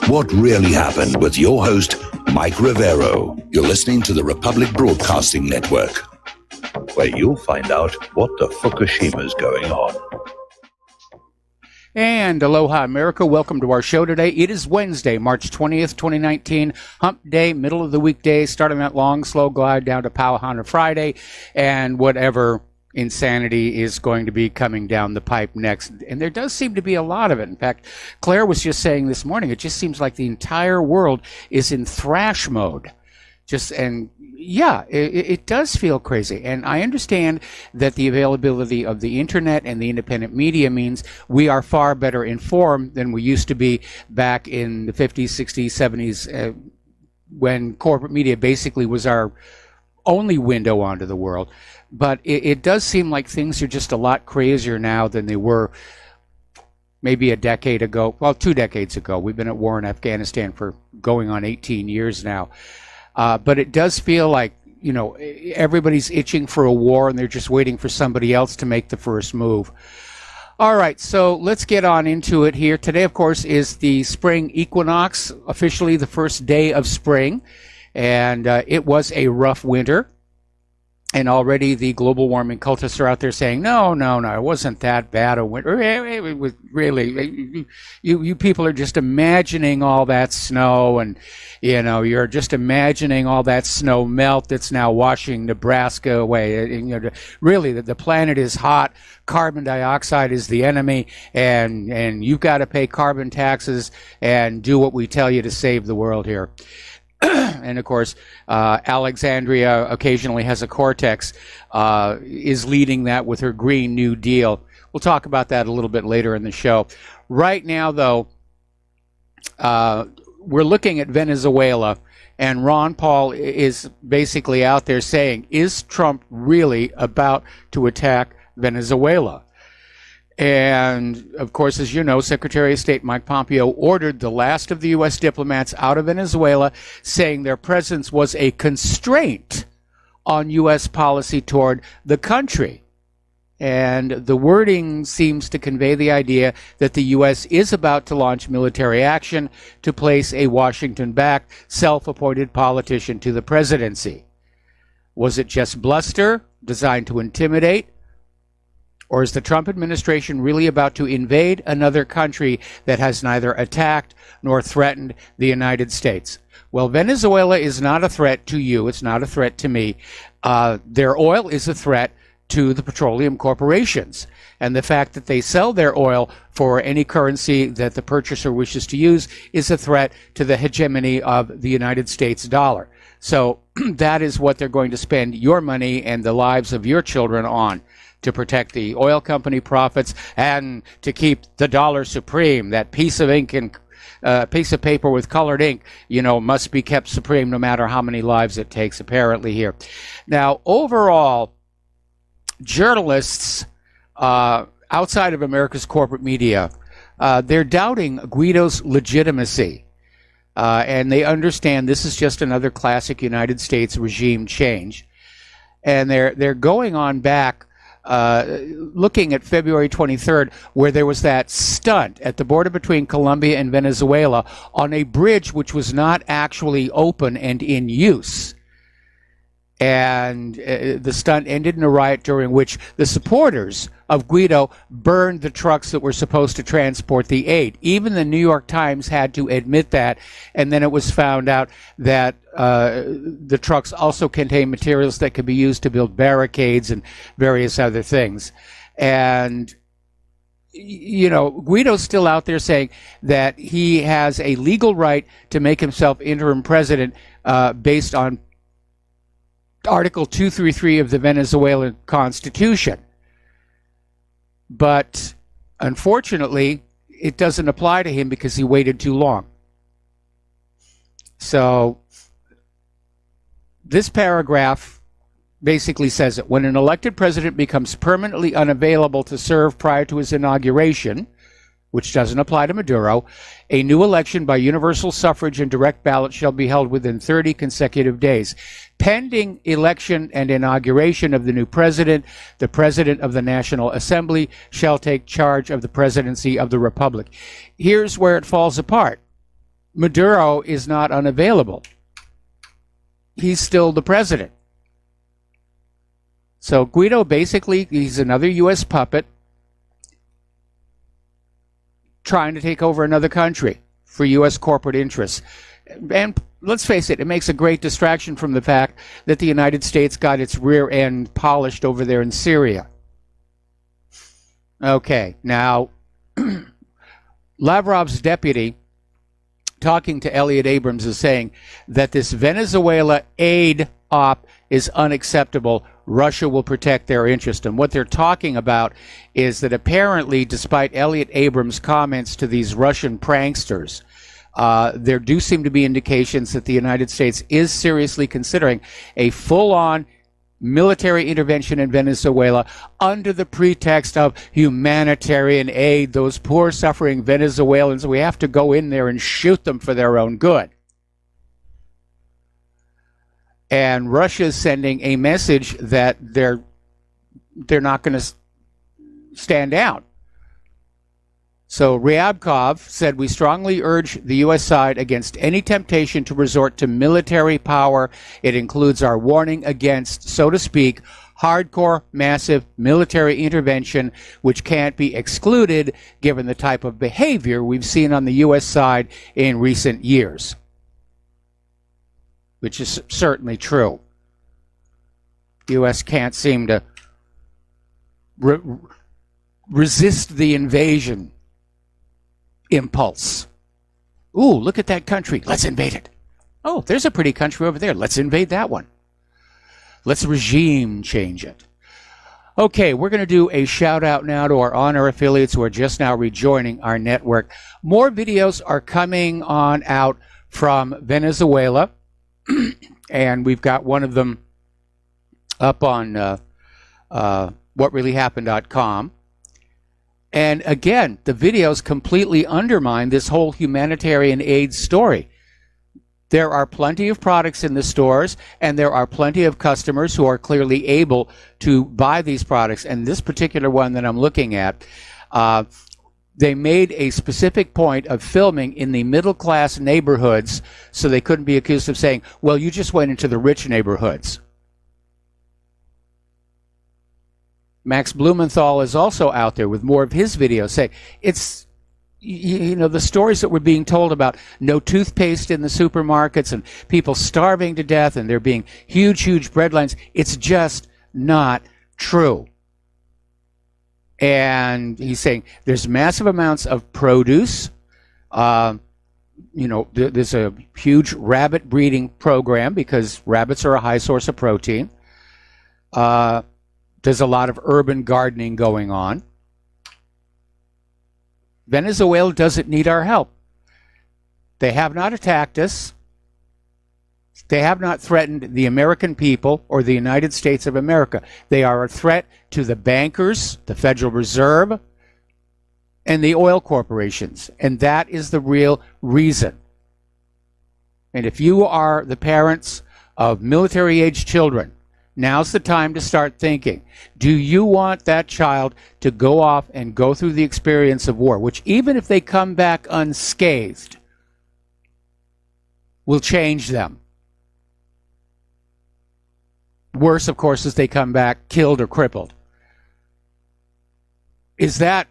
What really happened with your host, Mike Rivero. You're listening to the Republic Broadcasting Network, where you'll find out what the Fukushima's going on. And aloha, America. Welcome to our show today. It is Wednesday, March 20th, 2019, hump day, middle of the weekday, starting that long, slow glide down to Pauahana Friday, and whatever insanity is going to be coming down the pipe next. And there does seem to be a lot of it. In fact, Claire was just saying this morning, it just seems like the entire world is in thrash mode. It does feel crazy. And I understand that the availability of the internet and the independent media means we are far better informed than we used to be back in the 50s, 60s, 70s, when corporate media basically was our only window onto the world. But it does seem like things are just a lot crazier now than they were maybe a decade ago. Well, 2 decades ago. We've been at war in Afghanistan for going on 18 years now. But it does feel like, you know, everybody's itching for a war and they're just waiting for somebody else to make the first move. All right, so let's get on into it here. Today, of course, is the spring equinox, officially the first day of spring. And it was a rough winter. And already the global warming cultists are out there saying, no, it wasn't that bad a winter. It was really, you people are just imagining all that snow, and, you know, you're just imagining all that snow melt that's now washing Nebraska away. And, you know, really, the planet is hot. Carbon dioxide is the enemy, and you've got to pay carbon taxes and do what we tell you to save the world here. And of course, Alexandria occasionally has a cortex, is leading that with her Green New Deal. We'll talk about that a little bit later in the show. Right now, though, we're looking at Venezuela, and Ron Paul is basically out there saying, is Trump really about to attack Venezuela? And, of course, as you know, Secretary of State Mike Pompeo ordered the last of the U.S. diplomats out of Venezuela, saying their presence was a constraint on U.S. policy toward the country. And the wording seems to convey the idea that the U.S. is about to launch military action to place a Washington-backed, self-appointed politician to the presidency. Was it just bluster designed to intimidate? Or is the Trump administration really about to invade another country that has neither attacked nor threatened the United States? Well, Venezuela is not a threat to you. It's not a threat to me. Their oil is a threat to the petroleum corporations. And the fact that they sell their oil for any currency that the purchaser wishes to use is a threat to the hegemony of the United States dollar. So that is what they're going to spend your money and the lives of your children on, to protect the oil company profits and to keep the dollar supreme. That piece of ink and piece of paper with colored ink, you know, must be kept supreme no matter how many lives it takes, apparently, here. Now, overall, journalists outside of America's corporate media, they're doubting Guaido's legitimacy. And they understand this is just another classic United States regime change. And they're going on back, looking at February 23rd, where there was that stunt at the border between Colombia and Venezuela on a bridge which was not actually open and in use. And the stunt ended in a riot during which the supporters of Guaido burned the trucks that were supposed to transport the aid. Even the New York Times had to admit that, and then it was found out that the trucks also contain materials that could be used to build barricades and various other things. And, you know, Guaido's still out there saying that he has a legal right to make himself interim president based on Article 233 of the Venezuelan Constitution. But unfortunately, it doesn't apply to him because he waited too long. So this paragraph basically says that when an elected president becomes permanently unavailable to serve prior to his inauguration, which doesn't apply to Maduro, a new election by universal suffrage and direct ballot shall be held within 30 consecutive days. Pending election and inauguration of the new president, the president of the National Assembly shall take charge of the presidency of the Republic. Here's where it falls apart. Maduro is not unavailable. He's still the president. So Guido, basically, he's another U.S. puppet trying to take over another country for U.S. corporate interests. And let's face it, it makes a great distraction from the fact that the United States got its rear end polished over there in Syria. Okay, now, Lavrov's deputy, talking to Elliot Abrams, is saying that this Venezuela aid op is unacceptable. Russia will protect their interest. And what they're talking about is that apparently, despite Elliot Abrams' comments to these Russian pranksters, there do seem to be indications that the United States is seriously considering a full-on military intervention in Venezuela under the pretext of humanitarian aid. Those poor, suffering Venezuelans, we have to go in there and shoot them for their own good. And Russia is sending a message that they're not going to stand down. So Ryabkov said, we strongly urge the U.S. side against any temptation to resort to military power. It includes our warning against, so to speak, hardcore, massive military intervention, which can't be excluded given the type of behavior we've seen on the U.S. side in recent years. Which is certainly true. The U.S. can't seem to resist the invasion impulse. Ooh, look at that country. Let's invade it. Oh, there's a pretty country over there. Let's invade that one. Let's regime change it. Okay, we're going to do a shout out now to our on-air affiliates who are just now rejoining our network. More videos are coming on out from Venezuela. And we've got one of them up on whatreallyhappened.com. And again, the videos completely undermine this whole humanitarian aid story. There are plenty of products in the stores, and there are plenty of customers who are clearly able to buy these products. And this particular one that I'm looking at, they made a specific point of filming in the middle-class neighborhoods so they couldn't be accused of saying, well, you just went into the rich neighborhoods. Max Blumenthal is also out there with more of his videos saying, it's, you know, the stories that were being told about no toothpaste in the supermarkets and people starving to death and there being huge, huge bread lines. It's just not true. And he's saying there's massive amounts of produce. You know, there's a huge rabbit breeding program because rabbits are a high source of protein. There's a lot of urban gardening going on. Venezuela doesn't need our help. They have not attacked us. They have not threatened the American people or the United States of America. They are a threat to the bankers, the Federal Reserve, and the oil corporations. And that is the real reason. And if you are the parents of military-aged children, now's the time to start thinking. Do you want that child to go off and go through the experience of war, which even if they come back unscathed, will change them? Worse, of course, is they come back killed or crippled. Is that,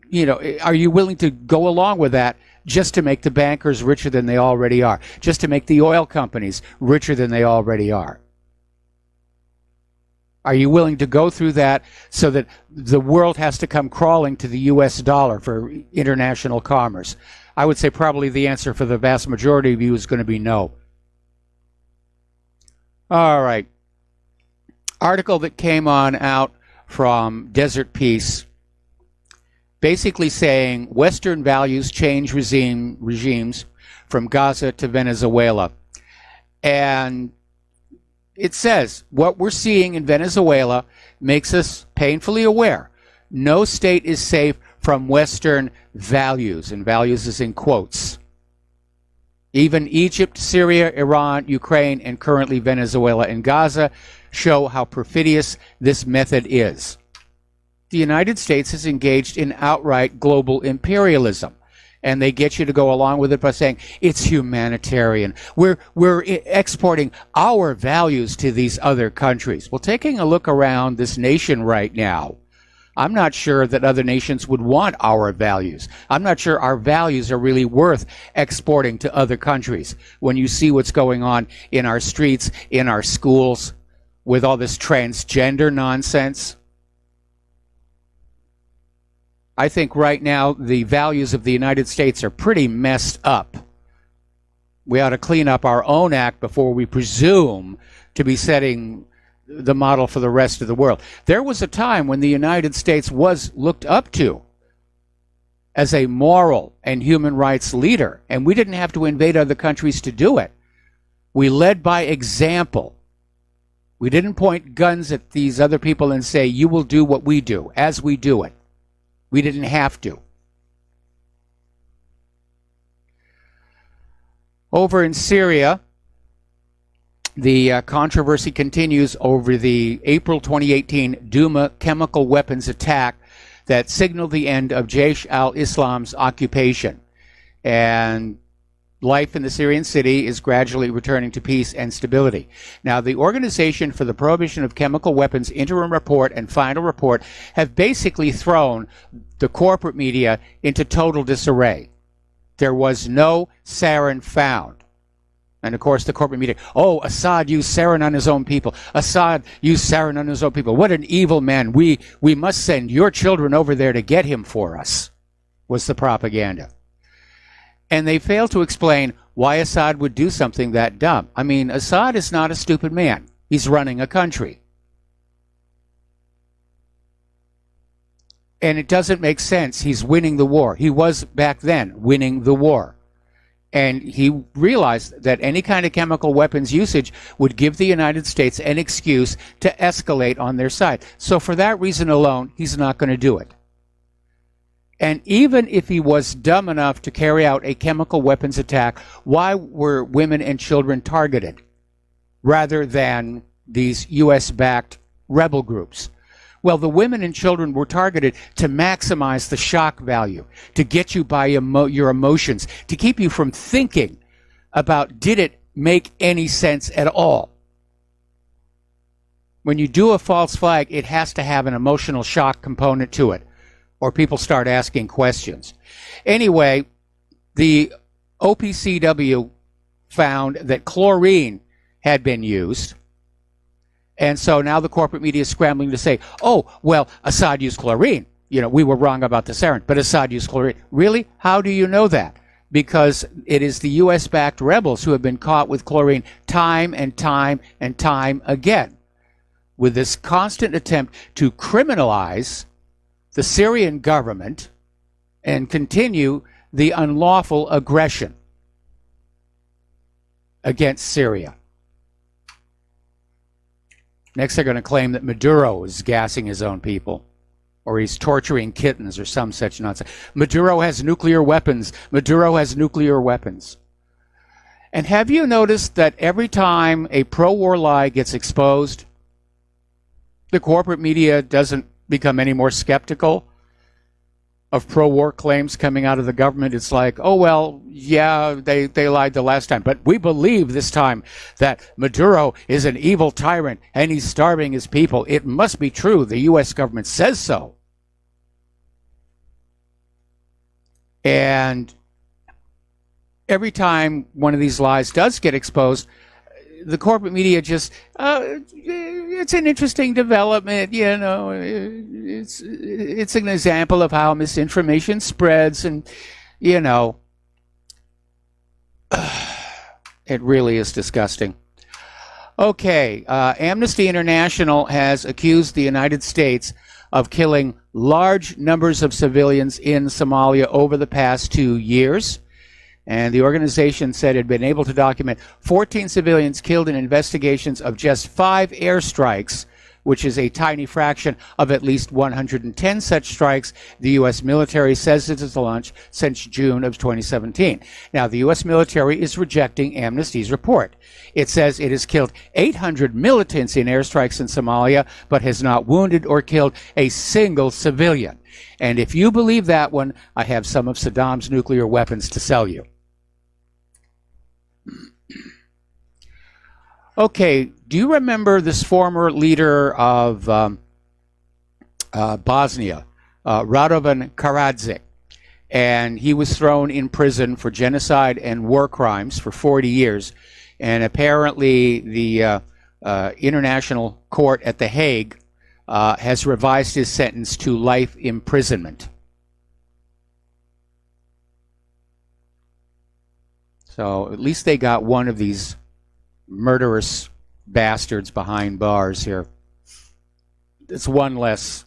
you know, are you willing to go along with that just to make the bankers richer than they already are? Just to make the oil companies richer than they already are? Are you willing to go through that so that the world has to come crawling to the U.S. dollar for international commerce? I would say probably the answer for the vast majority of you is going to be no. All right. Article that came on out from Desert Peace, basically saying Western values change regimes from Gaza to Venezuela. And it says, what we're seeing in Venezuela makes us painfully aware. No state is safe from Western values, and values is in quotes. Even Egypt, Syria, Iran, Ukraine, and currently Venezuela and Gaza show how perfidious this method is. The United States is engaged in outright global imperialism. and they get you to go along with it by saying it's humanitarian. We're exporting our values to these other countries. Well, taking a look around this nation right now, I'm not sure that other nations would want our values. I'm not sure our values are really worth exporting to other countries. When you see what's going on in our streets, in our schools, with all this transgender nonsense, I think right now the values of the United States are pretty messed up. We ought to clean up our own act before we presume to be setting the model for the rest of the world. There was a time when the United States was looked up to as a moral and human rights leader, and we didn't have to invade other countries to do it. We led by example. We didn't point guns at these other people and say, you will do what we do, as we do it. We didn't have to. Over in Syria, the controversy continues over the April 2018 Douma chemical weapons attack that signaled the end of Jaish al-Islam's occupation. And life in the Syrian city is gradually returning to peace and stability. Now, the Organization for the Prohibition of Chemical Weapons interim report and final report have basically thrown the corporate media into total disarray. There was no sarin found. And of course, the corporate media, oh, Assad used sarin on his own people. Assad used sarin on his own people. What an evil man. We must send your children over there to get him for us, was the propaganda. And they failed to explain why Assad would do something that dumb. I mean, Assad is not a stupid man. He's running a country. And it doesn't make sense. He's winning the war. He was, back then, winning the war. And he realized that any kind of chemical weapons usage would give the United States an excuse to escalate on their side. So for that reason alone, he's not going to do it. And even if he was dumb enough to carry out a chemical weapons attack, why were women and children targeted rather than these U.S.-backed rebel groups? Well, the women and children were targeted to maximize the shock value, to get you by your emotions, to keep you from thinking about, did it make any sense at all? When you do a false flag, it has to have an emotional shock component to it, or people start asking questions. Anyway, the OPCW found that chlorine had been used. And so now the corporate media is scrambling to say, oh, well, Assad used chlorine. You know, we were wrong about the sarin, but Assad used chlorine. Really? How do you know that? Because it is the U.S.-backed rebels who have been caught with chlorine time and time and time again, with this constant attempt to criminalize the Syrian government and continue the unlawful aggression against Syria. Next, they're going to claim that Maduro is gassing his own people, or he's torturing kittens, or some such nonsense. Maduro has nuclear weapons. Maduro has nuclear weapons. And have you noticed that every time a pro-war lie gets exposed, the corporate media doesn't become any more skeptical of pro-war claims coming out of the government? It's like, oh, well, yeah, they lied the last time, but we believe this time that Maduro is an evil tyrant and he's starving his people. It must be true. The U.S. government says so. And every time one of these lies does get exposed, the corporate media just, it's an interesting development, you know, it's an example of how misinformation spreads, and, you know, it really is disgusting. Okay, Amnesty International has accused the United States of killing large numbers of civilians in Somalia over the past 2 years. And the organization said it had been able to document 14 civilians killed in investigations of just 5 airstrikes which is a tiny fraction of at least 110 such strikes the U.S. military says it has launched since June of 2017. Now, the U.S. military is rejecting Amnesty's report. It says it has killed 800 militants in airstrikes in Somalia, but has not wounded or killed a single civilian. And if you believe that one, I have some of Saddam's nuclear weapons to sell you. Okay, do you remember this former leader of Bosnia, Radovan Karadzic? And he was thrown in prison for genocide and war crimes for 40 years. And apparently the International Court at The Hague has revised his sentence to life imprisonment. So at least they got one of these murderous bastards behind bars here. It's one less.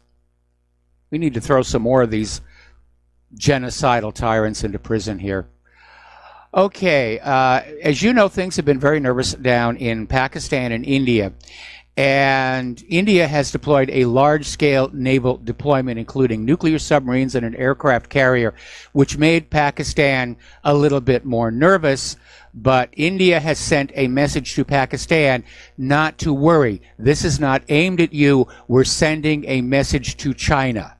We need to throw some more of these genocidal tyrants into prison here. Okay, as you know, things have been very nervous down in Pakistan and India. And India has deployed a large-scale naval deployment, including nuclear submarines and an aircraft carrier, which made Pakistan a little bit more nervous. But India has sent a message to Pakistan not to worry. This is not aimed at you. We're sending a message to China.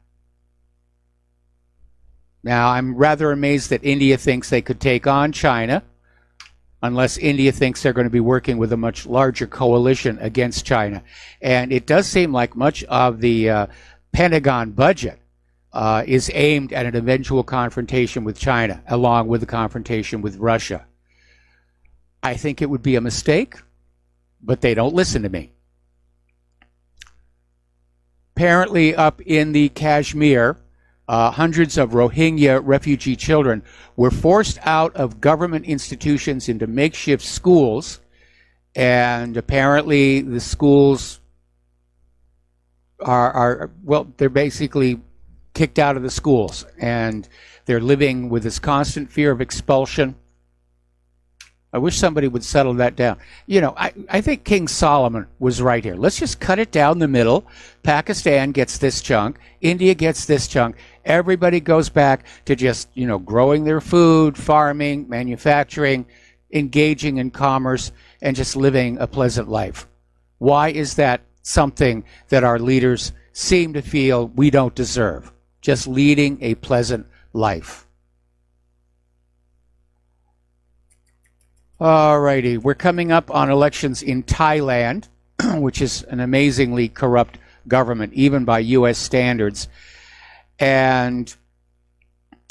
Now, I'm rather amazed that India thinks they could take on China, unless India thinks they're going to be working with a much larger coalition against China. And it does seem like much of the Pentagon budget is aimed at an eventual confrontation with China, along with the confrontation with Russia. I think it would be a mistake, but they don't listen to me. Apparently up in the Kashmir, hundreds of Rohingya refugee children were forced out of government institutions into makeshift schools, and apparently the schools well, they're basically kicked out of the schools, and they're living with this constant fear of expulsion. I wish somebody would settle that down. You know, I think King Solomon was right here. Let's just cut it down the middle. Pakistan gets this chunk. India gets this chunk. Everybody goes back to just, you know, growing their food, farming, manufacturing, engaging in commerce, and just living a pleasant life. Why is that something that our leaders seem to feel we don't deserve? Just leading a pleasant life. Alrighty, we're coming up on elections in Thailand, which is an amazingly corrupt government, even by U.S. standards. And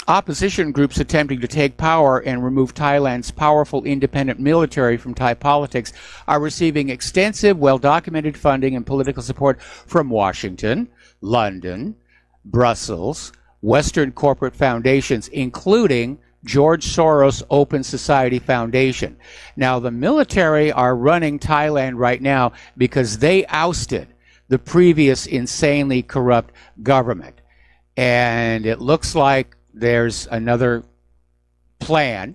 opposition groups attempting to take power and remove Thailand's powerful independent military from Thai politics are receiving extensive, well-documented funding and political support from Washington, London, Brussels, Western corporate foundations, including George Soros Open Society Foundation. Now, the military are running Thailand right now because they ousted the previous insanely corrupt government. And it looks like there's another plan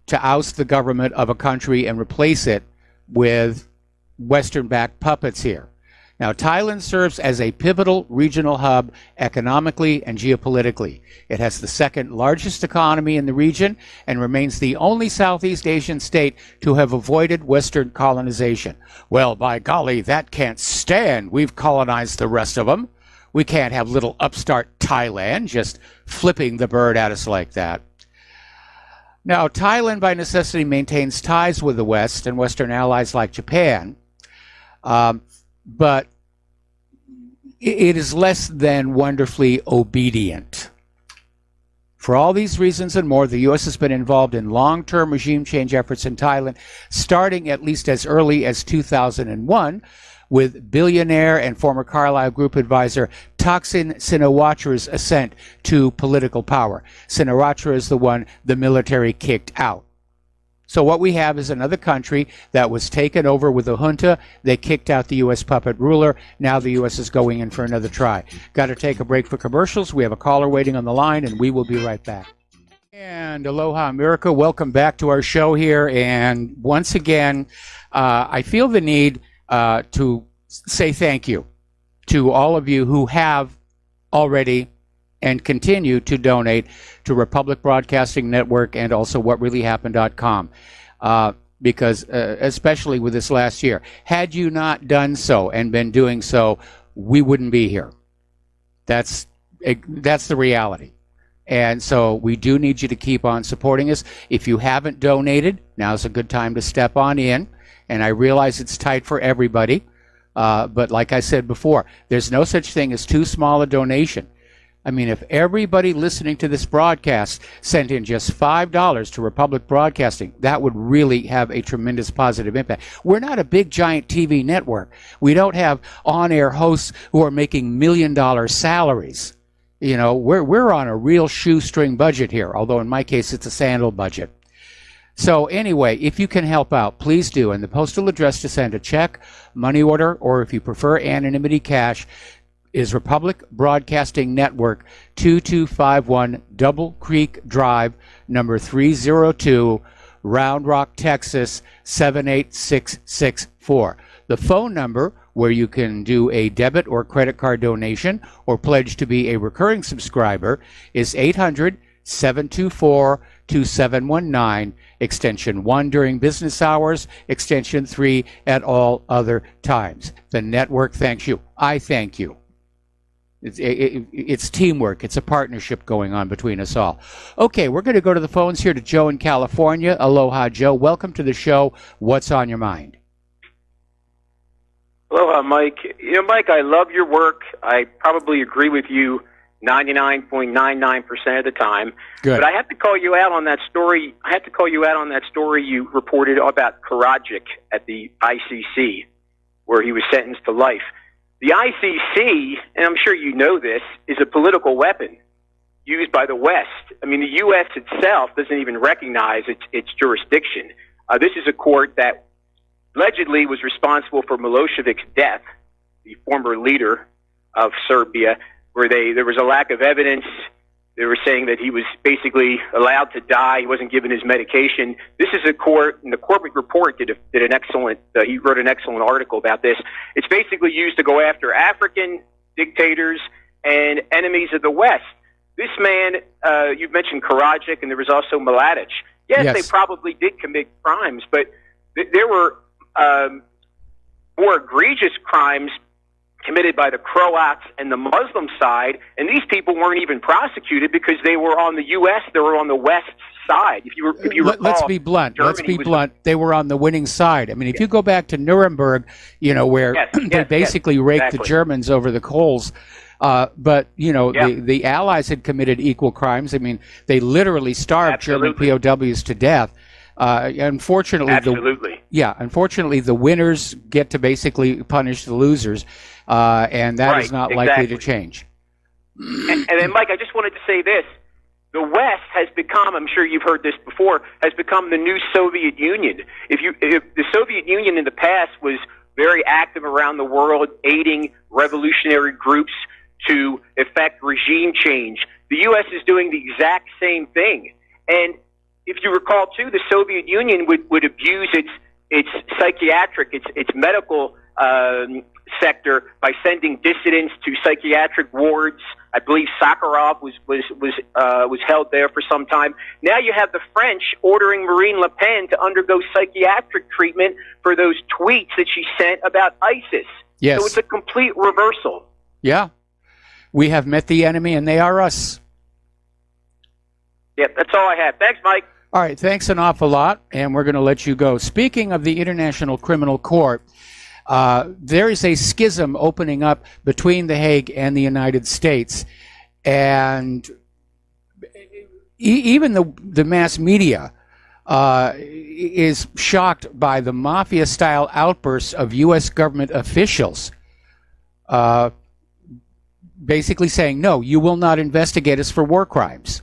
to oust the government of a country and replace it with Western-backed puppets here. Now, Thailand serves as a pivotal regional hub economically and geopolitically. It has the second largest economy in the region and remains the only Southeast Asian state to have avoided Western colonization. Well, by golly, that can't stand. We've colonized the rest of them. We can't have little upstart Thailand just flipping the bird at us like that. Now, Thailand by necessity maintains ties with the West and Western allies like Japan. But it is less than wonderfully obedient. For all these reasons and more, the U.S. has been involved in long-term regime change efforts in Thailand, starting at least as early as 2001, with billionaire and former Carlyle Group advisor Thaksin Shinawatра's ascent to political power. Shinawatra is the one the military kicked out. So what we have is another country that was taken over with a junta. They kicked out the U.S. puppet ruler. Now the U.S. is going in for another try. Got to take a break for commercials. We have a caller waiting on the line, and we will be right back. And aloha, America. Welcome back to our show here. And once again, I feel the need to say thank you to all of you who have already and continue to donate to Republic Broadcasting Network and also whatreallyhappened.com. Because especially with this last year, had you not done so and been doing so, we wouldn't be here. That's the reality. And so we do need you to keep on supporting us. If you haven't donated, now's a good time to step on in. And I realize it's tight for everybody. But like I said before, there's no such thing as too small a donation. I mean, if everybody listening to this broadcast sent in just $5 to Republic Broadcasting, that would really have a tremendous positive impact. We're not a big, giant TV network. We don't have on-air hosts who are making million-dollar salaries. You know, we're on a real shoestring budget here, although in my case, it's a sandal budget. So anyway, if you can help out, please do. And the postal address to send a check, money order, or if you prefer anonymity cash, is Republic Broadcasting Network, 2251 Double Creek Drive, number 302, Round Rock, Texas, 78664. The phone number where you can do a debit or credit card donation or pledge to be a recurring subscriber is 800-724-2719, extension 1 during business hours, extension 3 at all other times. The network thanks you. I thank you. It's teamwork. It's a partnership going on between us all. Okay, we're going to go to the phones here to Joe in California. Aloha, Joe. Welcome to the show. What's on your mind? Aloha, Mike. You know, Mike, I love your work. I probably agree with you 99.99% of the time. Good. But I have to call you out on that story. You reported about Karadzic at the ICC, where he was sentenced to life. The ICC, and I'm sure you know this, is a political weapon used by the West. I mean, the U.S. itself doesn't even recognize its jurisdiction. This is a court that allegedly was responsible for Milosevic's death, the former leader of Serbia, where there was a lack of evidence. They were saying that he was basically allowed to die. He wasn't given his medication. This is a court, and the corporate report did an excellent, he wrote an excellent article about this. It's basically used to go after African dictators and enemies of the West. This man, you've mentioned Karadzic, and there was also Mladic. Yes, they probably did commit crimes, but there were more egregious crimes committed by the Croats and the Muslim side, and these people weren't even prosecuted because they were on the U.S., they were on the West side. If you recall, let's be blunt. They were on the winning side. I mean, if you go back to Nuremberg, you know, where they basically raked the Germans over the coals. But, you know, the Allies had committed equal crimes. I mean, they literally starved German POWs to death. Unfortunately, unfortunately, the winners get to basically punish the losers, and that is not likely to change. And then, Mike, I just wanted to say this. The West has become, I'm sure you've heard this before, has become the new Soviet Union. If the Soviet Union in the past was very active around the world, aiding revolutionary groups to effect regime change, the U.S. is doing the exact same thing. And if you recall, too, the Soviet Union would abuse its psychiatric, its medical sector by sending dissidents to psychiatric wards. I believe Sakharov was held there for some time. Now you have the French ordering Marine Le Pen to undergo psychiatric treatment for those tweets that she sent about ISIS. Yes. So it's a complete reversal. Yeah. We have met the enemy, and they are us. Yep, that's all I have. Thanks, Mike. All right, thanks an awful lot, and we're going to let you go. Speaking of the International Criminal Court, there is a schism opening up between The Hague and the United States, and even the mass media is shocked by the mafia-style outbursts of U.S. government officials basically saying, no, you will not investigate us for war crimes.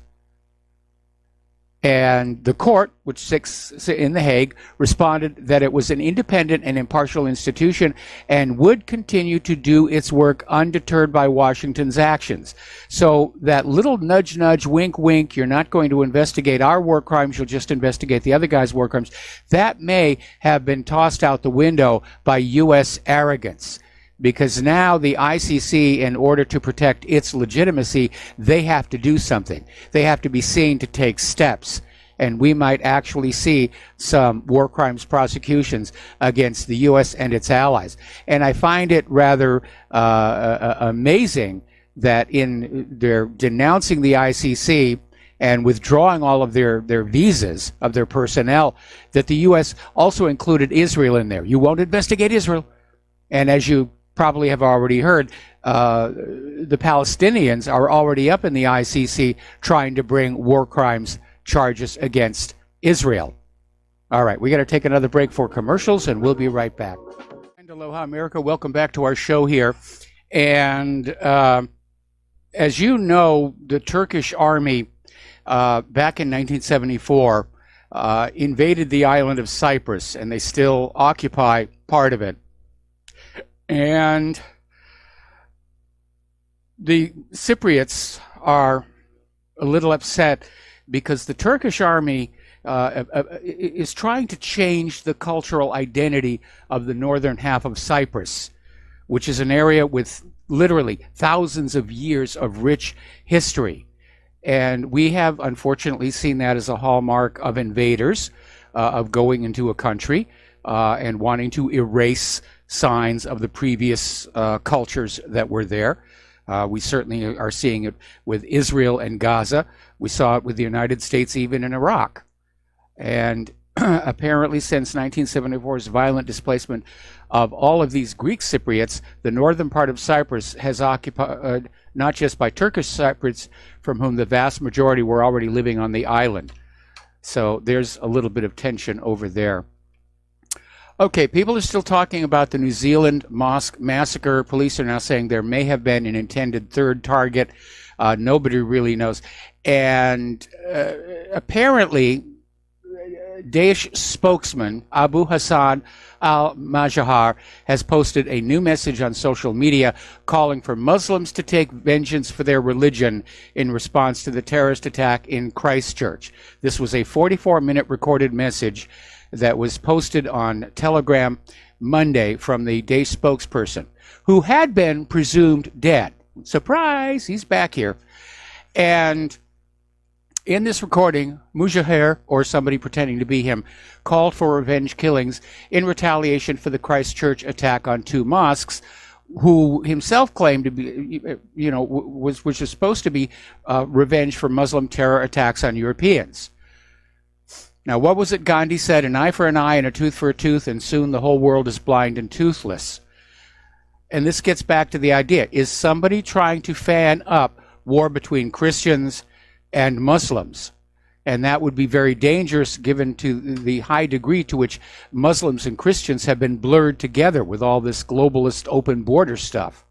And the court, which sits in The Hague, responded that it was an independent and impartial institution and would continue to do its work undeterred by Washington's actions. So that little nudge, nudge, wink, wink, you're not going to investigate our war crimes, you'll just investigate the other guy's war crimes, that may have been tossed out the window by U.S. arrogance. Because now the ICC, in order to protect its legitimacy, they have to do something. They have to be seen to take steps. And we might actually see some war crimes prosecutions against the U.S. and its allies. And I find it rather amazing that in their denouncing the ICC and withdrawing all of their visas of their personnel, that the U.S. also included Israel in there. You won't investigate Israel. And as you probably have already heard, the Palestinians are already up in the ICC trying to bring war crimes charges against Israel. All right, we got to take another break for commercials, and we'll be right back. And aloha, America. Welcome back to our show here. And as you know, the Turkish army back in 1974 invaded the island of Cyprus, and they still occupy part of it. And the Cypriots are a little upset because the Turkish army is trying to change the cultural identity of the northern half of Cyprus, which is an area with literally thousands of years of rich history. And we have unfortunately seen that as a hallmark of invaders, of going into a country and wanting to erase signs of the previous cultures that were there. We certainly are seeing it with Israel and Gaza. We saw it with the United States, even in Iraq. And apparently since 1974's violent displacement of all of these Greek Cypriots, the northern part of Cyprus has occupied not just by Turkish Cypriots, from whom the vast majority were already living on the island. So there's a little bit of tension over there. Okay, people are still talking about the New Zealand mosque massacre. Police are now saying there may have been an intended third target. Nobody really knows. And apparently, Daesh spokesman Abu Hassan al-Majahar has posted a new message on social media calling for Muslims to take vengeance for their religion in response to the terrorist attack in Christchurch. This was a 44-minute recorded message that was posted on Telegram Monday from the Daesh spokesperson, who had been presumed dead. Surprise, he's back here. And in this recording, Mujahir, or somebody pretending to be him, called for revenge killings in retaliation for the Christchurch attack on 2 mosques, who himself claimed to be, which was supposed to be revenge for Muslim terror attacks on Europeans. Now, what was it Gandhi said? An eye for an eye and a tooth for a tooth, and soon the whole world is blind and toothless. And this gets back to the idea. Is somebody trying to fan up war between Christians and Muslims? And that would be very dangerous given to the high degree to which Muslims and Christians have been blurred together with all this globalist open border stuff.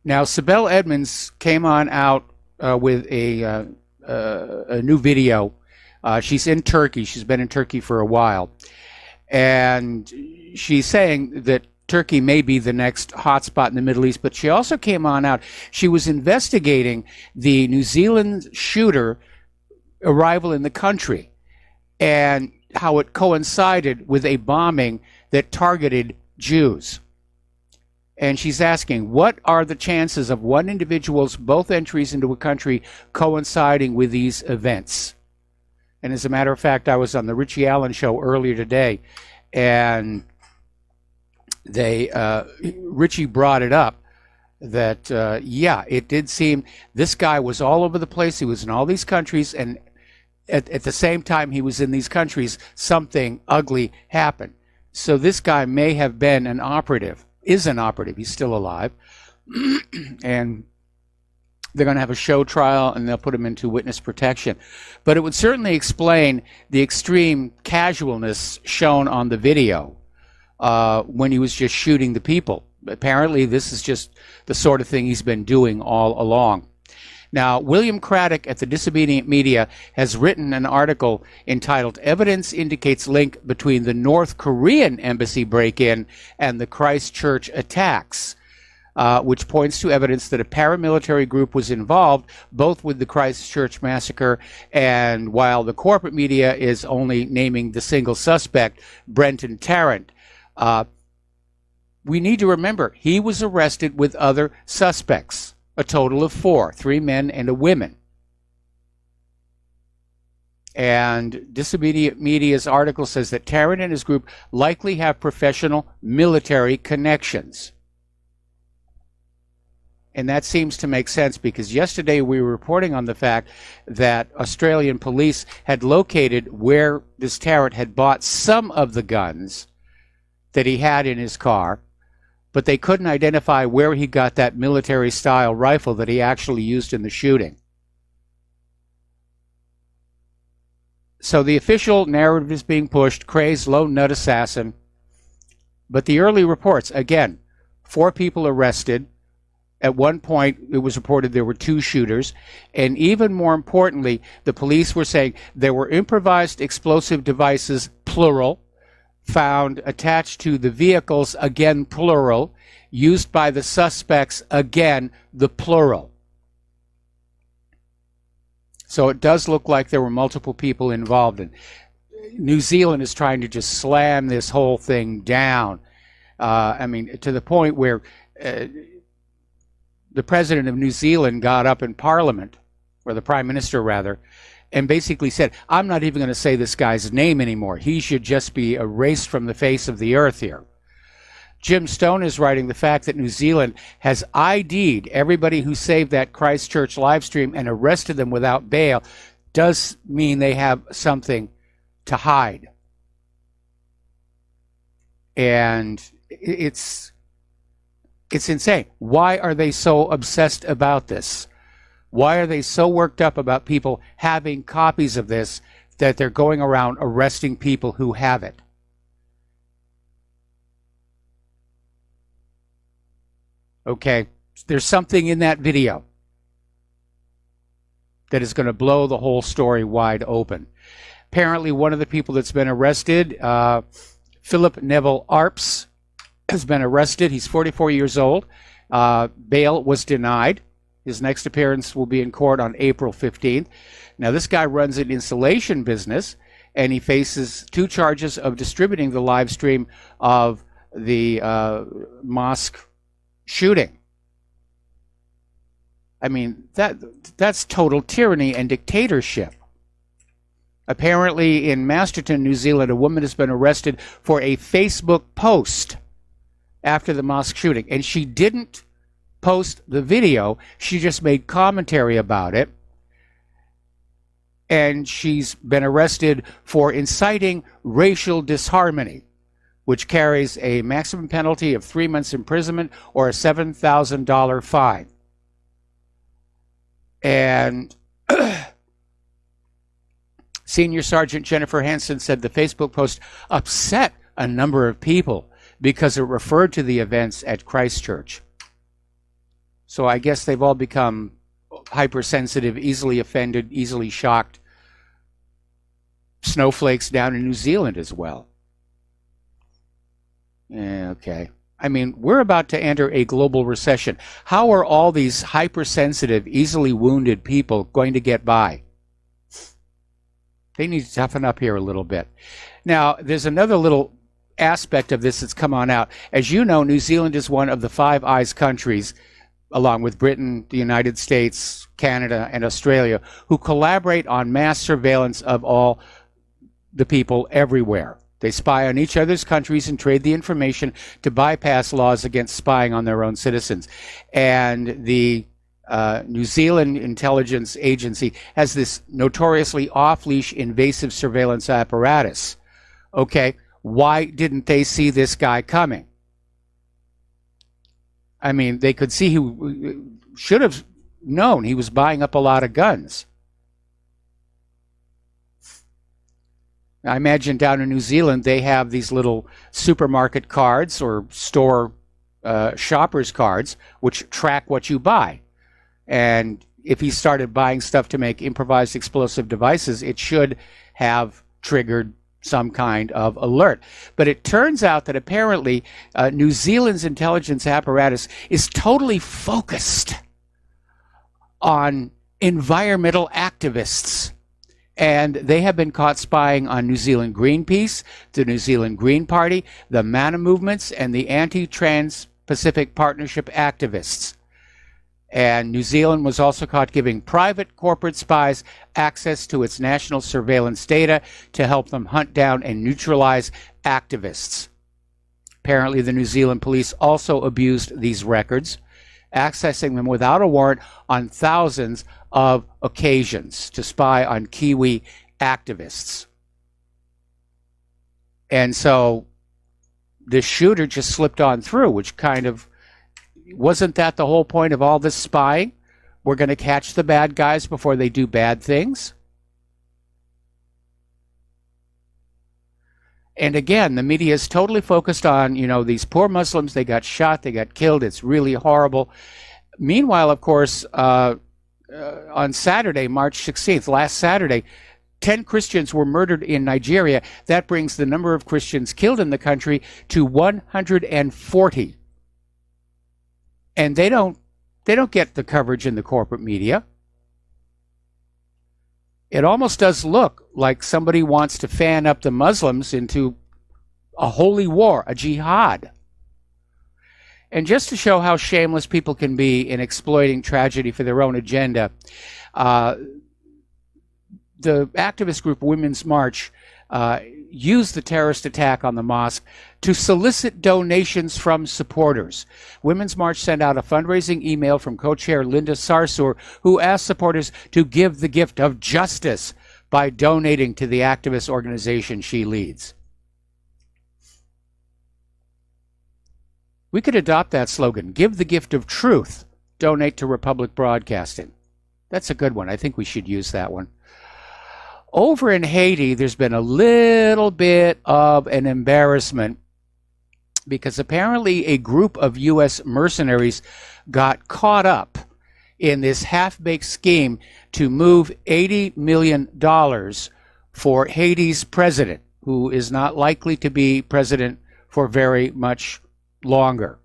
Now, Sibel Edmonds came on out with a new video. She's in Turkey. She's been in Turkey for a while. And she's saying that Turkey may be the next hotspot in the Middle East, but she also came on out. She was investigating the New Zealand shooter arrival in the country and how it coincided with a bombing that targeted Jews. And she's asking, what are the chances of one individual's both entries into a country coinciding with these events? And as a matter of fact, I was on the Richie Allen show earlier today, and Richie brought it up that, it did seem this guy was all over the place. He was in all these countries, and at the same time he was in these countries, something ugly happened. So this guy may have been an operative. Is an operative. He's still alive. And they're going to have a show trial, and they'll put him into witness protection. But it would certainly explain the extreme casualness shown on the video when he was just shooting the people. Apparently, this is just the sort of thing he's been doing all along. Now, William Craddock at the Disobedient Media has written an article entitled Evidence Indicates Link Between the North Korean Embassy Break-In and the Christchurch Attacks, which points to evidence that a paramilitary group was involved both with the Christchurch massacre and while the corporate media is only naming the single suspect, Brenton Tarrant. We need to remember he was arrested with other suspects, a total of 4, 3 men and a woman. And Disobedient Media's article says that Tarrant and his group likely have professional military connections. And that seems to make sense because yesterday we were reporting on the fact that Australian police had located where this Tarrant had bought some of the guns that he had in his car, but they couldn't identify where he got that military-style rifle that he actually used in the shooting. So the official narrative is being pushed, crazed lone nut assassin. But the early reports, again, 4 people arrested. At one point, it was reported there were 2 shooters. And even more importantly, the police were saying there were improvised explosive devices, plural, found attached to the vehicles, again plural, used by the suspects, again the plural. So it does look like there were multiple people involved. And New Zealand is trying to just slam this whole thing down. I mean, to the point where the president of New Zealand got up in Parliament, or the Prime Minister rather, and basically said, I'm not even going to say this guy's name anymore. He should just be erased from the face of the earth here. Jim Stone is writing the fact that New Zealand has ID'd everybody who saved that Christchurch live stream and arrested them without bail does mean they have something to hide. And it's insane. Why are they so obsessed about this? Why are they so worked up about people having copies of this that they're going around arresting people who have it? Okay, there's something in that video that is going to blow the whole story wide open. Apparently, one of the people that's been arrested, Philip Neville Arps, has been arrested. He's 44 years old. Bail was denied. His next appearance will be in court on April 15th. Now, this guy runs an installation business, and he faces 2 charges of distributing the live stream of the mosque shooting. I mean, that's total tyranny and dictatorship. Apparently, in Masterton, New Zealand, a woman has been arrested for a Facebook post after the mosque shooting, and she didn't post the video. She just made commentary about it, and she's been arrested for inciting racial disharmony, which carries a maximum penalty of 3 months imprisonment or a $7,000 fine. And Senior Sergeant Jennifer Hansen said the Facebook post upset a number of people because it referred to the events at Christchurch. So I guess they've all become hypersensitive, easily offended, easily shocked snowflakes down in New Zealand as well. Yeah, okay. I mean, we're about to enter a global recession. How are all these hypersensitive, easily wounded people going to get by? They need to toughen up here a little bit. Now, there's another little aspect of this that's come on out. As you know, New Zealand is one of the Five Eyes countries, along with Britain, the United States, Canada, and Australia, who collaborate on mass surveillance of all the people everywhere. They spy on each other's countries and trade the information to bypass laws against spying on their own citizens. And the New Zealand Intelligence Agency has this notoriously off-leash invasive surveillance apparatus. Okay, why didn't they see this guy coming? I mean, they could see he should have known he was buying up a lot of guns. I imagine down in New Zealand they have these little supermarket cards or store shoppers cards which track what you buy. And if he started buying stuff to make improvised explosive devices, it should have triggered some kind of alert. But it turns out that apparently New Zealand's intelligence apparatus is totally focused on environmental activists. And they have been caught spying on New Zealand Greenpeace, the New Zealand Green Party, the MANA movements, and the Anti-Trans-Pacific Partnership activists. And New Zealand was also caught giving private corporate spies access to its national surveillance data to help them hunt down and neutralize activists. Apparently, the New Zealand police also abused these records, accessing them without a warrant on thousands of occasions to spy on Kiwi activists. And so this shooter just slipped on through, which kind of, wasn't that the whole point of all this spying? We're going to catch the bad guys before they do bad things. And again, the media is totally focused on, these poor Muslims. They got shot, they got killed. It's really horrible. Meanwhile, of course, on Saturday, March 16th, last Saturday, 10 Christians were murdered in Nigeria. That brings the number of Christians killed in the country to 140. And they don't get the coverage in the corporate media. It almost does look like somebody wants to fan up the Muslims into a holy war, a jihad. And just to show how shameless people can be in exploiting tragedy for their own agenda, the activist group Women's March used the terrorist attack on the mosque to solicit donations from supporters. Women's March sent out a fundraising email from co-chair Linda Sarsour, who asked supporters to give the gift of justice by donating to the activist organization she leads. We could adopt that slogan, give the gift of truth, donate to Republic Broadcasting. That's a good one. I think we should use that one. Over in Haiti, there's been a little bit of an embarrassment because apparently a group of U.S. mercenaries got caught up in this half-baked scheme to move $80 million for Haiti's president, who is not likely to be president for very much longer.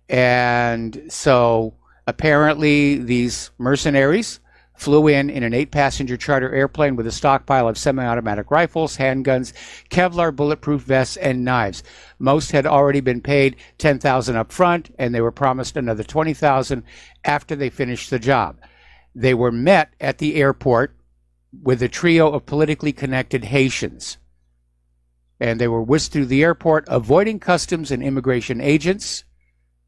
And so apparently these mercenaries flew in an 8-passenger charter airplane with a stockpile of semi-automatic rifles, handguns, Kevlar bulletproof vests, and knives. Most had already been paid $10,000 up front, and they were promised another $20,000 after they finished the job. They were met at the airport with a trio of politically connected Haitians. And they were whisked through the airport, avoiding customs and immigration agents,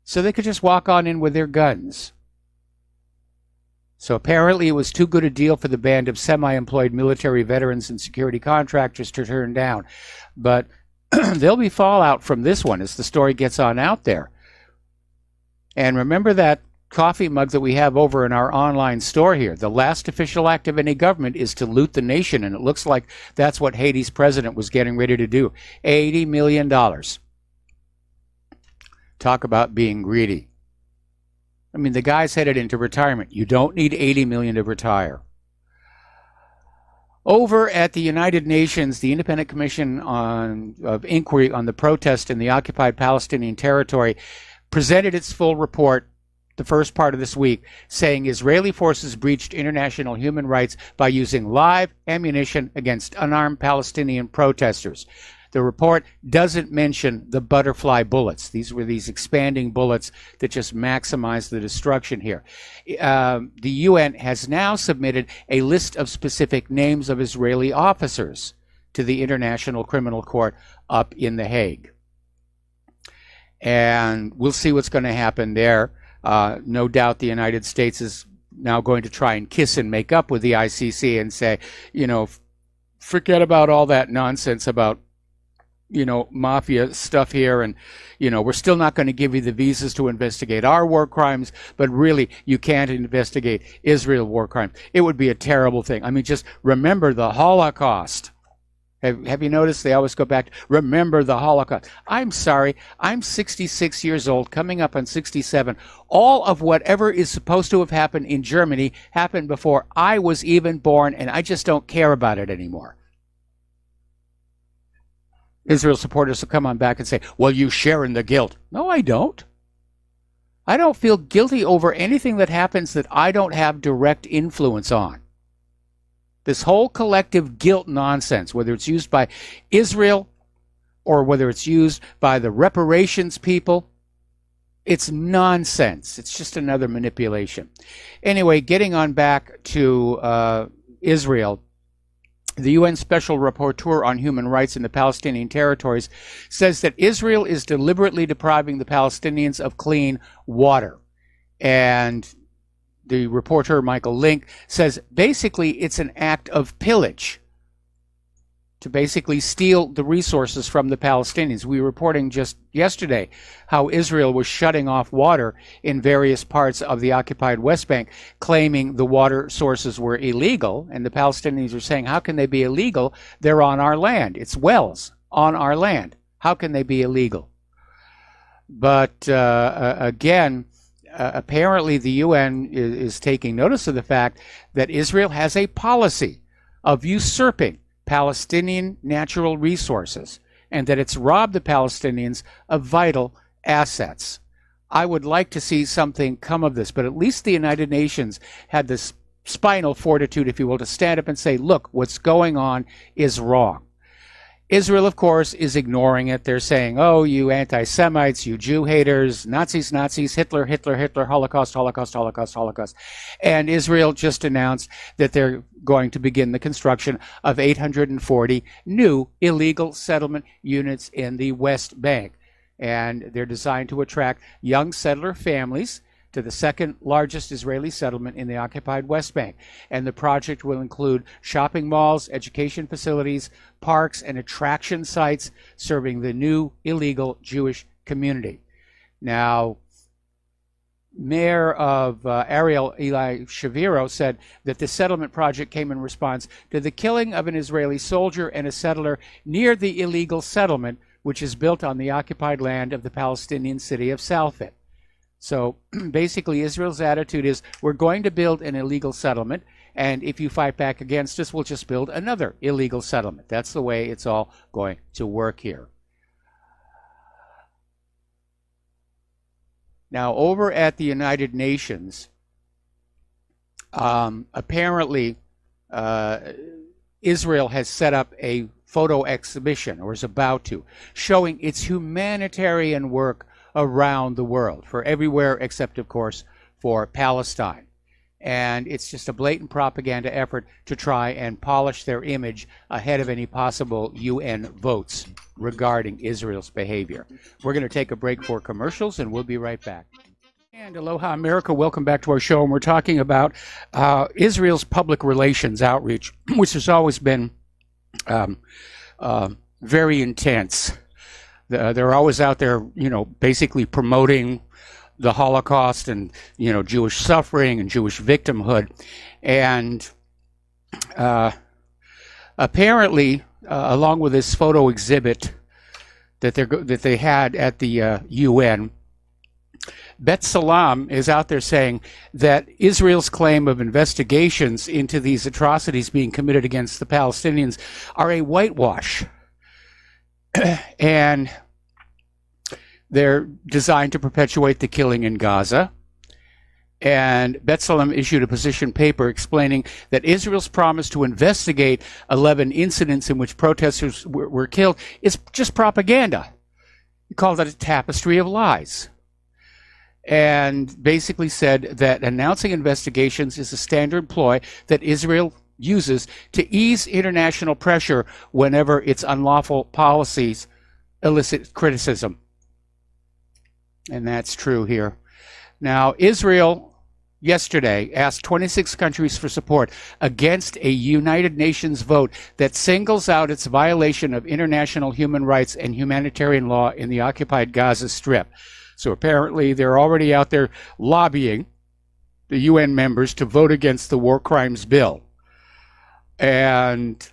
so they could just walk on in with their guns. So apparently it was too good a deal for the band of semi-employed military veterans and security contractors to turn down. But there'll be fallout from this one as the story gets on out there. And remember that coffee mug that we have over in our online store here. The last official act of any government is to loot the nation, and it looks like that's what Haiti's president was getting ready to do. $80 million. Talk about being greedy. I mean, the guy's headed into retirement. You don't need $80 million to retire. Over at the United Nations, the Independent Commission of Inquiry on the protest in the occupied Palestinian territory presented its full report the first part of this week, saying Israeli forces breached international human rights by using live ammunition against unarmed Palestinian protesters. The report doesn't mention the butterfly bullets. These were these expanding bullets that just maximize the destruction here. The UN has now submitted a list of specific names of Israeli officers to the International Criminal Court up in The Hague. And we'll see what's going to happen there. No doubt the United States is now going to try and kiss and make up with the ICC and say, forget about all that nonsense about mafia stuff here, and we're still not going to give you the visas to investigate our war crimes, but really you can't investigate Israel war crimes. It would be a terrible thing. I mean, just remember the Holocaust Have you noticed they always go back to remember the Holocaust? I'm sorry, I'm 66 years old, coming up on 67. All of whatever is supposed to have happened in Germany happened before I was even born, and I just don't care about it anymore. Israel supporters will come on back and say, well, you share in the guilt. No, I don't. I don't feel guilty over anything that happens that I don't have direct influence on. This whole collective guilt nonsense, whether it's used by Israel or whether it's used by the reparations people, it's nonsense. It's just another manipulation. Anyway, getting on back to Israel, the UN Special Rapporteur on Human Rights in the Palestinian territories says that Israel is deliberately depriving the Palestinians of clean water. And the reporter, Michael Link, says basically it's an act of pillage to basically steal the resources from the Palestinians. We were reporting just yesterday how Israel was shutting off water in various parts of the occupied West Bank, claiming the water sources were illegal, and the Palestinians are saying, how can they be illegal? They're on our land. It's wells on our land. How can they be illegal? But again, apparently the UN is taking notice of the fact that Israel has a policy of usurping Palestinian natural resources and that it's robbed the Palestinians of vital assets. I would like to see something come of this, but at least the United Nations had this spinal fortitude, if you will, to stand up and say, look, what's going on is wrong. Israel, of course, is ignoring it. They're saying, oh, you anti-Semites, you Jew haters, Nazis, Nazis, Hitler, Hitler, Hitler, Holocaust, Holocaust, Holocaust, Holocaust. And Israel just announced that they're going to begin the construction of 840 new illegal settlement units in the West Bank. And they're designed to attract young settler families to the second largest Israeli settlement in the occupied West Bank. And the project will include shopping malls, education facilities, parks, and attraction sites serving the new illegal Jewish community. Now, Mayor of Ariel, Eli Rivero, said that the settlement project came in response to the killing of an Israeli soldier and a settler near the illegal settlement, which is built on the occupied land of the Palestinian city of Salfit. So basically, Israel's attitude is, we're going to build an illegal settlement, and if you fight back against us, we'll just build another illegal settlement. That's the way it's all going to work here. Now, over at the United Nations, apparently Israel has set up a photo exhibition, or is about to, showing its humanitarian work around the world, for everywhere except, of course, for Palestine. And it's just a blatant propaganda effort to try and polish their image ahead of any possible UN votes regarding Israel's behavior. We're going to take a break for commercials, and we'll be right back. And aloha, America. Welcome back to our show. And we're talking about Israel's public relations outreach, which has always been very intense. They're always out there, basically promoting the Holocaust and, Jewish suffering and Jewish victimhood. And apparently, along with this photo exhibit that they had at the UN, Bet Salam is out there saying that Israel's claim of investigations into these atrocities being committed against the Palestinians are a whitewash. And they're designed to perpetuate the killing in Gaza. And B'Tselem issued a position paper explaining that Israel's promise to investigate 11 incidents in which protesters were killed is just propaganda. He called it a tapestry of lies. And basically said that announcing investigations is a standard ploy that Israel uses to ease international pressure whenever its unlawful policies elicit criticism. And that's true here. Now, Israel yesterday asked 26 countries for support against a United Nations vote that singles out its violation of international human rights and humanitarian law in the occupied Gaza Strip. So apparently they're already out there lobbying the UN members to vote against the war crimes bill. And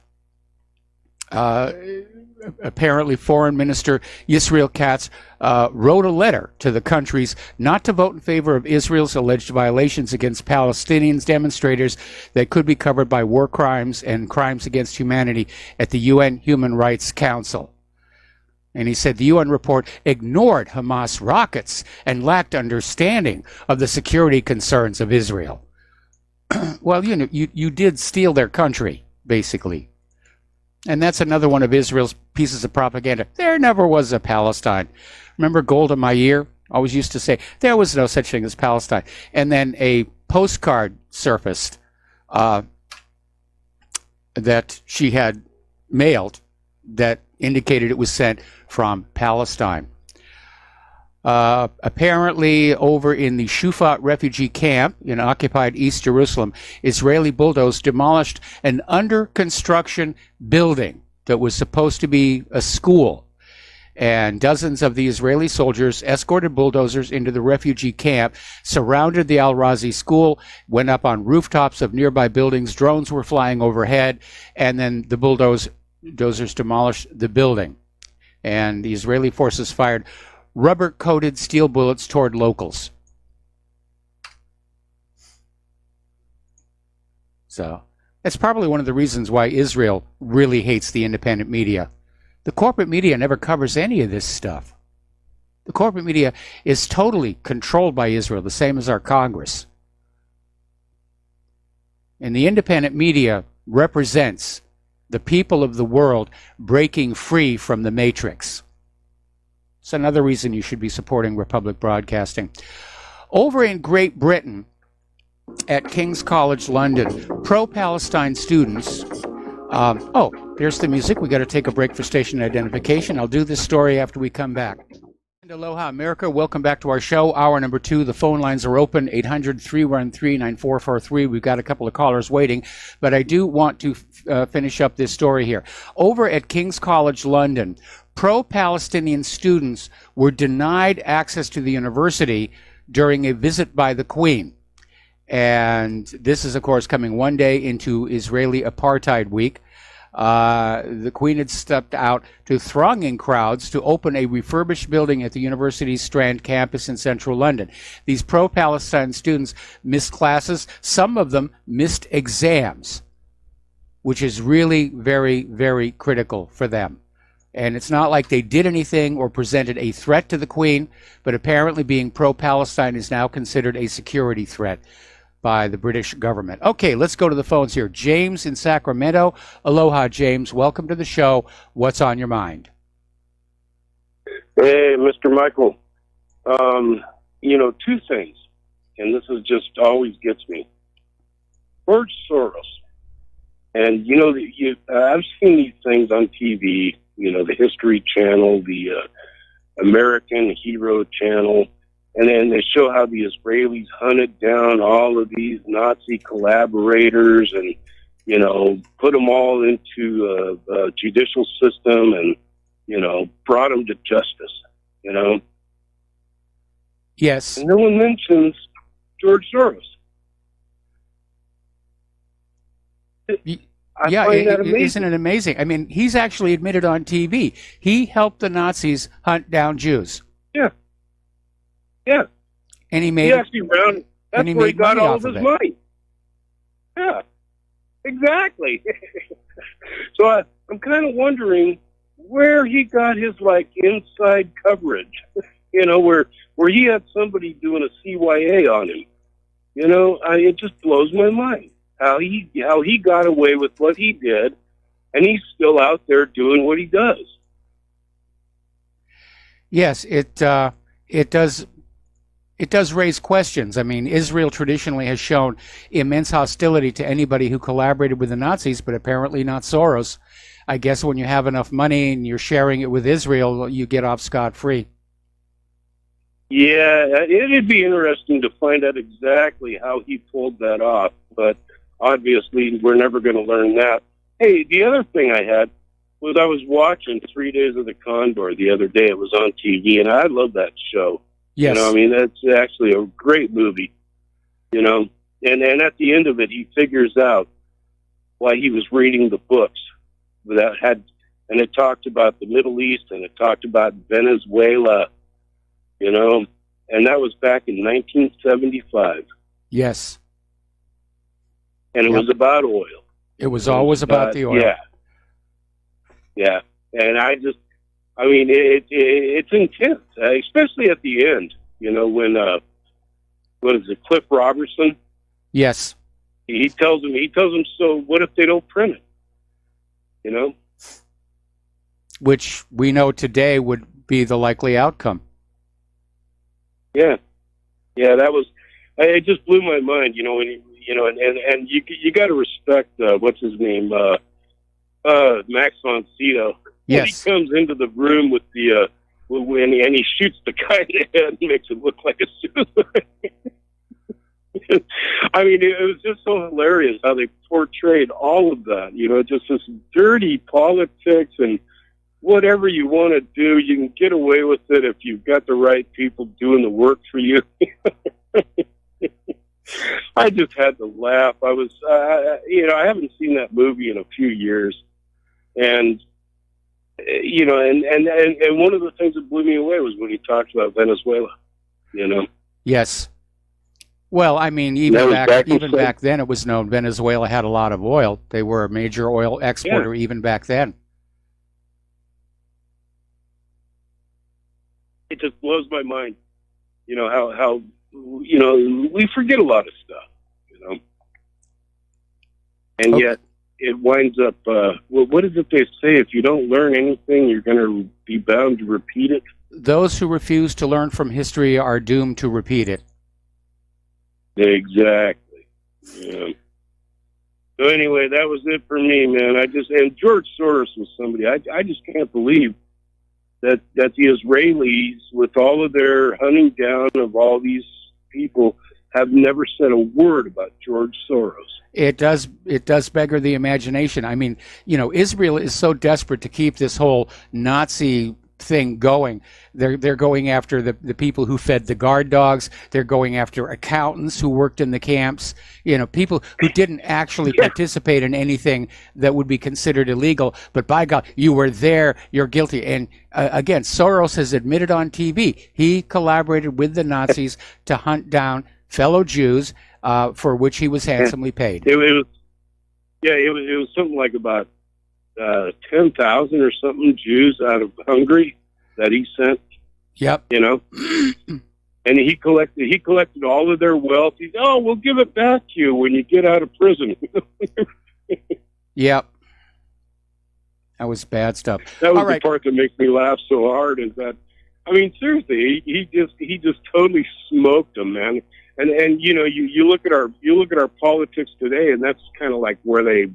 apparently Foreign Minister Yisrael Katz wrote a letter to the countries not to vote in favor of Israel's alleged violations against Palestinians demonstrators that could be covered by war crimes and crimes against humanity at the UN Human Rights Council. And he said the UN report ignored Hamas rockets and lacked understanding of the security concerns of Israel. Well, you know, you did steal their country, basically. And that's another one of Israel's pieces of propaganda. There never was a Palestine. Remember Golda Meir always used to say, there was no such thing as Palestine. And then a postcard surfaced that she had mailed that indicated it was sent from Palestine. Apparently, over in the Shufat refugee camp in occupied East Jerusalem, Israeli bulldozers demolished an under-construction building that was supposed to be a school. And dozens of the Israeli soldiers escorted bulldozers into the refugee camp, surrounded the Al-Razi school, went up on rooftops of nearby buildings, drones were flying overhead, and then the bulldozers demolished the building. And the Israeli forces fired rubber-coated steel bullets toward locals. So that's probably one of the reasons why Israel really hates the independent media. The corporate media never covers any of this stuff. The corporate media is totally controlled by Israel, the same as our Congress. And the independent media represents the people of the world breaking free from the matrix. It's another reason you should be supporting Republic Broadcasting. Over in Great Britain, at King's College London, pro-Palestine students... there's the music. We got to take a break for station identification. I'll do this story after we come back. Aloha, America. Welcome back to our show. Hour number 2. The phone lines are open, 800-313-9443. We've got a couple of callers waiting, but I do want to finish up this story here. Over at King's College London, pro-Palestinian students were denied access to the university during a visit by the Queen. And this is, of course, coming one day into Israeli Apartheid Week. The Queen had stepped out to thronging crowds to open a refurbished building at the university's Strand campus in central London. These pro-Palestine students missed classes. Some of them missed exams, which is really very, very critical for them. And it's not like they did anything or presented a threat to the Queen, but apparently being pro-Palestine is now considered a security threat by the British government. Okay, let's go to the phones here. James in Sacramento. Aloha, James. Welcome to the show. What's on your mind? Hey, Mr. Michael. Two things, and this is just always gets me. George Soros. And, I've seen these things on TV, the History Channel, the American Hero Channel, and then they show how the Israelis hunted down all of these Nazi collaborators and, put them all into a judicial system and, brought them to justice, Yes. And no one mentions George Soros. Isn't it amazing? I mean, he's actually admitted on TV. He helped the Nazis hunt down Jews. Yeah. And he made actually round. That's where he got all of his money. Yeah, exactly. So I'm kind of wondering where he got his inside coverage. Where he had somebody doing a CYA on him. It just blows my mind how he got away with what he did, and he's still out there doing what he does. Yes, it does. It does raise questions. I mean, Israel traditionally has shown immense hostility to anybody who collaborated with the Nazis, but apparently not Soros. I guess when you have enough money and you're sharing it with Israel, you get off scot-free. Yeah, it'd be interesting to find out exactly how he pulled that off, but obviously we're never going to learn that. Hey, the other thing I had was I was watching 3 Days of the Condor the other day. It was on TV, and I love that show. Yes. That's actually a great movie, and at the end of it, he figures out why he was reading the books that and it talked about the Middle East, and it talked about Venezuela, you know, and that was back in 1975. Yes. And it was about oil. It was always about the oil. Yeah. Yeah. And I mean, it's intense, especially at the end, you know, when, what is it, Cliff Robertson? Yes. He tells him, so what if they don't print it? You know? Which we know today would be the likely outcome. Yeah. Yeah, it just blew my mind, you know, and you got to respect, what's his name, Max von Sydow. Yes. He comes into the room with the, and he shoots the guy in the head and makes it look like a suicide. I mean, it was just so hilarious how they portrayed all of that, you know, just this dirty politics and whatever you want to do, you can get away with it if you've got the right people doing the work for you. I just had to laugh. I was, you know, I haven't seen that movie in a few years. And, you know, and one of the things that blew me away was when he talked about Venezuela, you know. Yes. Well, I mean, even back then, it was known Venezuela had a lot of oil. They were a major oil exporter even back then. It just blows my mind, you know, how you know, we forget a lot of stuff, you know, and yet it winds up. Well, what is it they say? If you don't learn anything, you're going to be bound to repeat it. Those who refuse to learn from history are doomed to repeat it. Exactly. Yeah. So anyway, that was it for me, man. And George Soros was somebody I just can't believe that the Israelis, with all of their hunting down of all these people, have never said a word about George Soros. It does beggar the imagination. I mean, you know, Israel is so desperate to keep this whole Nazi thing going. They're going after the people who fed the guard dogs. They're going after accountants who worked in the camps. You know, people who didn't actually participate in anything that would be considered illegal. But by God, you were there. You're guilty. And again, Soros has admitted on TV he collaborated with the Nazis to hunt down fellow Jews, for which he was handsomely paid. It was something like about 10,000 or something Jews out of Hungary that he sent. Yep. You know, and he collected all of their wealth. He's, we'll give it back to you when you get out of prison. Yep. That was bad stuff. That was the part that makes me laugh so hard. Is that, I mean, seriously, he just totally smoked them, man. And you know, you look at our politics today, and that's kind of like where they.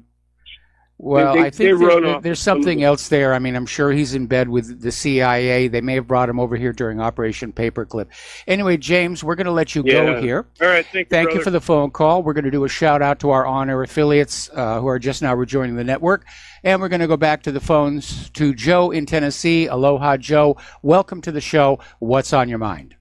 Well, I think there's something else there. I mean, I'm sure he's in bed with the CIA. They may have brought him over here during Operation Paperclip. Anyway, James, we're going to let you go here. All right, thank you for the phone call. We're going to do a shout out to our on-air affiliates who are just now rejoining the network. And we're going to go back to the phones to Joe in Tennessee. Aloha, Joe. Welcome to the show. What's on your mind?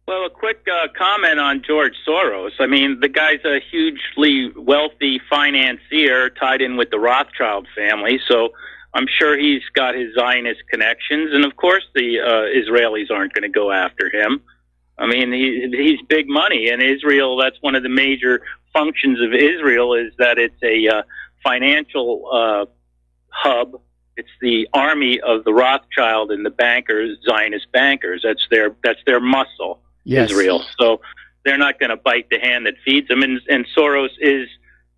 Well, a quick comment on George Soros. I mean, the guy's a hugely wealthy financier tied in with the Rothschild family, so I'm sure he's got his Zionist connections, and of course the Israelis aren't going to go after him. I mean, he's big money, and Israel, that's one of the major functions of Israel, is that it's a financial hub. It's the army of the Rothschild and the bankers, Zionist bankers. That's their muscle. Yes. Israel. So they're not going to bite the hand that feeds them. And Soros is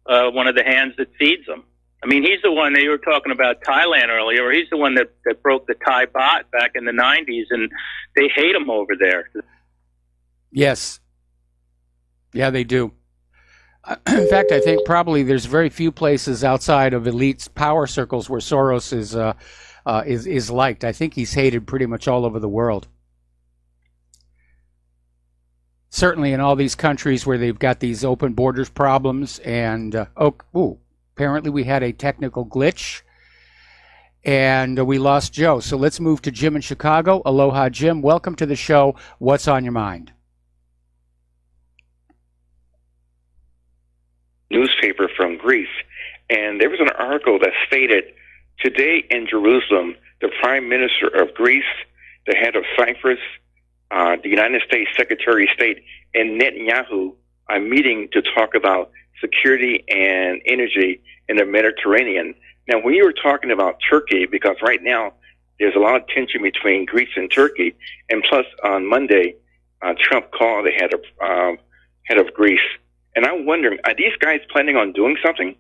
one of the hands that feeds them. I mean, he's the one, you were talking about Thailand earlier, he's the one that broke the Thai baht back in the 90s, and they hate him over there. Yes. Yeah, they do. In fact, I think probably there's very few places outside of elite power circles where Soros is liked. I think he's hated pretty much all over the world. Certainly in all these countries where they've got these open borders problems. And, apparently we had a technical glitch. And we lost Joe. So let's move to Jim in Chicago. Aloha, Jim. Welcome to the show. What's on your mind? Newspaper from Greece. And there was an article that stated Today in Jerusalem, the Prime Minister of Greece, the head of Cyprus, the United States Secretary of State, and Netanyahu are meeting to talk about security and energy in the Mediterranean. Now, when you were talking about Turkey, because right now there's a lot of tension between Greece and Turkey, and plus on Monday, Trump called the head of Greece. And I'm wondering, are these guys planning on doing something?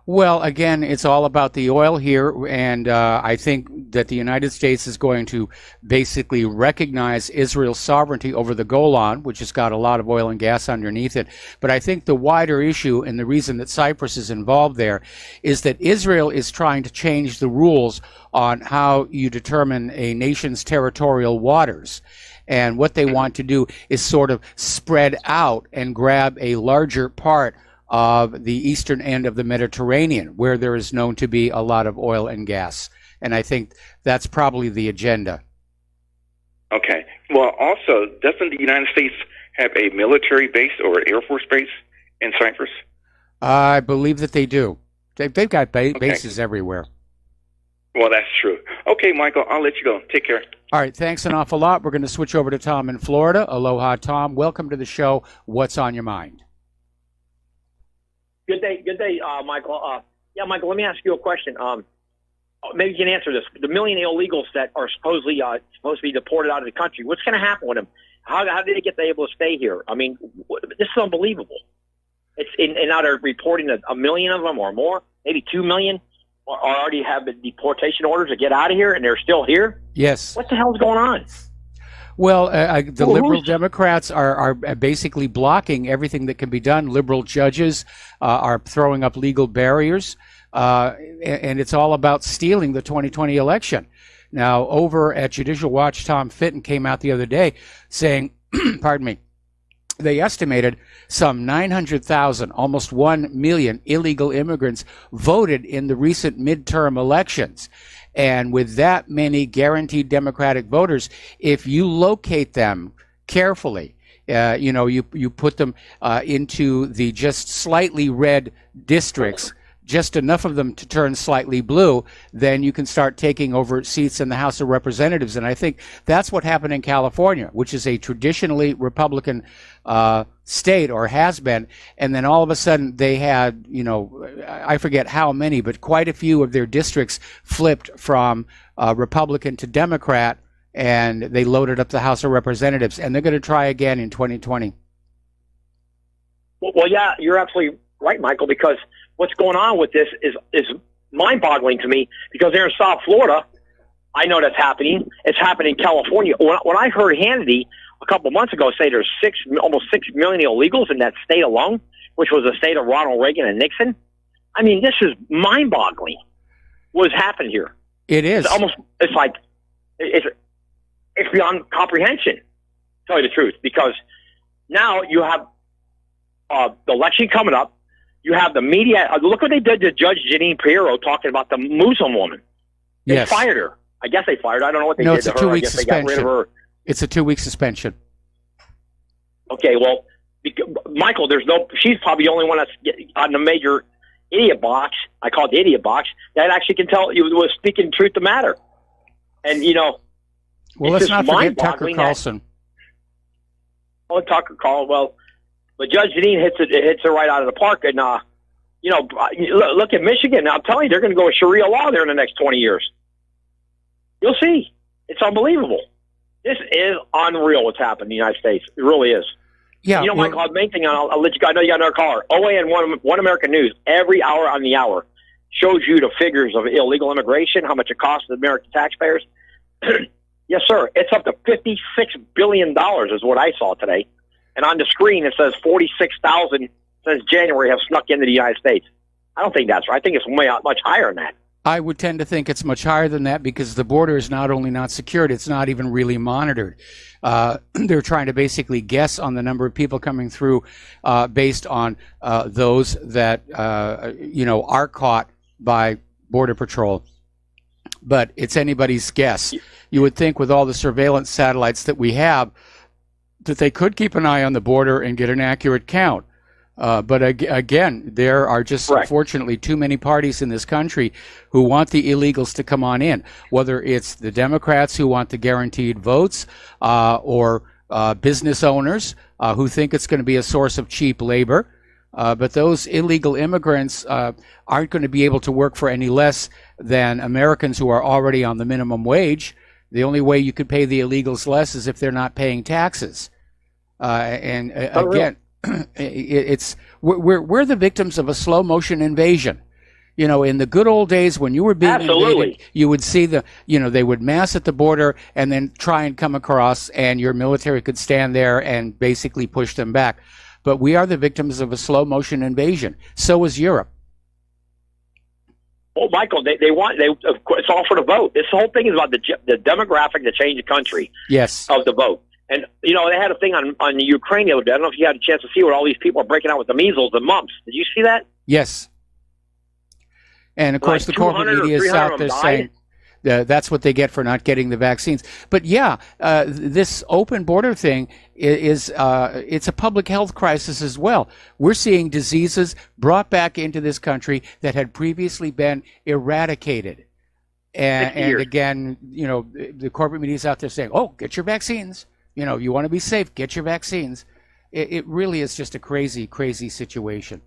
Well, again, it's all about the oil here, and I think that the United States is going to basically recognize Israel's sovereignty over the Golan, which has got a lot of oil and gas underneath it. But I think the wider issue, and the reason that Cyprus is involved there, is that Israel is trying to change the rules on how you determine a nation's territorial waters. And what they want to do is sort of spread out and grab a larger part of the eastern end of the Mediterranean, where there is known to be a lot of oil and gas. And I think that's probably the agenda. Okay. Well, also, doesn't the United States have a military base or an Air Force base in Cyprus? I believe that they do. They've got bases everywhere. Well, that's true. Okay, Michael, I'll let you go. Take care. All right, thanks an awful lot. We're going to switch over to Tom in Florida. Aloha, Tom. Welcome to the show. What's on your mind? Good day, Michael. Yeah, Michael, let me ask you a question. Maybe you can answer this. The million illegals that are supposedly supposed to be deported out of the country, what's going to happen with them? How did they get able to stay here? I mean, this is unbelievable. And now they're reporting that a million of them or more, maybe 2 million, already have the deportation orders to get out of here, and they're still here? Yes. What the hell's going on? Well, the liberal Democrats are basically blocking everything that can be done. Liberal judges are throwing up legal barriers, and it's all about stealing the 2020 election. Now, over at Judicial Watch, Tom Fitton came out the other day saying, pardon me, they estimated some 900,000, almost 1 million illegal immigrants voted in the recent midterm elections. And with that many guaranteed Democratic voters, if you locate them carefully, you put them into the just slightly red districts, just enough of them to turn slightly blue, then you can start taking over seats in the House of Representatives. And I think that's what happened in California, which is a traditionally Republican state, or has been. And then all of a sudden they had, I forget how many, but quite a few of their districts flipped from Republican to Democrat, and they loaded up the House of Representatives. And they're going to try again in 2020. Well, yeah, you're absolutely right, Michael, because what's going on with this is mind-boggling to me, because there in South Florida, I know that's happening. It's happening in California. When I heard Hannity a couple months ago say there's almost 6 million illegals in that state alone, which was the state of Ronald Reagan and Nixon, I mean, this is mind-boggling what's happened here. It is. It's beyond comprehension, to tell you the truth, because now you have the election coming up. You have the media. Look what they did to Judge Janine Pirro talking about the Muslim woman. They fired her. I guess they fired her. I don't know what they did to her. No, it's a 2-week suspension. They got rid of her. It's a 2-week suspension. Okay, well, Michael, she's probably the only one that's on the major idiot box. I call it the idiot box, that actually can tell you was speaking truth to matter. And, well, let's not forget Tucker Carlson. Tucker Carlson, well, but Judge Janine hits it right out of the park. And, look at Michigan. I'm telling you, they're going to go with Sharia law there in the next 20 years. You'll see. It's unbelievable. This is unreal what's happened in the United States. It really is. Yeah. Michael, the main thing, I'll let you guys know you got another caller. OA and One American News, every hour on the hour, shows you the figures of illegal immigration, how much it costs the American taxpayers. Yes, sir. It's up to $56 billion is what I saw today. And on the screen, it says 46,000 since January have snuck into the United States. I don't think that's right. I think it's much higher than that. I would tend to think it's much higher than that, because the border is not only not secured, it's not even really monitored. They're trying to basically guess on the number of people coming through based on those that, are caught by Border Patrol. But it's anybody's guess. You would think with all the surveillance satellites that we have, that they could keep an eye on the border and get an accurate count. But again, there are just unfortunately too many parties in this country who want the illegals to come on in, whether it's the Democrats who want the guaranteed votes or business owners who think it's going to be a source of cheap labor. But those illegal immigrants aren't going to be able to work for any less than Americans who are already on the minimum wage. The only way you could pay the illegals less is if they're not paying taxes. Again, we're the victims of a slow motion invasion. You know, in the good old days when you were being invaded, you would see they would mass at the border and then try and come across, and your military could stand there and basically push them back. But we are the victims of a slow motion invasion. So is Europe. Well, Michael, it's all for the vote. This whole thing is about the demographic to change the country. Yes. Of the vote. And, you know, they had a thing on Ukraine the other day. I don't know if you had a chance to see where all these people are breaking out with the measles and mumps. Did you see that? Yes. And, of course, the corporate media is out there saying that's what they get for not getting the vaccines. But, yeah, this open border thing it's a public health crisis as well. We're seeing diseases brought back into this country that had previously been eradicated. And again, you know, the corporate media is out there saying, oh, get your vaccines. You know, you want to be safe, get your vaccines. It really is just a crazy, crazy situation.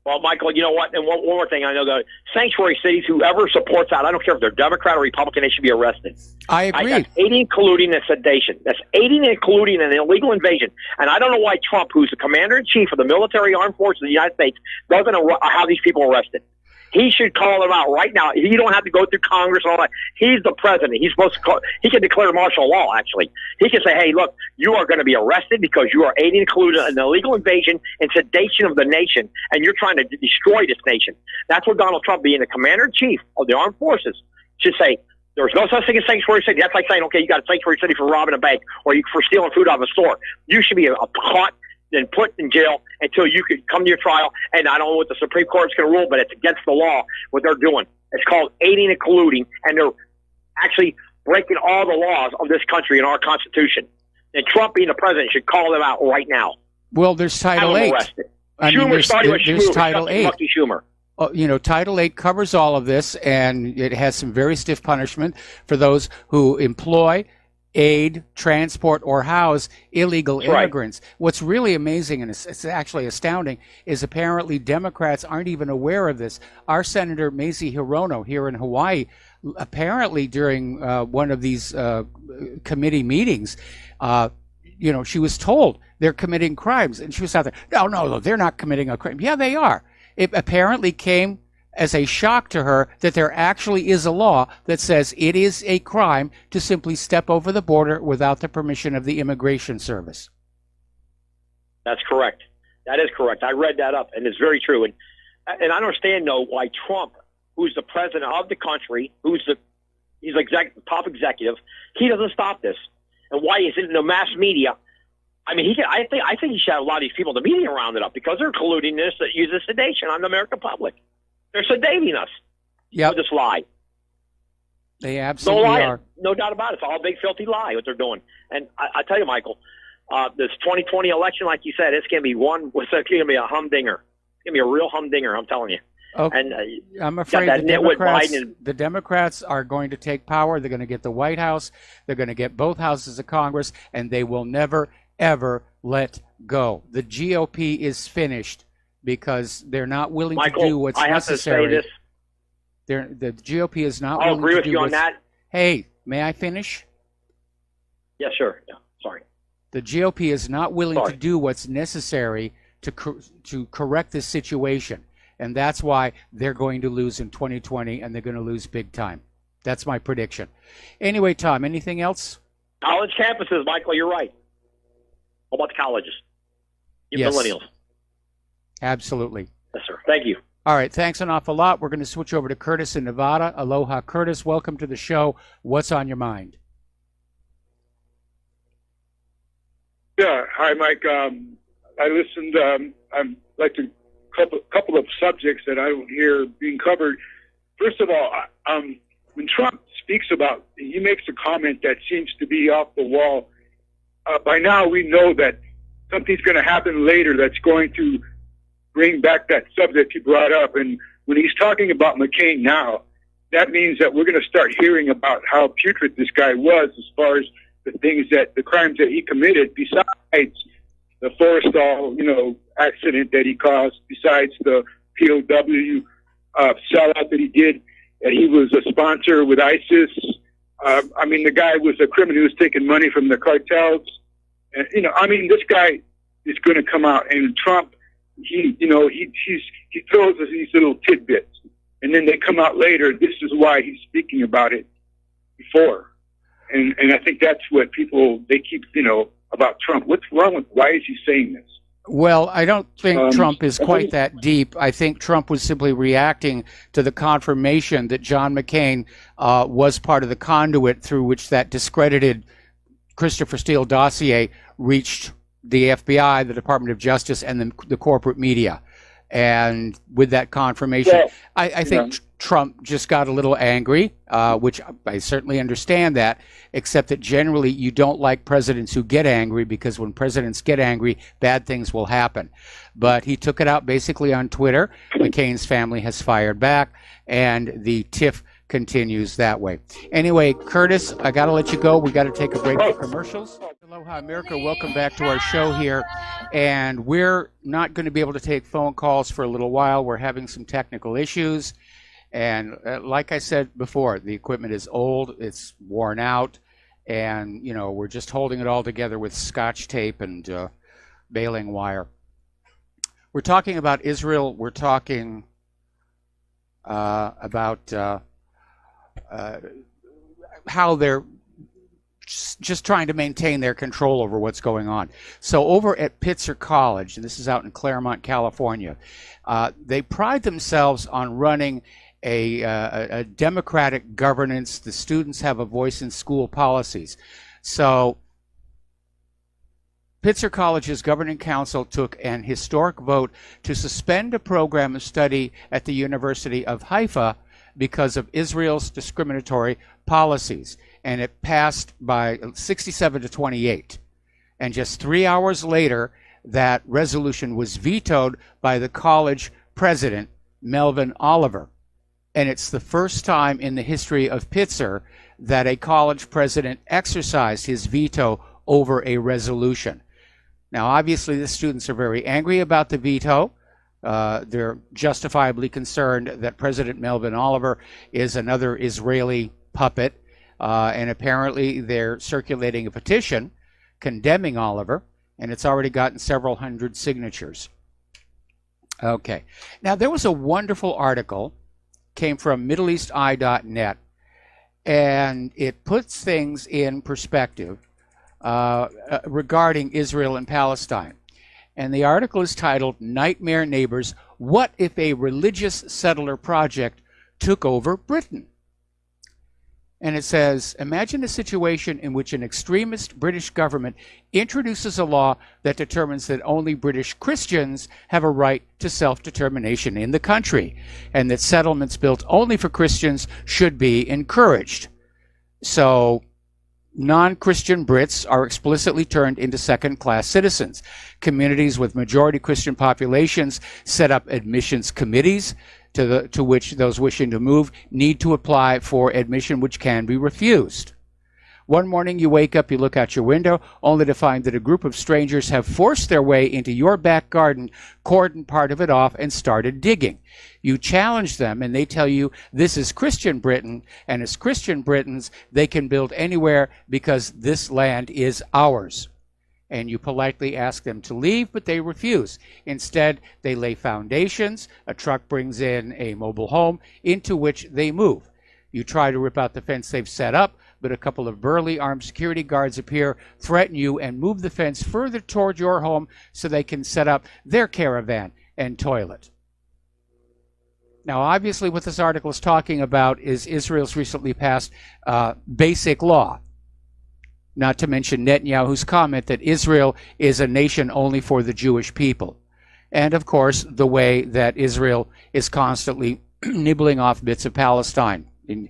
Well, Michael, you know what? And one more thing. I know the sanctuary cities, whoever supports that, I don't care if they're Democrat or Republican, they should be arrested. I agree. That's aiding, colluding, and sedation. That's aiding and colluding an illegal invasion. And I don't know why Trump, who's the commander-in-chief of the military armed forces of the United States, doesn't have these people arrested. He should call them out right now. You don't have to go through Congress and all that. He's the president. He's supposed to he can declare martial law, actually. He can say, hey, look, you are going to be arrested because you are aiding and colluding an illegal invasion and sedation of the nation, and you're trying to destroy this nation. That's what Donald Trump, being the commander-in-chief of the armed forces, should say. There's no such thing as sanctuary city. That's like saying, okay, you got a sanctuary city for robbing a bank or for stealing food out of a store. You should be caught and put in jail until you could come to your trial. And I don't know what the Supreme Court's going to rule, but it's against the law what they're doing. It's called aiding and colluding, and they're actually breaking all the laws of this country and our Constitution. And Trump, being the president, should call them out right now. Well, there's Title 8. There's Title 8. Schumer. You know, Title 8 covers all of this, and it has some very stiff punishment for those who employ, aid, transport, or house illegal immigrants. Right. What's really amazing, and it's actually astounding, is apparently Democrats aren't even aware of this. Our Senator Mazie Hirono here in Hawaii, apparently during one of these committee meetings, you know, she was told they're committing crimes, and she was out there, no, they're not committing a crime. Yeah, they are. It apparently came as a shock to her that there actually is a law that says it is a crime to simply step over the border without the permission of the Immigration Service. That's correct. That is correct. I read that up, and it's very true. And I understand, though, why Trump, who's the president of the country, he's top executive, he doesn't stop this. And why is it in the mass media? I mean, I think he should have a lot of these people in the media rounded up because they're colluding this that uses sedation on the American public. They're sedating us with this lie. They absolutely are. No doubt about it. It's all a big, filthy lie what they're doing. And I tell you, Michael, this 2020 election, like you said, it's going to be a humdinger. It's going to be a real humdinger, I'm telling you. Okay. And I'm afraid the Democrats are going to take power. They're going to get the White House. They're going to get both houses of Congress, and they will never, ever let go. The GOP is finished because they're not willing to do what's necessary. Have to say this. The GOP is not I'll willing agree to with do you on that. Hey, may I finish? Yes, sure. Yeah, sorry. The GOP is not willing to do what's necessary to correct this situation. And that's why they're going to lose in 2020, and they're going to lose big time. That's my prediction. Anyway, Tom, anything else? College campuses, Michael, you're right. How about the colleges? Yes. Millennials. Absolutely. Yes, sir. Thank you. All right. Thanks an awful lot. We're going to switch over to Curtis in Nevada. Aloha, Curtis. Welcome to the show. What's on your mind? Yeah. Hi, Mike. I listened. I'd like to couple of subjects that I don't hear being covered. First of all, when Trump speaks about, he makes a comment that seems to be off the wall. By now, we know that something's going to happen later that's going to bring back that subject you brought up. And when he's talking about McCain now, that means that we're going to start hearing about how putrid this guy was as far as the crimes that he committed, besides the Forrestal, accident that he caused, besides the POW sellout that he did, that he was a sponsor with ISIS. The guy was a criminal who was taking money from the cartels. And, this guy is going to come out, and Trump, he throws us these little tidbits, and then they come out later. This is why he's speaking about it before. And I think that's what they keep, about Trump. What's wrong with, why is he saying this? Well, I don't think Trump is quite that deep. I think Trump was simply reacting to the confirmation that John McCain was part of the conduit through which that discredited Christopher Steele dossier reached the FBI, the Department of Justice, and the corporate media. And with that confirmation, I think Trump just got a little angry, which I certainly understand that, except that generally you don't like presidents who get angry, because when presidents get angry, bad things will happen. But he took it out basically on Twitter. McCain's family has fired back, and the tiff continues that way. Anyway, Curtis, I got to let you go. We got to take a break for commercials. Aloha America, welcome back to our show here. And we're not going to be able to take phone calls for a little while. We're having some technical issues. And like I said before, the equipment is old, it's worn out, and, we're just holding it all together with Scotch tape and baling wire. We're talking about Israel. We're talking about how they're just trying to maintain their control over what's going on. So over at Pitzer College, and this is out in Claremont, California, they pride themselves on running a democratic governance. The students have a voice in school policies. So Pitzer College's governing council took an historic vote to suspend a program of study at the University of Haifa because of Israel's discriminatory policies. And it passed by 67 to 28. And just 3 hours later, that resolution was vetoed by the college president, Melvin Oliver. And it's the first time in the history of Pitzer that a college president exercised his veto over a resolution. Now, obviously, the students are very angry about the veto. They're justifiably concerned that President Melvin Oliver is another Israeli puppet. And apparently they're circulating a petition condemning Oliver, and it's already gotten several hundred signatures. Okay. Now, there was a wonderful article, came from MiddleEastEye.net, and it puts things in perspective regarding Israel and Palestine. And the article is titled, "Nightmare Neighbors, What If a Religious Settler Project Took Over Britain?" And it says, imagine a situation in which an extremist British government introduces a law that determines that only British Christians have a right to self-determination in the country, and that settlements built only for Christians should be encouraged. So non-Christian Brits are explicitly turned into second-class citizens. Communities with majority Christian populations set up admissions committees to which those wishing to move need to apply for admission, which can be refused. One morning you wake up, you look out your window, only to find that a group of strangers have forced their way into your back garden, cordoned part of it off, and started digging. You challenge them, and they tell you this is Christian Britain, and as Christian Britons, they can build anywhere because this land is ours. And you politely ask them to leave, but they refuse. Instead, they lay foundations. A truck brings in a mobile home into which they move. You try to rip out the fence they've set up, but a couple of burly armed security guards appear, threaten you, and move the fence further toward your home so they can set up their caravan and toilet. Now, obviously, what this article is talking about is Israel's recently passed basic law. Not to mention Netanyahu's comment that Israel is a nation only for the Jewish people. And, of course, the way that Israel is constantly nibbling off bits of Palestine. And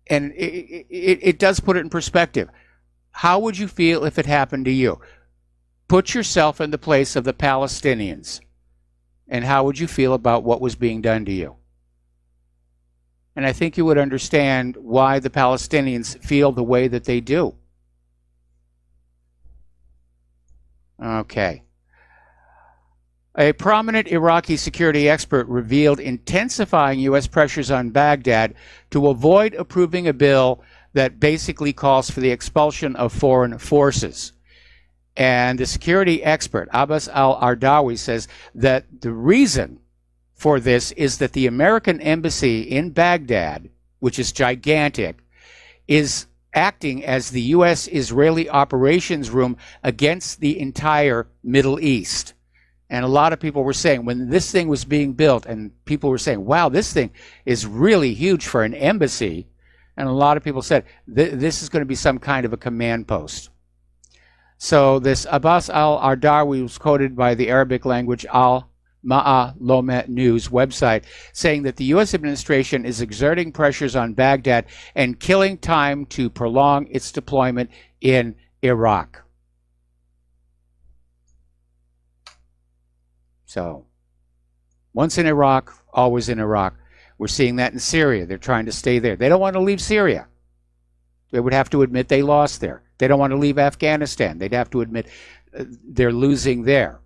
it does put it in perspective. How would you feel if it happened to you? put yourself in the place of the Palestinians, and how would you feel about what was being done to you? And I think you would understand why the Palestinians feel the way that they do. Okay. A prominent Iraqi security expert revealed intensifying U.S. pressures on Baghdad to avoid approving a bill that basically calls for the expulsion of foreign forces. And the security expert, Abbas al-Ardawi, says that the reason for this is that the American embassy in Baghdad, which is gigantic, is acting as the U.S. Israeli operations room against the entire Middle East. And a lot of people were saying, when this thing was being built, and people were saying, wow, this thing is really huge for an embassy. And a lot of people said, this is going to be some kind of a command post. So this Abbas al-Ardawi was quoted by the Arabic language Al-Ma'alome News website, saying that the U.S. administration is exerting pressures on Baghdad and killing time to prolong its deployment in Iraq. So, once in Iraq, always in Iraq. We're seeing that in Syria. They're trying to stay there. They don't want to leave Syria. They would have to admit they lost there. They don't want to leave Afghanistan. They'd have to admit they're losing there.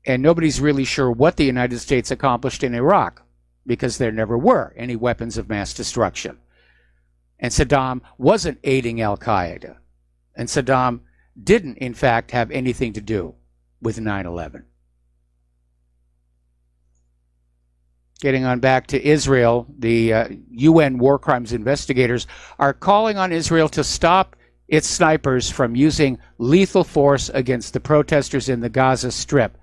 And nobody's really sure what the United States accomplished in Iraq, because there never were any weapons of mass destruction. And Saddam wasn't aiding al-Qaeda. And Saddam didn't, in fact, have anything to do with 9/11. Getting on back to Israel, the UN war crimes investigators are calling on Israel to stop its snipers from using lethal force against the protesters in the Gaza Strip.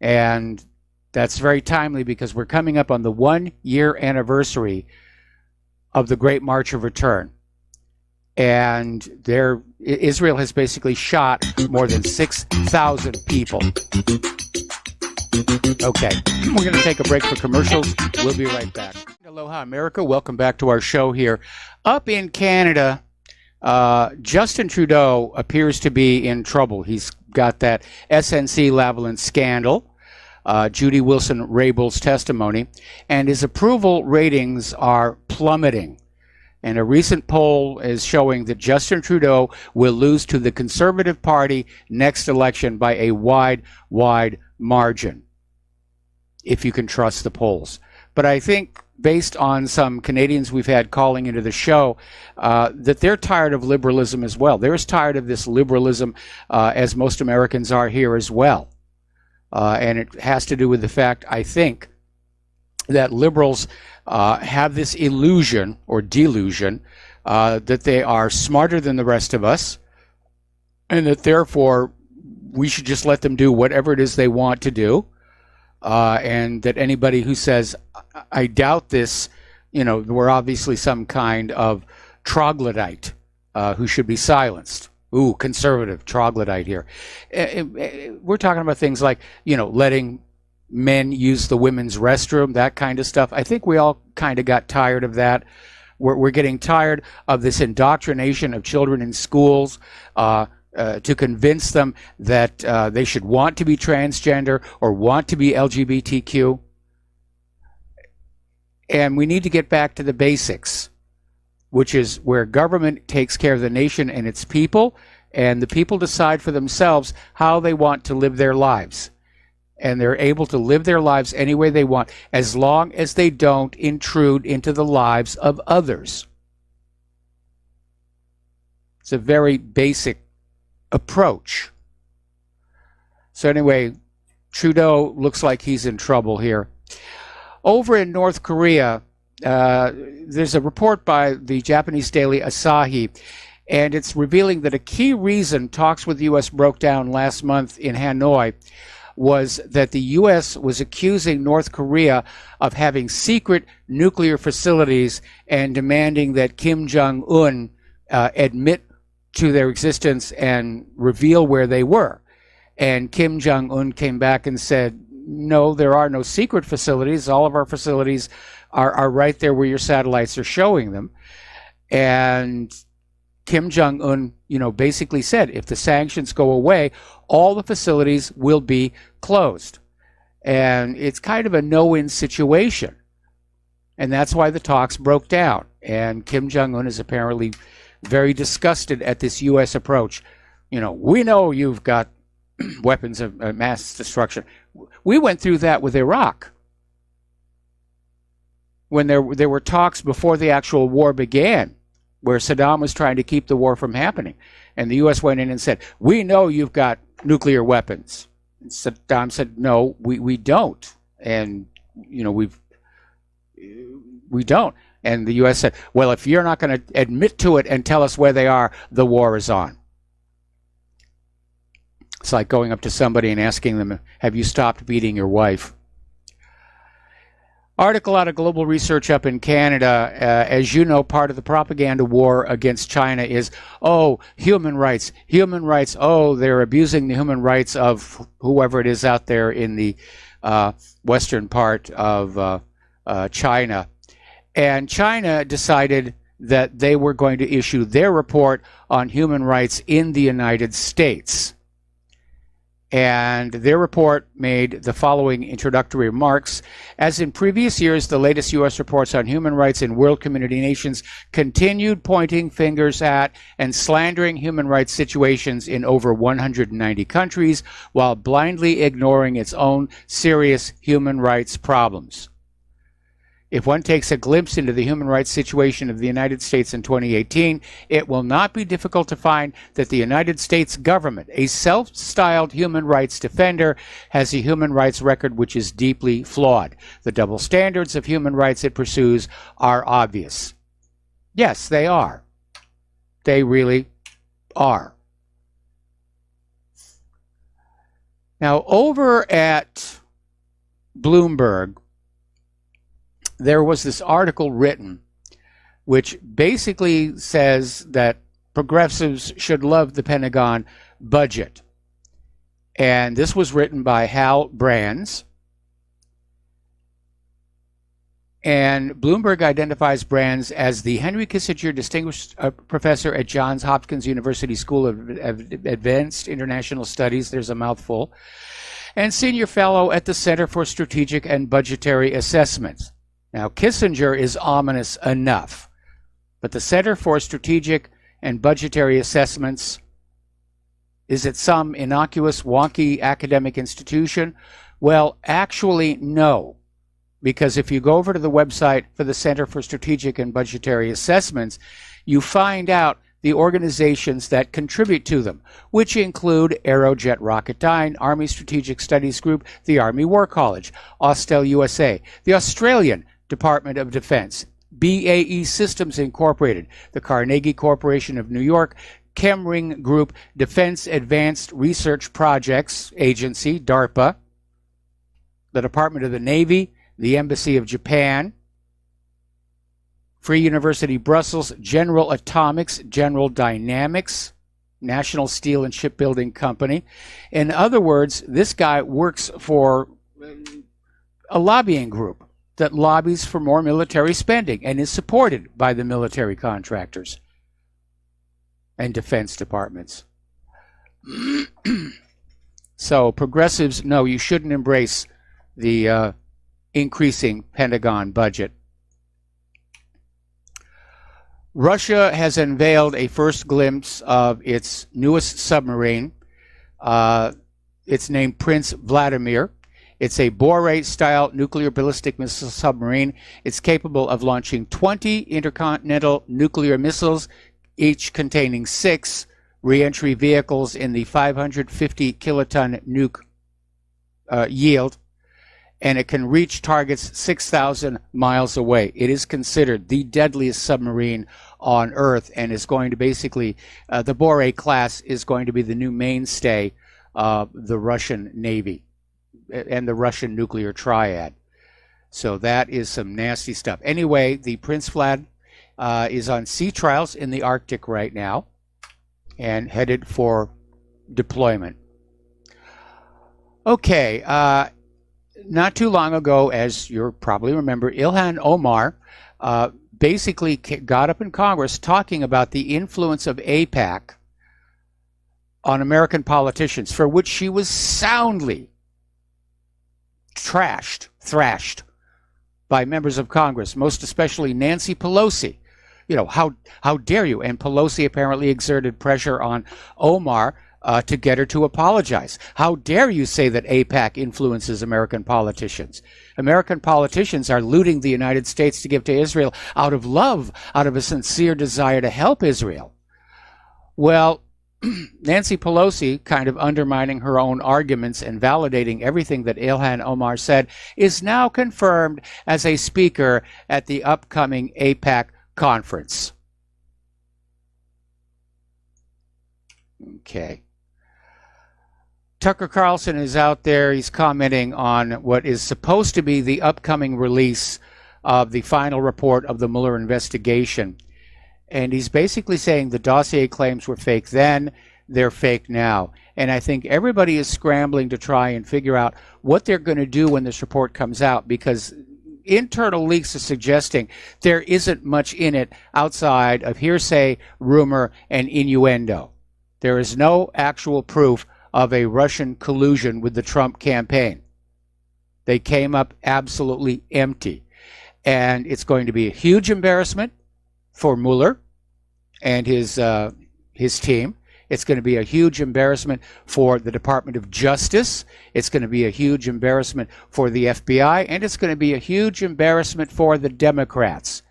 And that's very timely because we're coming up on the 1-year anniversary of the Great March of Return. And Israel has basically shot more than 6,000 people. Okay, we're going to take a break for commercials. We'll be right back. Aloha, America. Welcome back to our show here. Up in Canada, Justin Trudeau appears to be in trouble. He's got that SNC-Lavalin scandal, Judy Wilson-Raybell's testimony, and his approval ratings are plummeting. And a recent poll is showing that Justin Trudeau will lose to the Conservative Party next election by a wide margin, if you can trust the polls. But I think, based on some Canadians we've had calling into the show, that they're tired of liberalism as well. They're as tired of this liberalism as most Americans are here as well. And it has to do with the fact, I think, that liberals have this illusion or delusion that they are smarter than the rest of us, and that therefore we should just let them do whatever it is they want to do, and that anybody who says, I doubt this, we're obviously some kind of troglodyte who should be silenced. Ooh, conservative troglodyte here. We're talking about things like, letting men use the women's restroom, that kind of stuff. I think we all kind of got tired of that. We're getting tired of this indoctrination of children in schools to convince them that they should want to be transgender or want to be LGBTQ. And we need to get back to the basics, which is where government takes care of the nation and its people, and the people decide for themselves how they want to live their lives. And they're able to live their lives any way they want, as long as they don't intrude into the lives of others. It's a very basic approach. So anyway, Trudeau looks like he's in trouble here. Over in North Korea, there's a report by the Japanese daily Asahi, and it's revealing that a key reason talks with the U.S. broke down last month in Hanoi was that the U.S. was accusing North Korea of having secret nuclear facilities and demanding that Kim Jong-un admit to their existence and reveal where they were. And Kim Jong-un came back and said, no, there are no secret facilities. All of our facilities are right there where your satellites are showing them. And Kim Jong-un, basically said, if the sanctions go away, all the facilities will be closed. And it's kind of a no-win situation. And that's why the talks broke down. And Kim Jong-un is apparently very disgusted at this U.S. approach. We know you've got weapons of mass destruction. We went through that with Iraq. When there were talks before the actual war began, where Saddam was trying to keep the war from happening. And the U.S. went in and said, we know you've got nuclear weapons. And Saddam said, no, we don't. And, we don't. And the U.S. said, well, if you're not going to admit to it and tell us where they are, the war is on. It's like going up to somebody and asking them, have you stopped beating your wife? Article out of Global Research up in Canada. As you know, part of the propaganda war against China is, human rights. Oh, they're abusing the human rights of whoever it is out there in the western part of China. And China decided that they were going to issue their report on human rights in the United States. And their report made the following introductory remarks. As in previous years, the latest U.S. reports on human rights in world community nations continued pointing fingers at and slandering human rights situations in over 190 countries while blindly ignoring its own serious human rights problems. If one takes a glimpse into the human rights situation of the United States in 2018, it will not be difficult to find that the United States government, a self-styled human rights defender, has a human rights record which is deeply flawed. The double standards of human rights it pursues are obvious. Yes, they are. They really are. Now, over at Bloomberg, there was this article written which basically says that progressives should love the Pentagon budget. And this was written by Hal Brands. And Bloomberg identifies Brands as the Henry Kissinger Distinguished Professor at Johns Hopkins University School of Advanced International Studies, there's a mouthful, and Senior Fellow at the Center for Strategic and Budgetary Assessments. Now, Kissinger is ominous enough, but the Center for Strategic and Budgetary Assessments, is it some innocuous, wonky academic institution? Well, actually, no, because if you go over to the website for the Center for Strategic and Budgetary Assessments, you find out the organizations that contribute to them, which include Aerojet Rocketdyne, Army Strategic Studies Group, the Army War College, Austell USA, the Australian Department of Defense, BAE Systems Incorporated, the Carnegie Corporation of New York, Chemring Group, Defense Advanced Research Projects Agency, DARPA, the Department of the Navy, the Embassy of Japan, Free University Brussels, General Atomics, General Dynamics, National Steel and Shipbuilding Company. In other words, this guy works for a lobbying group that lobbies for more military spending and is supported by the military contractors and defense departments. So progressives, no, you shouldn't embrace the increasing Pentagon budget. Russia has unveiled a first glimpse of its newest submarine. It's named Prince Vladimir. It's a Boré-style nuclear ballistic missile submarine. It's capable of launching 20 intercontinental nuclear missiles, each containing 6 reentry vehicles in the 550 kiloton nuke yield, and it can reach targets 6,000 miles away. It is considered the deadliest submarine on Earth and is going to basically, the Boré class is going to be the new mainstay of the Russian Navy and the Russian nuclear triad. So that is some nasty stuff. Anyway, the Prince Vlad is on sea trials in the Arctic right now and headed for deployment. Okay, not too long ago, as you probably remember, Ilhan Omar basically got up in Congress talking about the influence of AIPAC on American politicians, for which she was soundly thrashed by members of Congress, most especially Nancy Pelosi. You know, how dare you? And Pelosi apparently exerted pressure on Omar to get her to apologize. How dare you say that AIPAC influences American politicians? American politicians are looting the United States to give to Israel out of love, out of a sincere desire to help Israel. Well, Nancy Pelosi, kind of undermining her own arguments and validating everything that Ilhan Omar said, is now confirmed as a speaker at the upcoming AIPAC conference. Okay. Tucker Carlson is out there. He's commenting on what is supposed to be the upcoming release of the final report of the Mueller investigation. And he's basically saying the dossier claims were fake then, they're fake now. And I think everybody is scrambling to try and figure out what they're going to do when this report comes out, because internal leaks are suggesting there isn't much in it outside of hearsay, rumor, and innuendo. There is no actual proof of a Russian collusion with the Trump campaign. They came up absolutely empty. And it's going to be a huge embarrassment for Mueller and his team. It's going to be a huge embarrassment for the Department of Justice. It's going to be a huge embarrassment for the FBI. And it's going to be a huge embarrassment for the Democrats.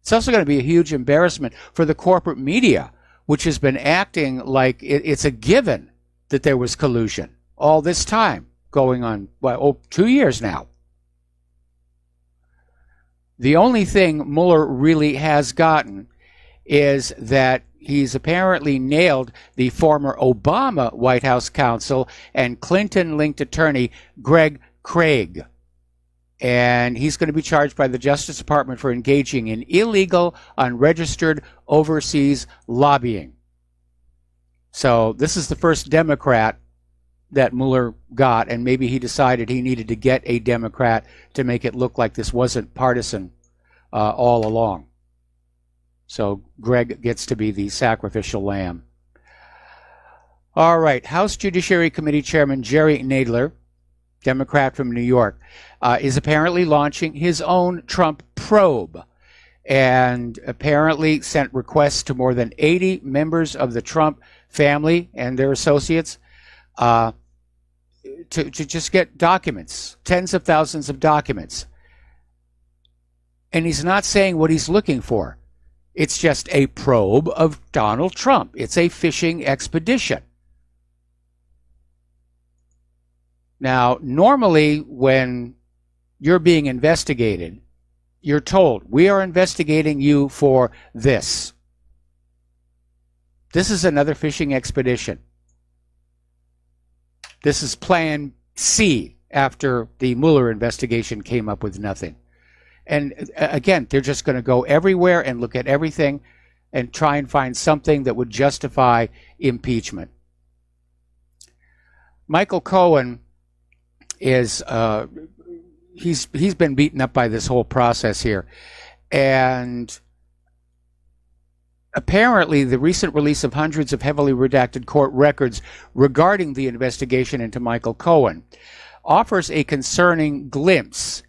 It's also going to be a huge embarrassment for the corporate media, which has been acting like it's a given that there was collusion all this time, going on, 2 years now. The only thing Mueller really has gotten is that he's apparently nailed the former Obama White House counsel and Clinton-linked attorney Greg Craig. And he's going to be charged by the Justice Department for engaging in illegal, unregistered overseas lobbying. So this is the first Democrat that Mueller got, and maybe he decided he needed to get a Democrat to make it look like this wasn't partisan all along. So Greg gets to be the sacrificial lamb. All right, House Judiciary Committee Chairman Jerry Nadler, Democrat from New York, is apparently launching his own Trump probe, and apparently sent requests to more than 80 members of the Trump family and their associates to just get documents, tens of thousands of documents. And he's not saying what he's looking for. It's just a probe of Donald Trump. It's a fishing expedition. Now, normally when you're being investigated, you're told, we are investigating you for this. This is another fishing expedition. This is plan C after the Mueller investigation came up with nothing. And again, they're just going to go everywhere and look at everything and try and find something that would justify impeachment. Michael Cohen is, he's been beaten up by this whole process here. And apparently, the recent release of hundreds of heavily redacted court records regarding the investigation into Michael Cohen offers a concerning glimpse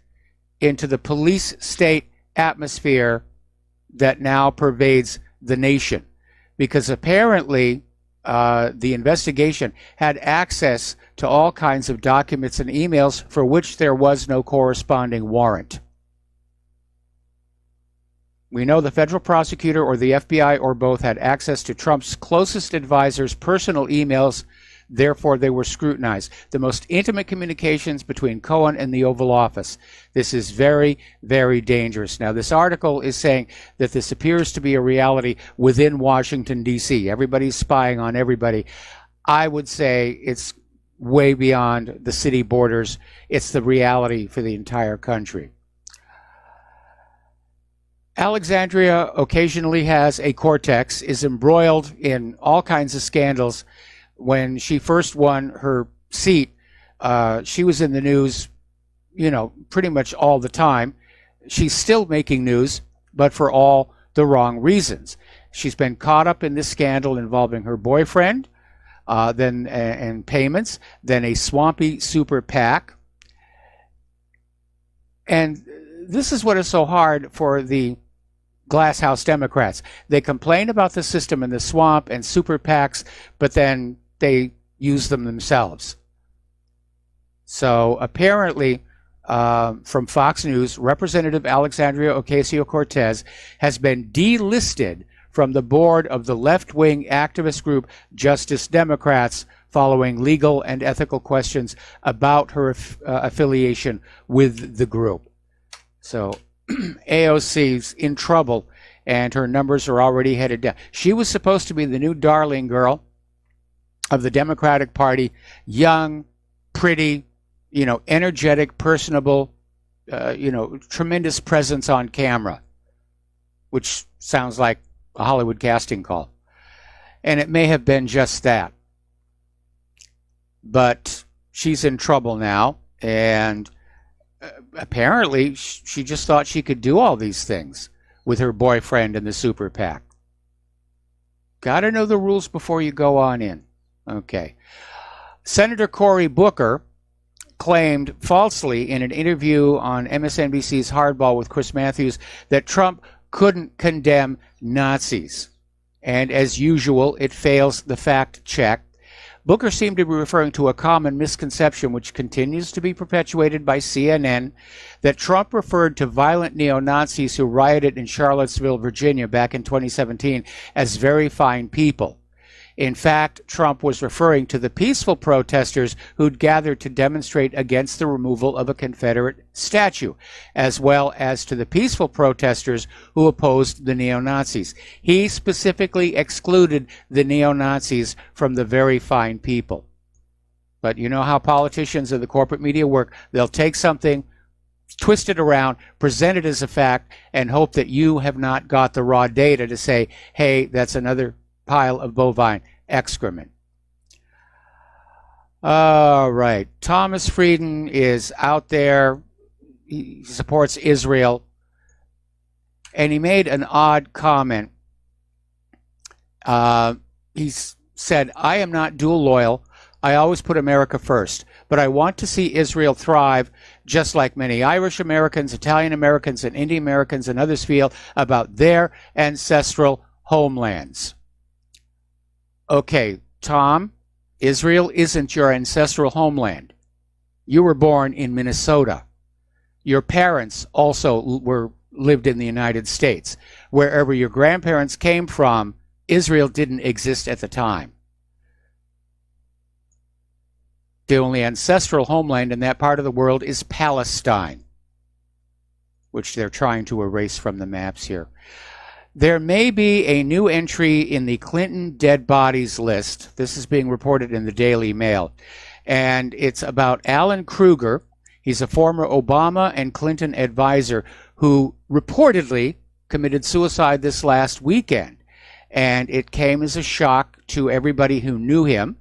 into the police state atmosphere that now pervades the nation. Because apparently, the investigation had access to all kinds of documents and emails for which there was no corresponding warrant. We know the federal prosecutor or the FBI or both had access to Trump's closest advisor's personal emails, therefore they were scrutinized. The most intimate communications between Cohen and the Oval Office. This is very, very dangerous. Now, this article is saying that this appears to be a reality within Washington, D.C. Everybody's spying on everybody. I would say it's way beyond the city borders. It's the reality for the entire country. Alexandria occasionally has a cortex, is embroiled in all kinds of scandals. When she first won her seat, she was in the news, pretty much all the time. She's still making news, but for all the wrong reasons. She's been caught up in this scandal involving her boyfriend, and payments, then a swampy super PAC. And this is what is so hard for the Glasshouse Democrats. They complain about the system in the swamp and super PACs, but then they use them themselves. So apparently, from Fox News, Representative Alexandria Ocasio-Cortez has been delisted from the board of the left-wing activist group Justice Democrats following legal and ethical questions about her affiliation with the group. So AOC's in trouble, and her numbers are already headed down. She was supposed to be the new darling girl of the Democratic Party, young, pretty, energetic, personable, tremendous presence on camera, which sounds like a Hollywood casting call. And it may have been just that. But she's in trouble now, and apparently she just thought she could do all these things with her boyfriend and the super PAC. Got to know the rules before you go on in. Okay. Senator Cory Booker claimed falsely in an interview on MSNBC's Hardball with Chris Matthews that Trump couldn't condemn Nazis. And as usual, it fails the fact check. Booker seemed to be referring to a common misconception which continues to be perpetuated by CNN, that Trump referred to violent neo-Nazis who rioted in Charlottesville, Virginia back in 2017 as very fine people. In fact, Trump was referring to the peaceful protesters who'd gathered to demonstrate against the removal of a Confederate statue, as well as to the peaceful protesters who opposed the neo-Nazis. He specifically excluded the neo-Nazis from the very fine people. But you know how politicians of the corporate media work. They'll take something, twist it around, present it as a fact, and hope that you have not got the raw data to say, hey, that's another pile of bovine excrement. All right. Thomas Frieden is out there. He supports Israel. And he made an odd comment. He said, I am not dual loyal. I always put America first. But I want to see Israel thrive just like many Irish Americans, Italian Americans, and Indian Americans and others feel about their ancestral homelands. Okay, Tom, Israel isn't your ancestral homeland. You were born in Minnesota. Your parents also lived in the United States. Wherever your grandparents came from, Israel didn't exist at the time. The only ancestral homeland in that part of the world is Palestine, which they're trying to erase from the maps here. There may be a new entry in the Clinton dead bodies list. This is being reported in the Daily Mail. And it's about Alan Kruger. He's a former Obama and Clinton advisor who reportedly committed suicide this last weekend. And it came as a shock to everybody who knew him.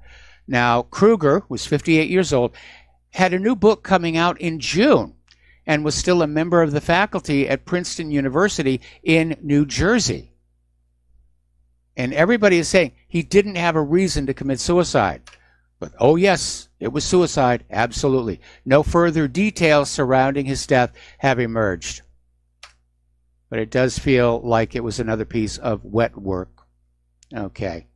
Now, Kruger was 58 years old, had a new book coming out in June, and was still a member of the faculty at Princeton University in New Jersey. And everybody is saying he didn't have a reason to commit suicide. But, oh yes, it was suicide, absolutely. No further details surrounding his death have emerged. But it does feel like it was another piece of wet work. Okay.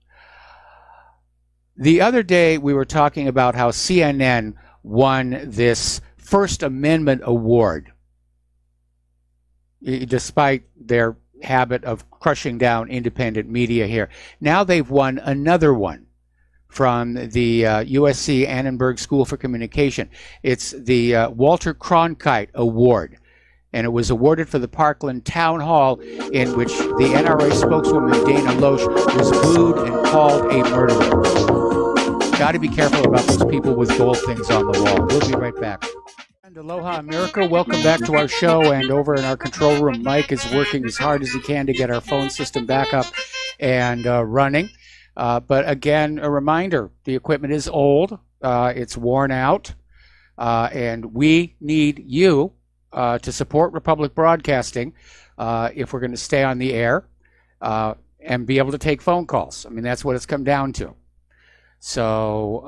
The other day we were talking about how CNN won this First Amendment award, despite their habit of crushing down independent media here. Now they've won another one from the USC Annenberg School for Communication. It's the Walter Cronkite Award, and it was awarded for the Parkland Town Hall, in which the NRA spokeswoman Dana Loesch was booed and called a murderer. Got to be careful about those people with gold things on the wall. We'll be right back. And aloha, America. Welcome back to our show. And over in our control room, Mike is working as hard as he can to get our phone system back up and running. But again, a reminder, the equipment is old. It's worn out. And we need you to support Republic Broadcasting if we're going to stay on the air and be able to take phone calls. I mean, that's what it's come down to. So,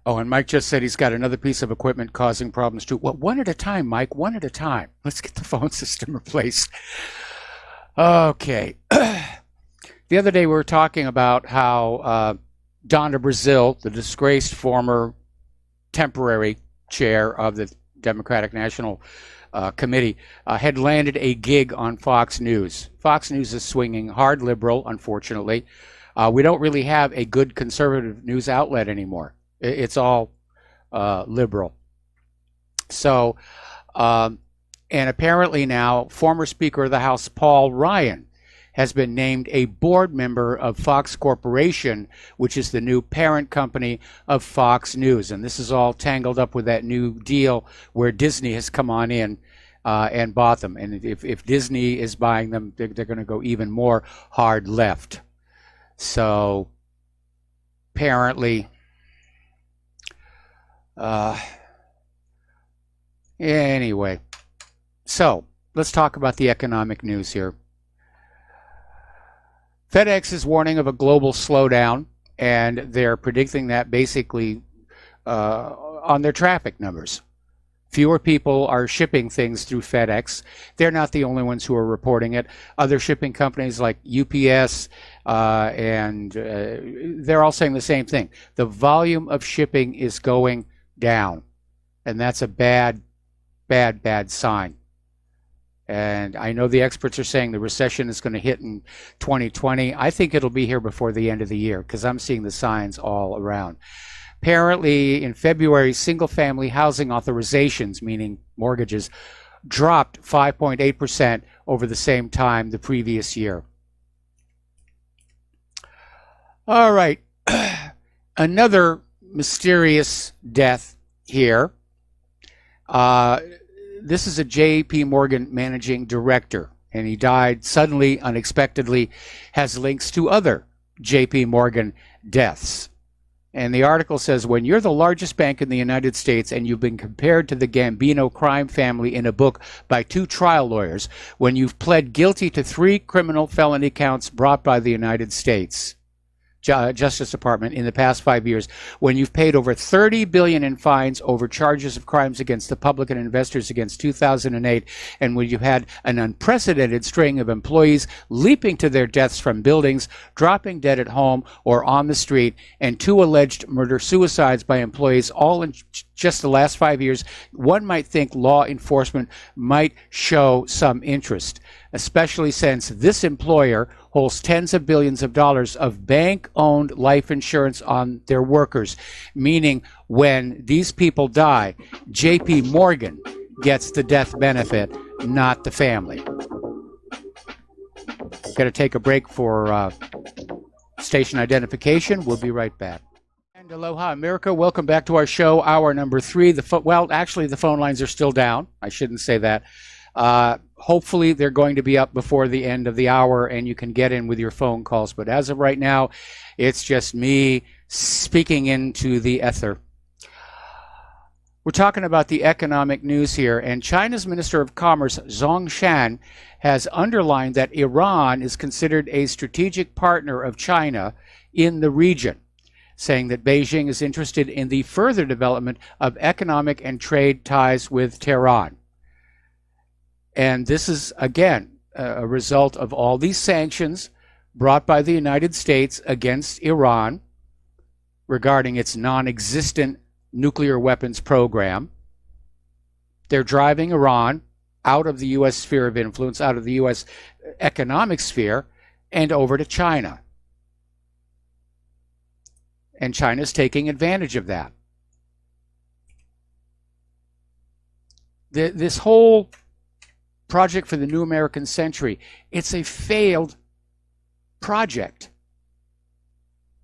oh, and Mike just said he's got another piece of equipment causing problems too. Well, one at a time, Mike, one at a time. Let's get the phone system replaced. Okay. The other day we were talking about how Donna Brazile, the disgraced former temporary chair of the Democratic National Committee, had landed a gig on Fox News. Fox News is swinging hard liberal, unfortunately. We don't really have a good conservative news outlet anymore. It's all liberal. So, and apparently now, former Speaker of the House Paul Ryan has been named a board member of Fox Corporation, which is the new parent company of Fox News. And this is all tangled up with that new deal where Disney has come on in and bought them. And if Disney is buying them, they're going to go even more hard left. So apparently, anyway, so let's talk about the economic news here. FedEx is warning of a global slowdown, and they're predicting that basically on their traffic numbers. Fewer people are shipping things through FedEx. They're not the only ones who are reporting it. Other shipping companies like UPS and they're all saying the same thing. The volume of shipping is going down, and that's a bad, bad, bad sign. And I know the experts are saying the recession is going to hit in 2020. I think it'll be here before the end of the year because I'm seeing the signs all around. Apparently, in February, single-family housing authorizations, meaning mortgages, dropped 5.8% over the same time the previous year. All right. Another mysterious death here. This is a J.P. Morgan managing director, and he died suddenly, unexpectedly, has links to other J.P. Morgan deaths. And the article says, when you're the largest bank in the United States and you've been compared to the Gambino crime family in a book by 2 trial lawyers, when you've pled guilty to 3 criminal felony counts brought by the United States Justice Department in the past 5 years, when you've paid over $30 billion in fines over charges of crimes against the public and investors against 2008, and when you've had an unprecedented string of employees leaping to their deaths from buildings, dropping dead at home or on the street, and 2 alleged murder-suicides by employees all in just the last 5 years, one might think law enforcement might show some interest, especially since this employer holds tens of billions of dollars of bank-owned life insurance on their workers, meaning when these people die, J.P. Morgan gets the death benefit, not the family. Got to take a break for station identification. We'll be right back. And aloha, America. Welcome back to our show, hour number 3. Well, actually, the phone lines are still down. I shouldn't say that. Hopefully they're going to be up before the end of the hour and you can get in with your phone calls. But as of right now, it's just me speaking into the ether. We're talking about the economic news here, and China's Minister of Commerce, Zhong Shan, has underlined that Iran is considered a strategic partner of China in the region, saying that Beijing is interested in the further development of economic and trade ties with Tehran. And this is, again, a result of all these sanctions brought by the United States against Iran regarding its non-existent nuclear weapons program. They're driving Iran out of the U.S. sphere of influence, out of the U.S. economic sphere, and over to China. And China's taking advantage of that. This whole project for the new American century, it's a failed project.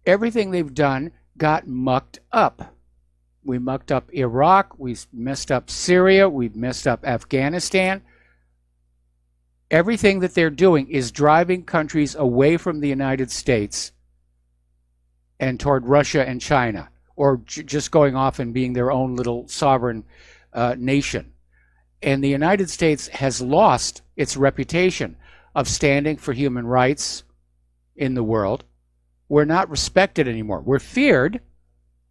Everything they've done got mucked up. We mucked up Iraq, we messed up Syria, we've messed up Afghanistan. Everything that they're doing is driving countries away from the United States and toward Russia and China, or just going off and being their own little sovereign nation. And the United States has lost its reputation of standing for human rights in the world. We're not respected anymore. We're feared.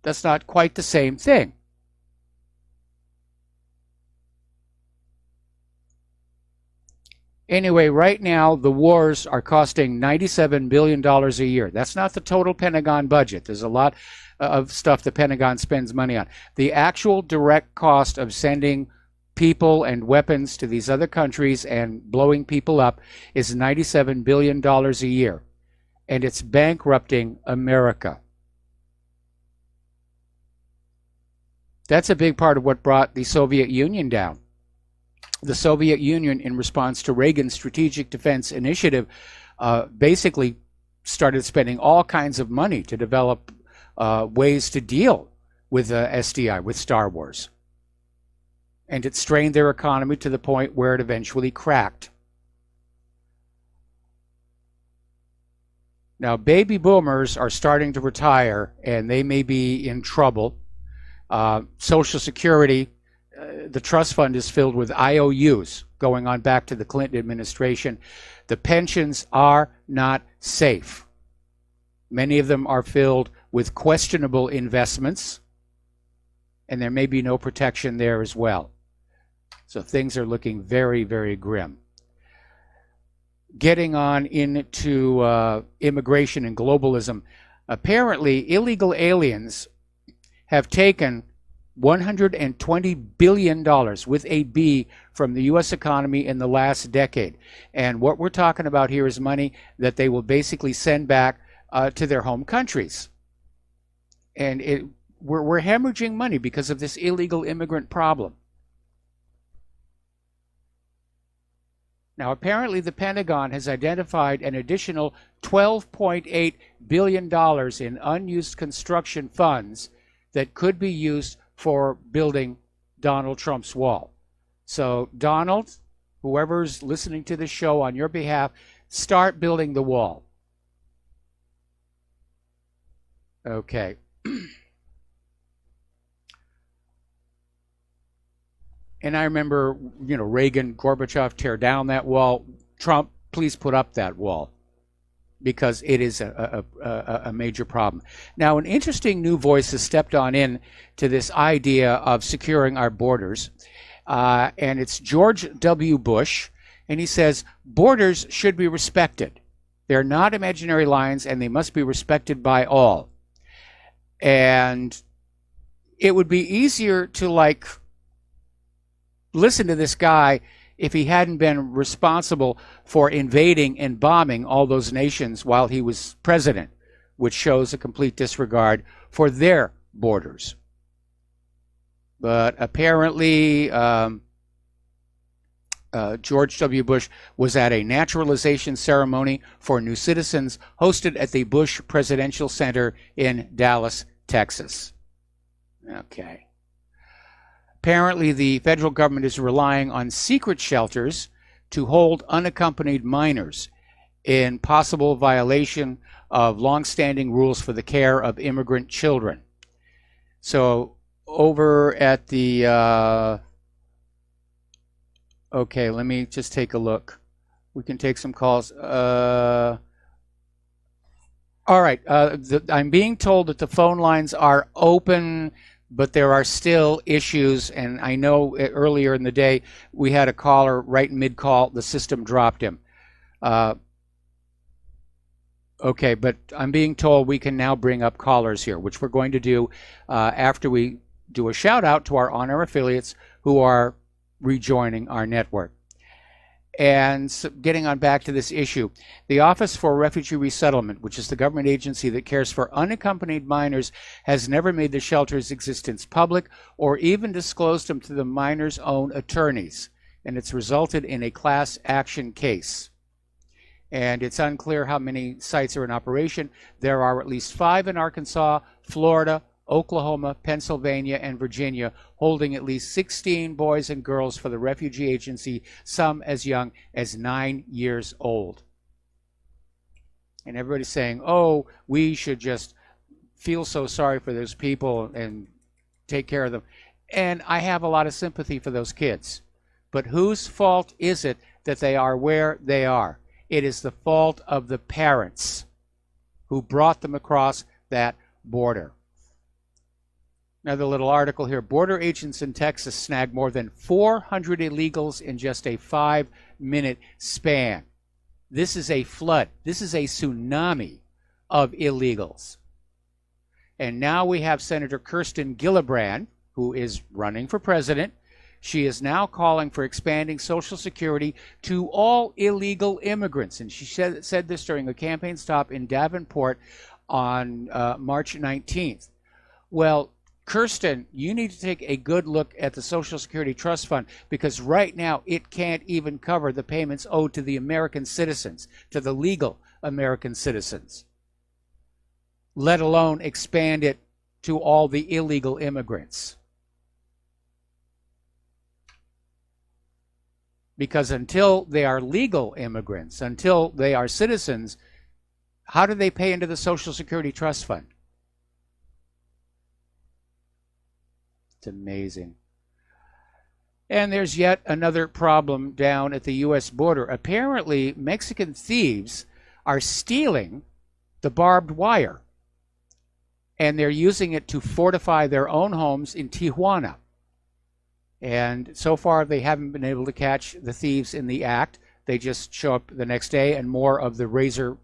That's not quite the same thing. Anyway, right now, the wars are costing $97 billion a year. That's not the total Pentagon budget. There's a lot of stuff the Pentagon spends money on. The actual direct cost of sending people and weapons to these other countries and blowing people up is $97 billion a year. And it's bankrupting America. That's a big part of what brought the Soviet Union down. The Soviet Union, in response to Reagan's Strategic Defense Initiative, basically started spending all kinds of money to develop ways to deal with SDI, with Star Wars. And it strained their economy to the point where it eventually cracked. Now, baby boomers are starting to retire, and they may be in trouble. Social Security, the trust fund is filled with IOUs going on back to the Clinton administration. The pensions are not safe. Many of them are filled with questionable investments, and there may be no protection there as well. So things are looking very, very grim. Getting on into immigration and globalism, apparently illegal aliens have taken $120 billion with a B from the U.S. economy in the last decade. And what we're talking about here is money that they will basically send back to their home countries. And we're hemorrhaging money because of this illegal immigrant problem. Now, apparently the Pentagon has identified an additional $12.8 billion in unused construction funds that could be used for building Donald Trump's wall. So, Donald, whoever's listening to this show on your behalf, start building the wall. Okay. And I remember, Reagan, Gorbachev, tear down that wall. Trump, please put up that wall, because it is a major problem. Now, an interesting new voice has stepped on in to this idea of securing our borders, and it's George W. Bush, and he says borders should be respected. They're not imaginary lines, and they must be respected by all. And it would be easier to, listen to this guy if he hadn't been responsible for invading and bombing all those nations while he was president, which shows a complete disregard for their borders. But apparently, George W. Bush was at a naturalization ceremony for new citizens hosted at the Bush Presidential Center in Dallas, Texas. Okay. Apparently, the federal government is relying on secret shelters to hold unaccompanied minors in possible violation of longstanding rules for the care of immigrant children. So, over at the... okay, let me just take a look. We can take some calls. All right, I'm being told that the phone lines are open, but there are still issues, and I know earlier in the day we had a caller right mid-call. The system dropped him. Okay, but I'm being told we can now bring up callers here, which we're going to do after we do a shout-out to our on-air affiliates who are rejoining our network. And so getting on back to this issue, the Office for Refugee Resettlement, which is the government agency that cares for unaccompanied minors, has never made the shelter's existence public or even disclosed them to the minors' own attorneys. And it's resulted in a class action case. And it's unclear how many sites are in operation. There are at least 5 in Arkansas, Florida, Oklahoma, Pennsylvania, and Virginia, holding at least 16 boys and girls for the refugee agency, some as young as 9 years old. And everybody's saying, oh, we should just feel so sorry for those people and take care of them. And I have a lot of sympathy for those kids. But whose fault is it that they are where they are? It is the fault of the parents who brought them across that border. Another little article here. Border agents in Texas snagged more than 400 illegals in just a 5-minute span. This is a flood. This is a tsunami of illegals. And now we have Senator Kirsten Gillibrand, who is running for president. She is now calling for expanding Social Security to all illegal immigrants. And she said this during a campaign stop in Davenport on March 19th. Well, Kirsten, you need to take a good look at the Social Security Trust Fund, because right now it can't even cover the payments owed to the American citizens, to the legal American citizens, let alone expand it to all the illegal immigrants. Because until they are legal immigrants, until they are citizens, how do they pay into the Social Security Trust Fund? It's amazing. And there's yet another problem down at the U.S. border. Apparently, Mexican thieves are stealing the barbed wire, and they're using it to fortify their own homes in Tijuana. And so far, they haven't been able to catch the thieves in the act. They just show up the next day, and more of the razor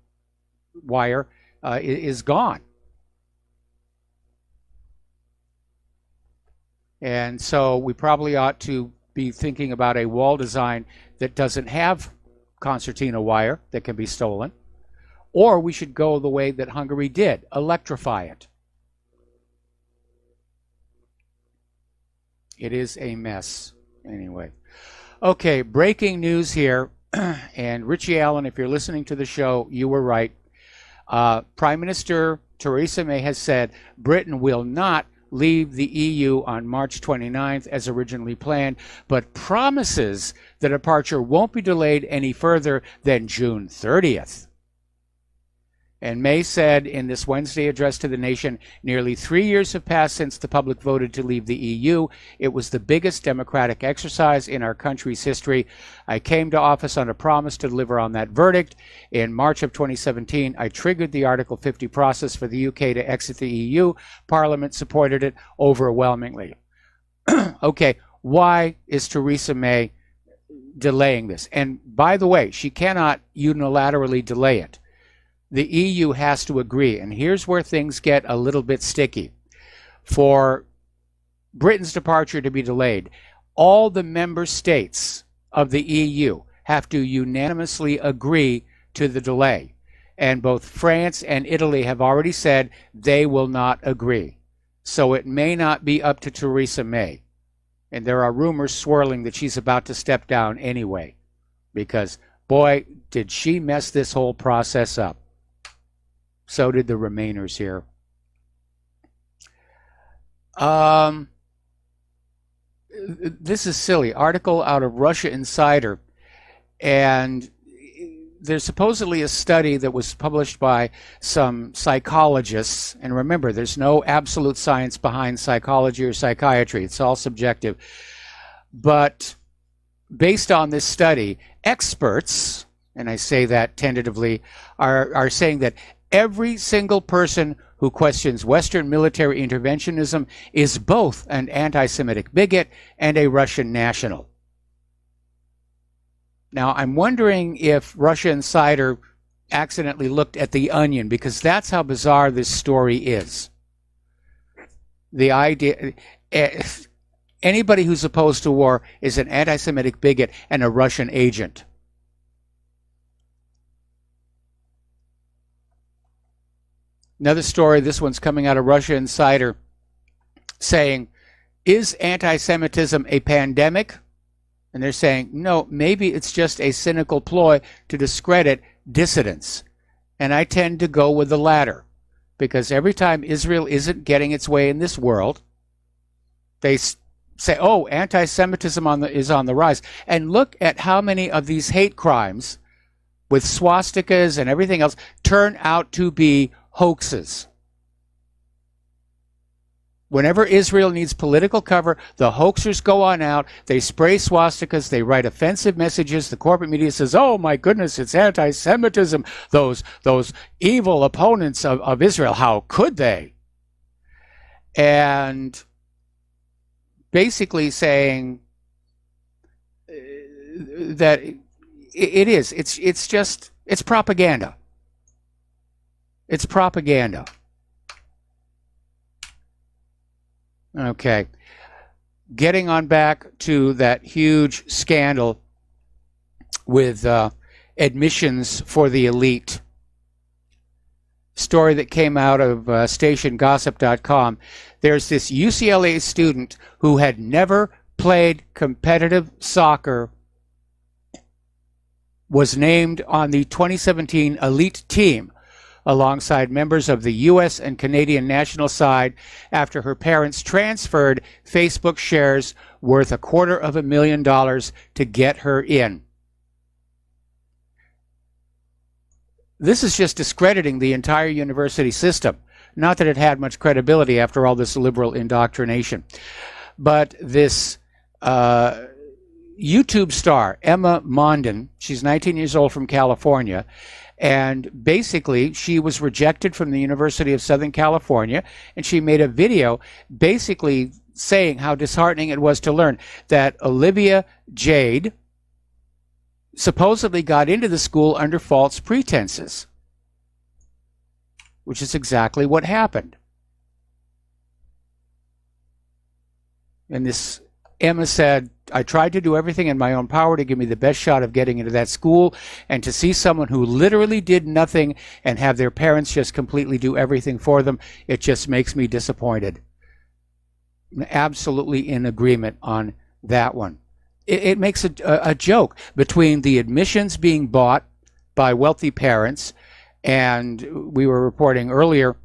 wire is gone. And so we probably ought to be thinking about a wall design that doesn't have concertina wire that can be stolen. Or we should go the way that Hungary did, electrify it. It is a mess. Anyway. Okay, breaking news here. And Richie Allen, if you're listening to the show, you were right. Prime Minister Theresa May has said Britain will not leave the EU on March 29th as originally planned, but promises the departure won't be delayed any further than June 30th. And May said in this Wednesday address to the nation, nearly 3 years have passed since the public voted to leave the EU. It was the biggest democratic exercise in our country's history. I came to office on a promise to deliver on that verdict. In March of 2017, I triggered the Article 50 process for the UK to exit the EU. Parliament supported it overwhelmingly. Okay, why is Theresa May delaying this? And by the way, she cannot unilaterally delay it. The EU has to agree, and here's where things get a little bit sticky. For Britain's departure to be delayed, all the member states of the EU have to unanimously agree to the delay. And both France and Italy have already said they will not agree. So it may not be up to Theresa May. And there are rumors swirling that she's about to step down anyway. Because, boy, did she mess this whole process up. So did the Remainers here. This is silly. Article out of Russia Insider. And there's supposedly a study that was published by some psychologists. And remember, there's no absolute science behind psychology or psychiatry. It's all subjective. But based on this study, experts, and I say that tentatively, are saying that every single person who questions Western military interventionism is both an anti-Semitic bigot and a Russian national. Now, I'm wondering if Russia Insider accidentally looked at The Onion, because that's how bizarre this story is. The idea, anybody who's opposed to war is an anti-Semitic bigot and a Russian agent. Another story, this one's coming out of Russia Insider, saying, is anti-Semitism a pandemic? And they're saying, no, maybe it's just a cynical ploy to discredit dissidents. And I tend to go with the latter, because every time Israel isn't getting its way in this world, they say, oh, anti-Semitism is on the rise. And look at how many of these hate crimes with swastikas and everything else turn out to be hoaxes. Whenever Israel needs political cover, the hoaxers go on out, they spray swastikas, they write offensive messages. The corporate media says, oh my goodness, it's anti-Semitism. Those evil opponents of Israel, how could they? And basically saying that it's propaganda. It's propaganda. Okay. Getting on back to that huge scandal with admissions for the elite. Story that came out of stationgossip.com. There's this UCLA student who had never played competitive soccer, was named on the 2017 elite team alongside members of the U.S. and Canadian national side after her parents transferred Facebook shares worth $250,000 to get her in. This is just discrediting the entire university system. Not that it had much credibility after all this liberal indoctrination. But this YouTube star, Emma Mondin, she's 19 years old from California, and basically she was rejected from the University of Southern California, and she made a video basically saying how disheartening it was to learn that Olivia Jade supposedly got into the school under false pretenses, which is exactly what happened. And this Emma said, I tried to do everything in my own power to give me the best shot of getting into that school, and to see someone who literally did nothing and have their parents just completely do everything for them, it just makes me disappointed. I'm absolutely in agreement on that one. It makes a joke between the admissions being bought by wealthy parents, and we were reporting earlier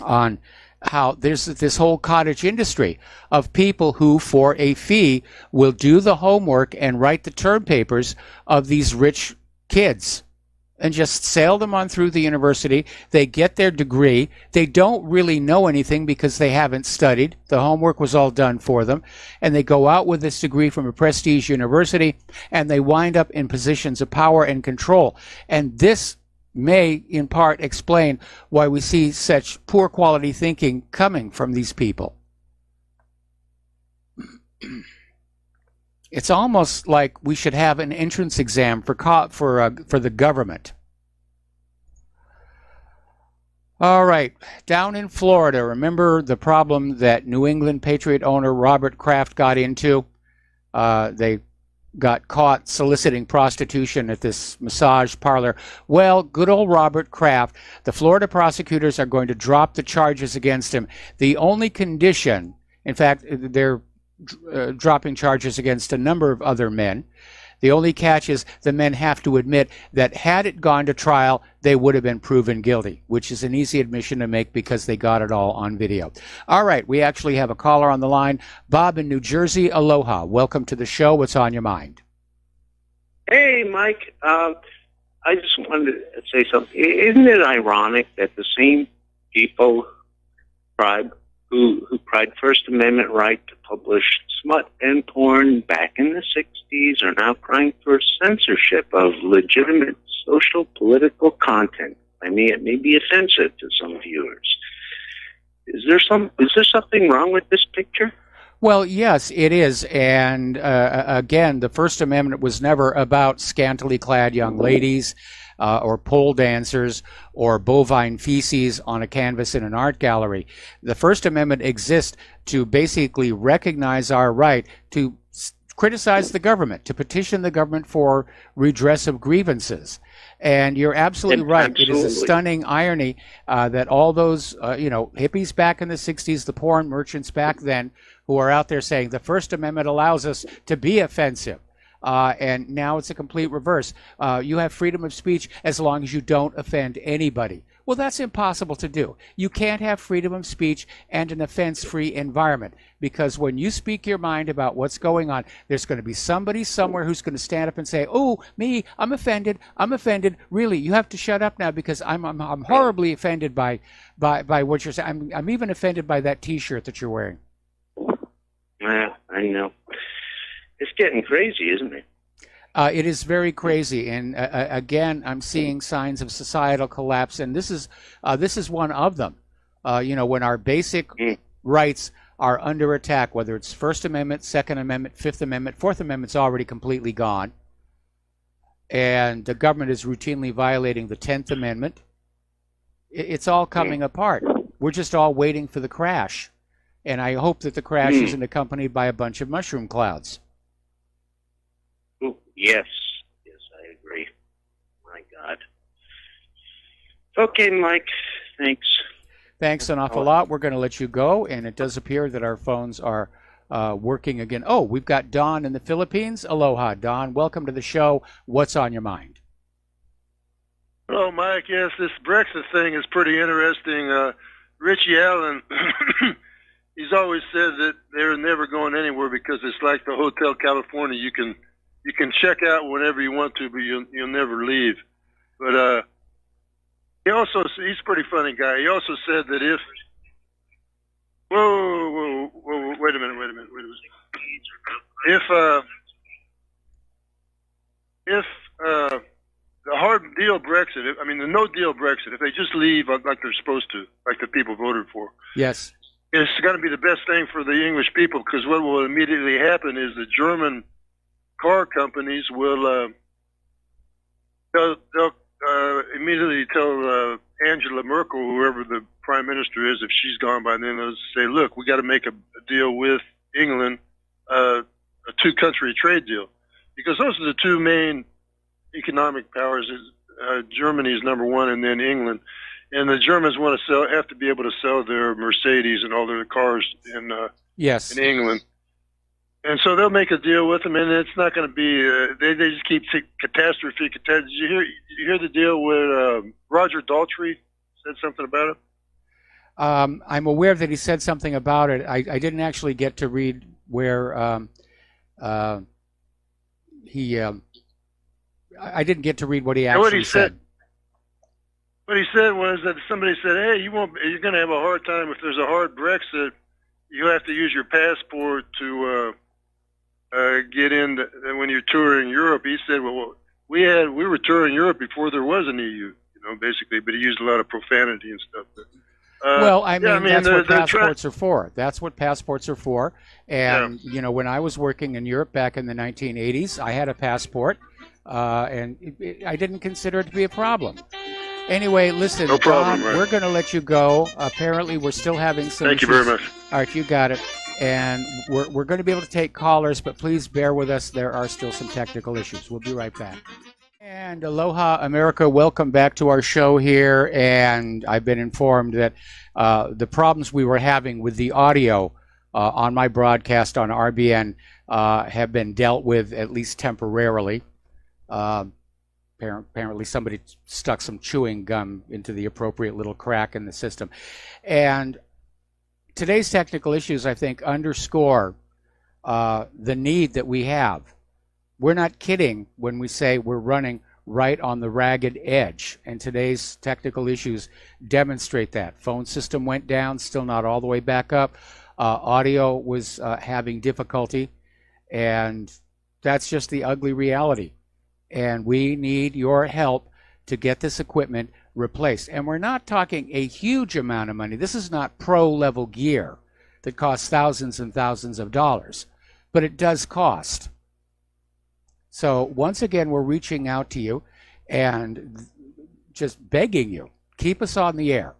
on how there's this whole cottage industry of people who, for a fee, will do the homework and write the term papers of these rich kids and just sail them on through the university. They get their degree. They don't really know anything because they haven't studied. The homework was all done for them. And they go out with this degree from a prestige university, and they wind up in positions of power and control. And this may in part explain why we see such poor quality thinking coming from these people. It's almost like we should have an entrance exam for the government. All right, down in Florida, remember the problem that New England Patriot owner Robert Kraft got into? They got caught soliciting prostitution at this massage parlor. Well, good old Robert Kraft, the Florida prosecutors are going to drop the charges against him. The only condition, in fact, they're dropping charges against a number of other men. The only catch is the men have to admit that had it gone to trial, they would have been proven guilty, which is an easy admission to make because they got it all on video. All right, we actually have a caller on the line. Bob in New Jersey, aloha. Welcome to the show. What's on your mind? Hey, Mike. I just wanted to say something. Isn't it ironic that the same people, tribe, who cried First Amendment right to publish smut and porn back in the 60s are now crying for censorship of legitimate social political content? I mean, it may be offensive to some viewers. Is there something wrong with this picture? Well, yes, it is. And again, the First Amendment was never about scantily clad young ladies or pole dancers or bovine feces on a canvas in an art gallery. The First Amendment exists to basically recognize our right to criticize the government, to petition the government for redress of grievances. And you're absolutely right. Absolutely. It is a stunning irony that all those, hippies back in the 60s, the porn merchants back then, who are out there saying the First Amendment allows us to be offensive. And now it's a complete reverse. You have freedom of speech as long as you don't offend anybody. Well, that's impossible to do. You can't have freedom of speech and an offense-free environment, because when you speak your mind about what's going on, there's going to be somebody somewhere who's going to stand up and say, "Oh, me, I'm offended. I'm offended. Really, you have to shut up now because I'm horribly offended by what you're saying. I'm even offended by that T-shirt that you're wearing." Yeah, I know. It's getting crazy, isn't it? It is very crazy, and again, I'm seeing signs of societal collapse, and this is one of them. When our basic rights are under attack, whether it's First Amendment, Second Amendment, Fifth Amendment, Fourth Amendment's already completely gone, and the government is routinely violating the 10th Amendment. It's all coming apart. We're just all waiting for the crash, and I hope that the crash isn't accompanied by a bunch of mushroom clouds. Yes, I agree. My God. Okay, Mike, thanks. Thanks an awful lot. We're going to let you go, and it does appear that our phones are working again. Oh, we've got Don in the Philippines. Aloha, Don. Welcome to the show. What's on your mind? Hello, Mike. Yes, this Brexit thing is pretty interesting. Richie Allen, he's always said that they're never going anywhere because it's like the Hotel California. You can check out whenever you want to, but you'll never leave. But he's a pretty funny guy. He also said that if wait a minute. If the hard deal Brexit, the no deal Brexit, if they just leave like they're supposed to, like the people voted for, yes, it's going to be the best thing for the English people, because what will immediately happen is the German car companies will they'll immediately tell Angela Merkel, whoever the prime minister is, if she's gone by then, they'll say, look, we got to make a deal with England, a two-country trade deal, because those are the two main economic powers. Germany is number one, and then England. And the Germans have to be able to sell their Mercedes and all their cars in England. And so they'll make a deal with them, and it's not going to be. They just keep catastrophe. Did you hear the deal with Roger Daltrey said something about it? I'm aware that he said something about it. I didn't actually get to read where I didn't get to read what he actually said. What he said was that somebody said, "Hey, you're going to have a hard time if there's a hard Brexit. You have to use your passport to get in when you're touring Europe." He said, "Well, we were touring Europe before there was an EU, basically." But he used a lot of profanity and stuff. That's what passports are for. That's what passports are for. And when I was working in Europe back in the 1980s, I had a passport, and I didn't consider it to be a problem. Anyway, listen, no problem, Don, right. We're going to let you go. Apparently, we're still having some Thank issues. you very much. All right, you got it. And we're going to be able to take callers, but please bear with us. There are still some technical issues. We'll be right back. And aloha, America. Welcome back to our show here. And I've been informed that the problems we were having with the audio on my broadcast on RBN have been dealt with, at least temporarily. Apparently somebody stuck some chewing gum into the appropriate little crack in the system. And today's technical issues, I think, underscore the need that we have. We're not kidding when we say we're running right on the ragged edge, and today's technical issues demonstrate that. Phone system went down, still not all the way back up. Audio was having difficulty, and that's just the ugly reality. And we need your help to get this equipment replaced. And we're not talking a huge amount of money. This is not pro-level gear that costs thousands and thousands of dollars, but it does cost. So once again, we're reaching out to you and just begging you, keep us on the air.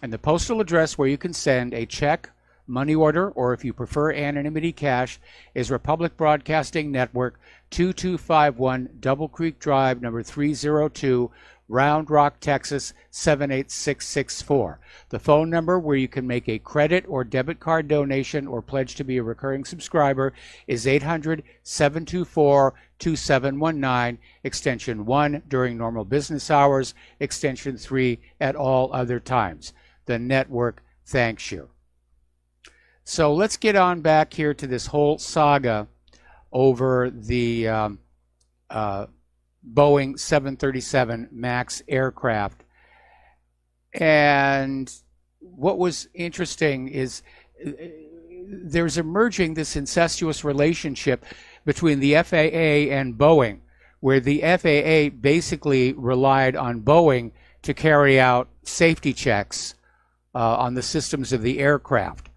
And the postal address where you can send a check, money order, or if you prefer anonymity cash, is Republic Broadcasting Network, 2251 Double Creek Drive, number 302, Round Rock, Texas 78664. The phone number where you can make a credit or debit card donation or pledge to be a recurring subscriber is 800-724-2719, extension 1 during normal business hours, extension 3 at all other times. The network thanks you. So let's get on back here to this whole saga over the Boeing 737 MAX aircraft. And what was interesting is there's emerging this incestuous relationship between the FAA and Boeing, where the FAA basically relied on Boeing to carry out safety checks on the systems of the aircraft,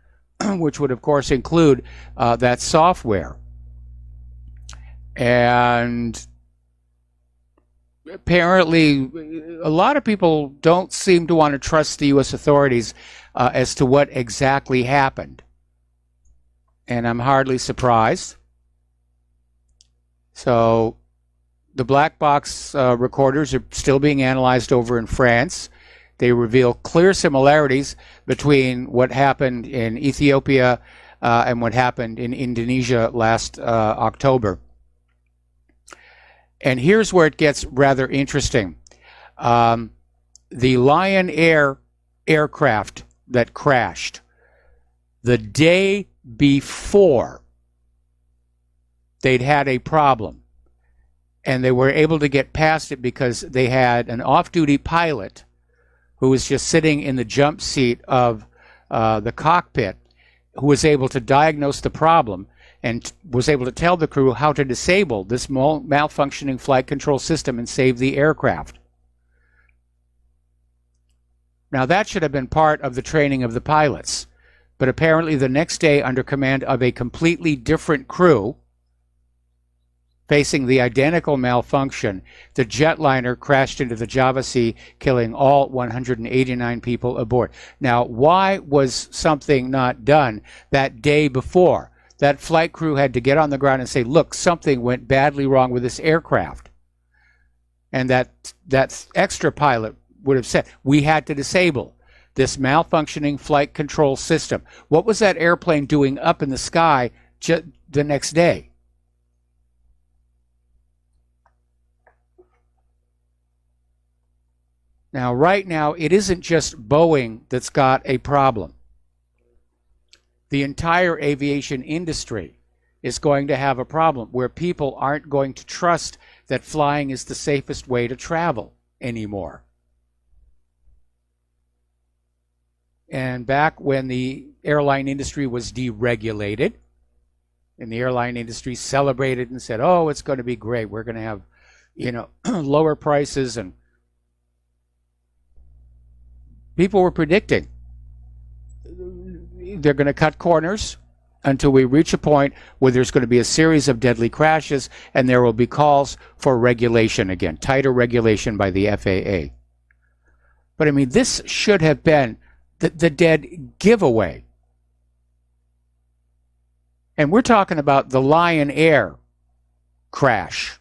which would of course include that software. And apparently a lot of people don't seem to want to trust the U.S. authorities as to what exactly happened. And I'm hardly surprised. So the black box recorders are still being analyzed over in France. They reveal clear similarities between what happened in Ethiopia and what happened in Indonesia last October. And here's where it gets rather interesting. The Lion Air aircraft that crashed, the day before, they'd had a problem. And they were able to get past it because they had an off-duty pilot who was just sitting in the jump seat of the cockpit, who was able to diagnose the problem and was able to tell the crew how to disable this malfunctioning flight control system and save the aircraft. Now that should have been part of the training of the pilots, but apparently the next day, under command of a completely different crew, facing the identical malfunction, the jetliner crashed into the Java Sea, killing all 189 people aboard. Now, why was something not done that day before? That flight crew had to get on the ground and say, look, something went badly wrong with this aircraft. And that extra pilot would have said, we had to disable this malfunctioning flight control system. What was that airplane doing up in the sky the next day? Now, right now, it isn't just Boeing that's got a problem. The entire aviation industry is going to have a problem where people aren't going to trust that flying is the safest way to travel anymore. And back when the airline industry was deregulated, and the airline industry celebrated and said, oh, it's going to be great. We're going to have, lower prices, and people were predicting they're going to cut corners until we reach a point where there's going to be a series of deadly crashes, and there will be calls for regulation again, tighter regulation by the FAA. But I mean, this should have been the dead giveaway. And we're talking about the Lion Air crash,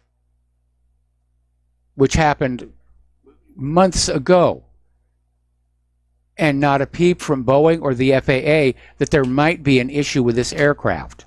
which happened months ago. And not a peep from Boeing or the FAA that there might be an issue with this aircraft.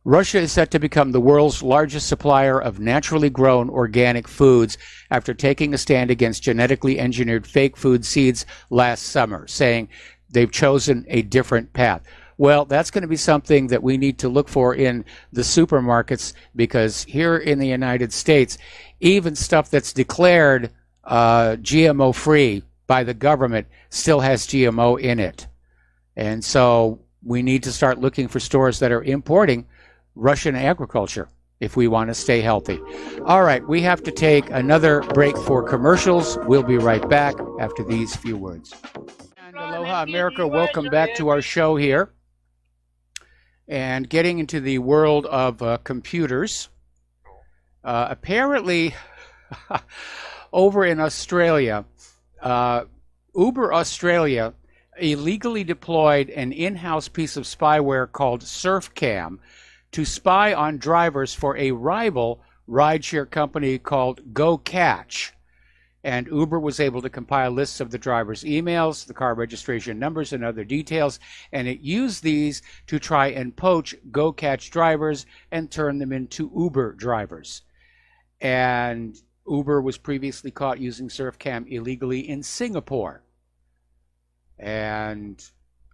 Russia is set to become the world's largest supplier of naturally grown organic foods after taking a stand against genetically engineered fake food seeds last summer, saying they've chosen a different path. Well, that's going to be something that we need to look for in the supermarkets, because here in the United States, even stuff that's declared GMO-free by the government still has GMO in it. And so we need to start looking for stores that are importing Russian agriculture if we want to stay healthy. All right, we have to take another break for commercials. We'll be right back after these few words. And aloha, America. Welcome back to our show here. And getting into the world of computers, apparently over in Australia, Uber Australia illegally deployed an in-house piece of spyware called SurfCam to spy on drivers for a rival rideshare company called GoCatch. And Uber was able to compile lists of the drivers' emails, the car registration numbers, and other details, and it used these to try and poach GoCatch drivers and turn them into Uber drivers. And Uber was previously caught using SurfCam illegally in Singapore. And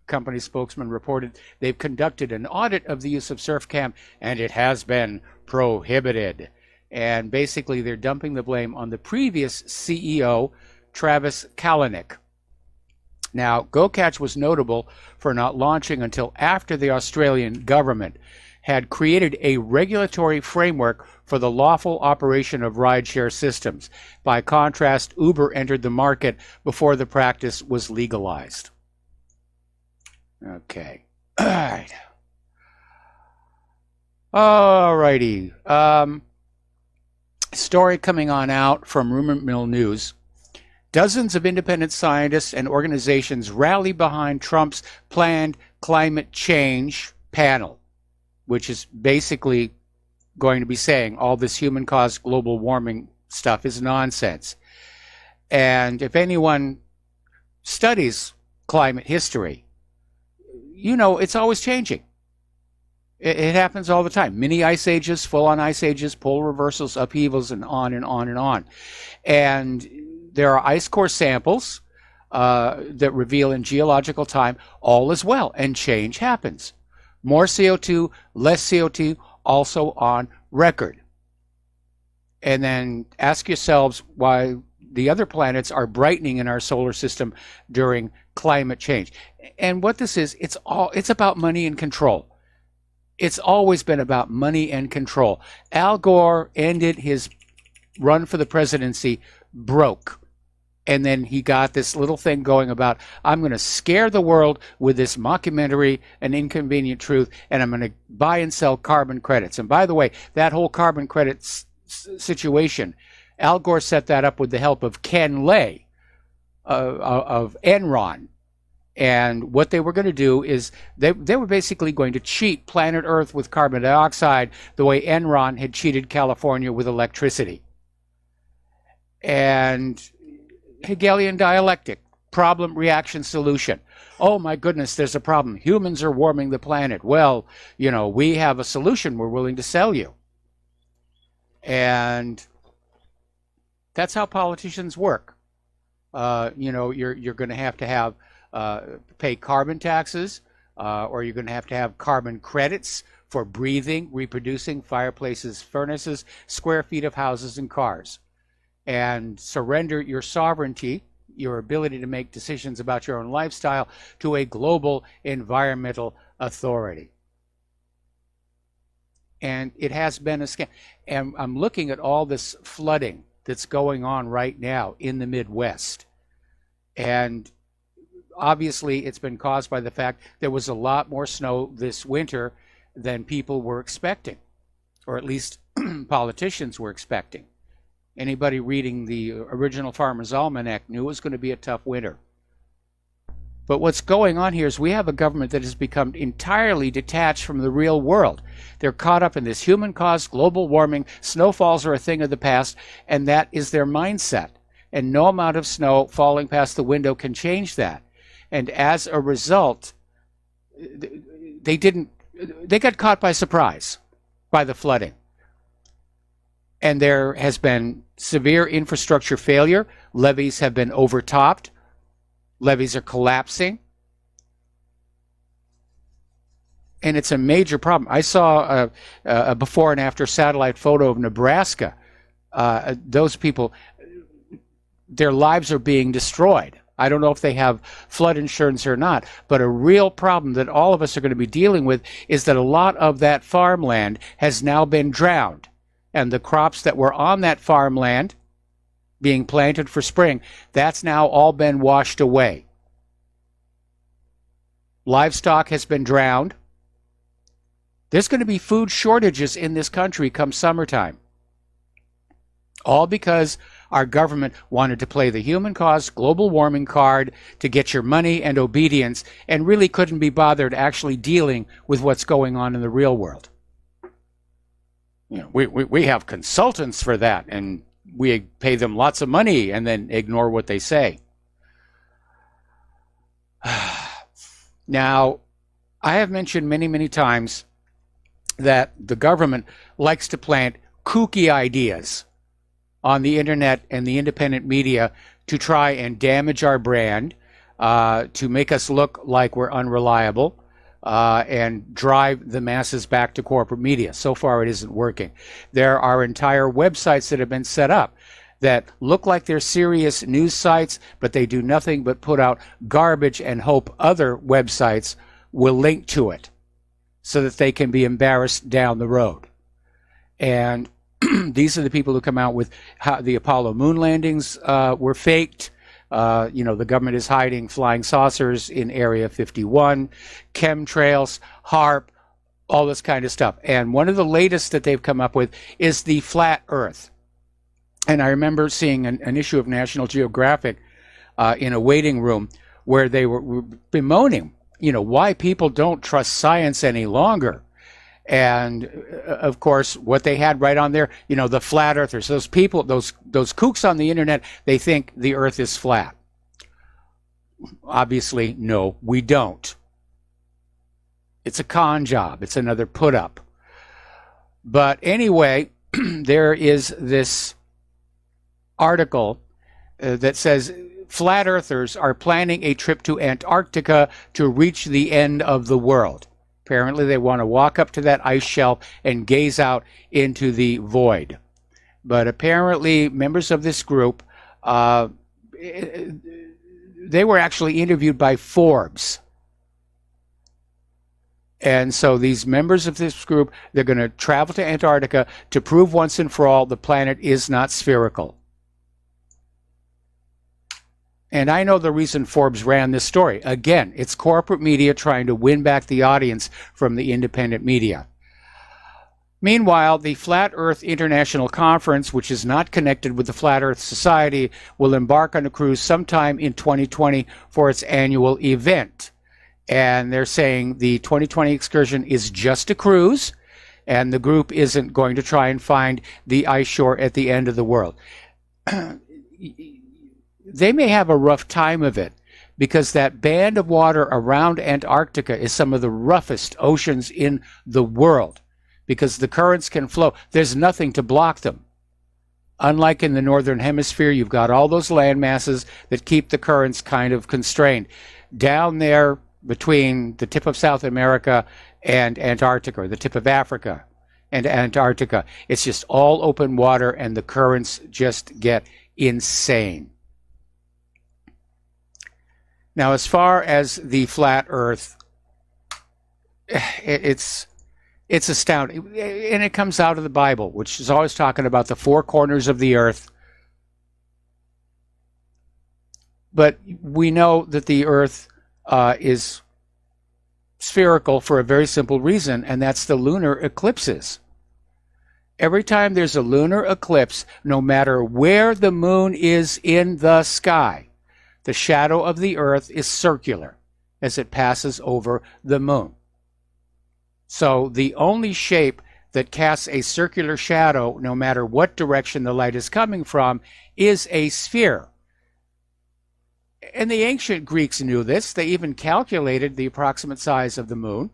company spokesman reported they've conducted an audit of the use of SurfCam, and it has been prohibited. And basically, they're dumping the blame on the previous CEO, Travis Kalanick. Now, GoCatch was notable for not launching until after the Australian government had created a regulatory framework for the lawful operation of rideshare systems. By contrast, Uber entered the market before the practice was legalized. Okay. All right. All righty. Story coming on out from Rumor Mill News. Dozens of independent scientists and organizations rally behind Trump's planned climate change panel, which is basically going to be saying all this human-caused global warming stuff is nonsense. And if anyone studies climate history, you know it's always changing. It happens all the time. Mini ice ages, full-on ice ages, polar reversals, upheavals, and on and on and on. And there are ice core samples that reveal in geological time all is well, and change happens. More CO2, less CO2, also on record. And then ask yourselves why the other planets are brightening in our solar system during climate change. And what this is, it's about money and control. It's always been about money and control. Al Gore ended his run for the presidency broke. And then he got this little thing going about, I'm going to scare the world with this mockumentary, An Inconvenient Truth, and I'm going to buy and sell carbon credits. And by the way, that whole carbon credits situation, Al Gore set that up with the help of Ken Lay of Enron. And what they were going to do is they were basically going to cheat planet Earth with carbon dioxide the way Enron had cheated California with electricity. And Hegelian dialectic, problem, reaction, solution. Oh my goodness, there's a problem. Humans are warming the planet. Well, you know, we have a solution we're willing to sell you. And that's how politicians work. You know, you're going to have pay carbon taxes, or you're going to have carbon credits for breathing, reproducing, fireplaces, furnaces, square feet of houses and cars. And surrender your sovereignty, your ability to make decisions about your own lifestyle, to a global environmental authority. And it has been a scam. And I'm looking at all this flooding that's going on right now in the Midwest. And obviously, it's been caused by the fact there was a lot more snow this winter than people were expecting, or at least politicians were expecting. Anybody reading the original Farmer's Almanac knew it was going to be a tough winter. But what's going on here is we have a government that has become entirely detached from the real world. They're caught up in this human-caused global warming. Snowfalls are a thing of the past, and that is their mindset. And no amount of snow falling past the window can change that. And as a result, they got caught by surprise by the flooding. And there has been severe infrastructure failure. Levees have been overtopped. Levees are collapsing. And it's a major problem. I saw a before and after satellite photo of Nebraska. Those people, their lives are being destroyed. I don't know if they have flood insurance or not, but a real problem that all of us are going to be dealing with is that a lot of that farmland has now been drowned. And the crops that were on that farmland being planted for spring, that's now all been washed away. Livestock has been drowned. There's going to be food shortages in this country come summertime. All because our government wanted to play the human-caused global warming card to get your money and obedience, and really couldn't be bothered actually dealing with what's going on in the real world. we have consultants for that, and we pay them lots of money and then ignore what they say. Now, I have mentioned many, many times that the government likes to plant kooky ideas on the internet and the independent media to try and damage our brand, to make us look like we're unreliable, and drive the masses back to corporate media. So far, it isn't working. There are entire websites that have been set up that look like they're serious news sites, but they do nothing but put out garbage and hope other websites will link to it so that they can be embarrassed down the road. And these are the people who come out with how the Apollo moon landings were faked. The government is hiding flying saucers in Area 51, chemtrails, HARP, all this kind of stuff. And one of the latest that they've come up with is the flat Earth. And I remember seeing an issue of National Geographic in a waiting room where they were bemoaning, why people don't trust science any longer. And of course, what they had right on there, the flat earthers, those people, those kooks on the internet, they think the earth is flat. Obviously, no, we don't. It's a con job. It's another put up. But anyway, there is this article that says flat earthers are planning a trip to Antarctica to reach the end of the world. Apparently, they want to walk up to that ice shelf and gaze out into the void. But apparently, members of this group, they were actually interviewed by Forbes. And so these members of this group, they're going to travel to Antarctica to prove once and for all the planet is not spherical. And I know the reason Forbes ran this story. Again, it's corporate media trying to win back the audience from the independent media. Meanwhile, the Flat Earth International Conference, which is not connected with the Flat Earth Society, will embark on a cruise sometime in 2020 for its annual event. And they're saying the 2020 excursion is just a cruise, and the group isn't going to try and find the ice shore at the end of the world. They may have a rough time of it because that band of water around Antarctica is some of the roughest oceans in the world because the currents can flow. There's nothing to block them. Unlike in the northern hemisphere, you've got all those land masses that keep the currents kind of constrained. Down there between the tip of South America and Antarctica, or the tip of Africa and Antarctica, it's just all open water and the currents just get insane. Now, as far as the flat Earth, it's astounding. And it comes out of the Bible, which is always talking about the four corners of the earth. But we know that the earth is spherical for a very simple reason, and that's the lunar eclipses. Every time there's a lunar eclipse, no matter where the moon is in the sky, the shadow of the earth is circular as it passes over the moon. So the only shape that casts a circular shadow, no matter what direction the light is coming from, is a sphere. And the ancient Greeks knew this. They even calculated the approximate size of the moon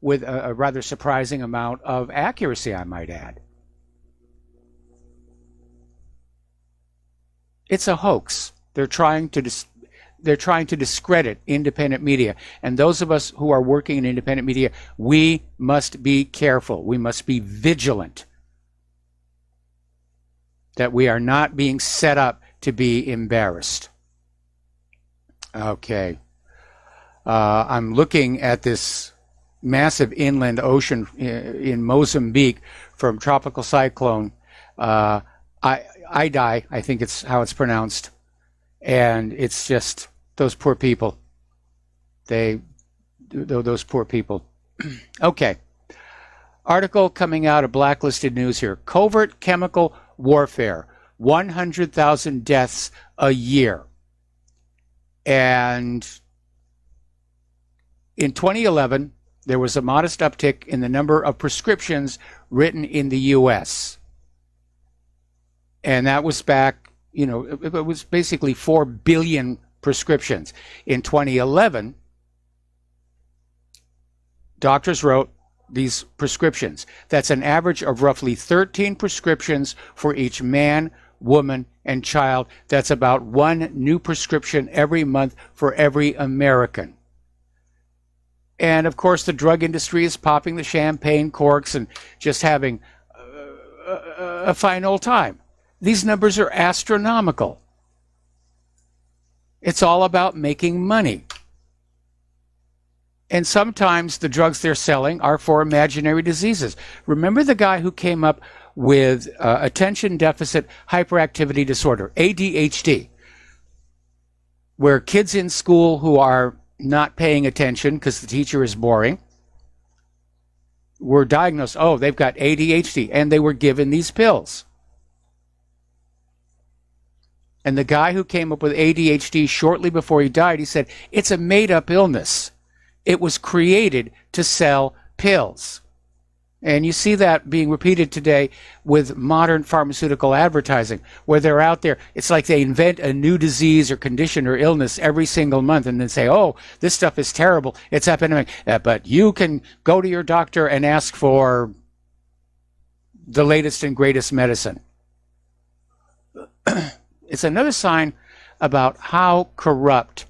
with a rather surprising amount of accuracy, I might add. It's a hoax. They're trying to discredit independent media. And those of us who are working in independent media, we must be careful. We must be vigilant that we are not being set up to be embarrassed. Okay. I'm looking at this massive inland ocean in Mozambique from tropical cyclone Aiea, I think it's how it's pronounced. And it's just those poor people. Those poor people. Okay. Article coming out of Blacklisted News here. Covert chemical warfare. 100,000 deaths a year. And in 2011, there was a modest uptick in the number of prescriptions written in the U.S. And that was back, it was basically 4 billion prescriptions. In 2011, doctors wrote these prescriptions. That's an average of roughly 13 prescriptions for each man, woman, and child. That's about 1 new prescription every month for every American. And of course, the drug industry is popping the champagne corks and just having a fine old time. These numbers are astronomical. It's all about making money. And sometimes the drugs they're selling are for imaginary diseases. Remember the guy who came up with attention deficit hyperactivity disorder, ADHD, where kids in school who are not paying attention because the teacher is boring were diagnosed, they've got ADHD, and they were given these pills. And the guy who came up with ADHD shortly before he died, he said, it's a made-up illness. It was created to sell pills. And you see that being repeated today with modern pharmaceutical advertising, where they're out there. It's like they invent a new disease or condition or illness every single month and then say, this stuff is terrible. It's epidemic. But you can go to your doctor and ask for the latest and greatest medicine. It's another sign about how corrupt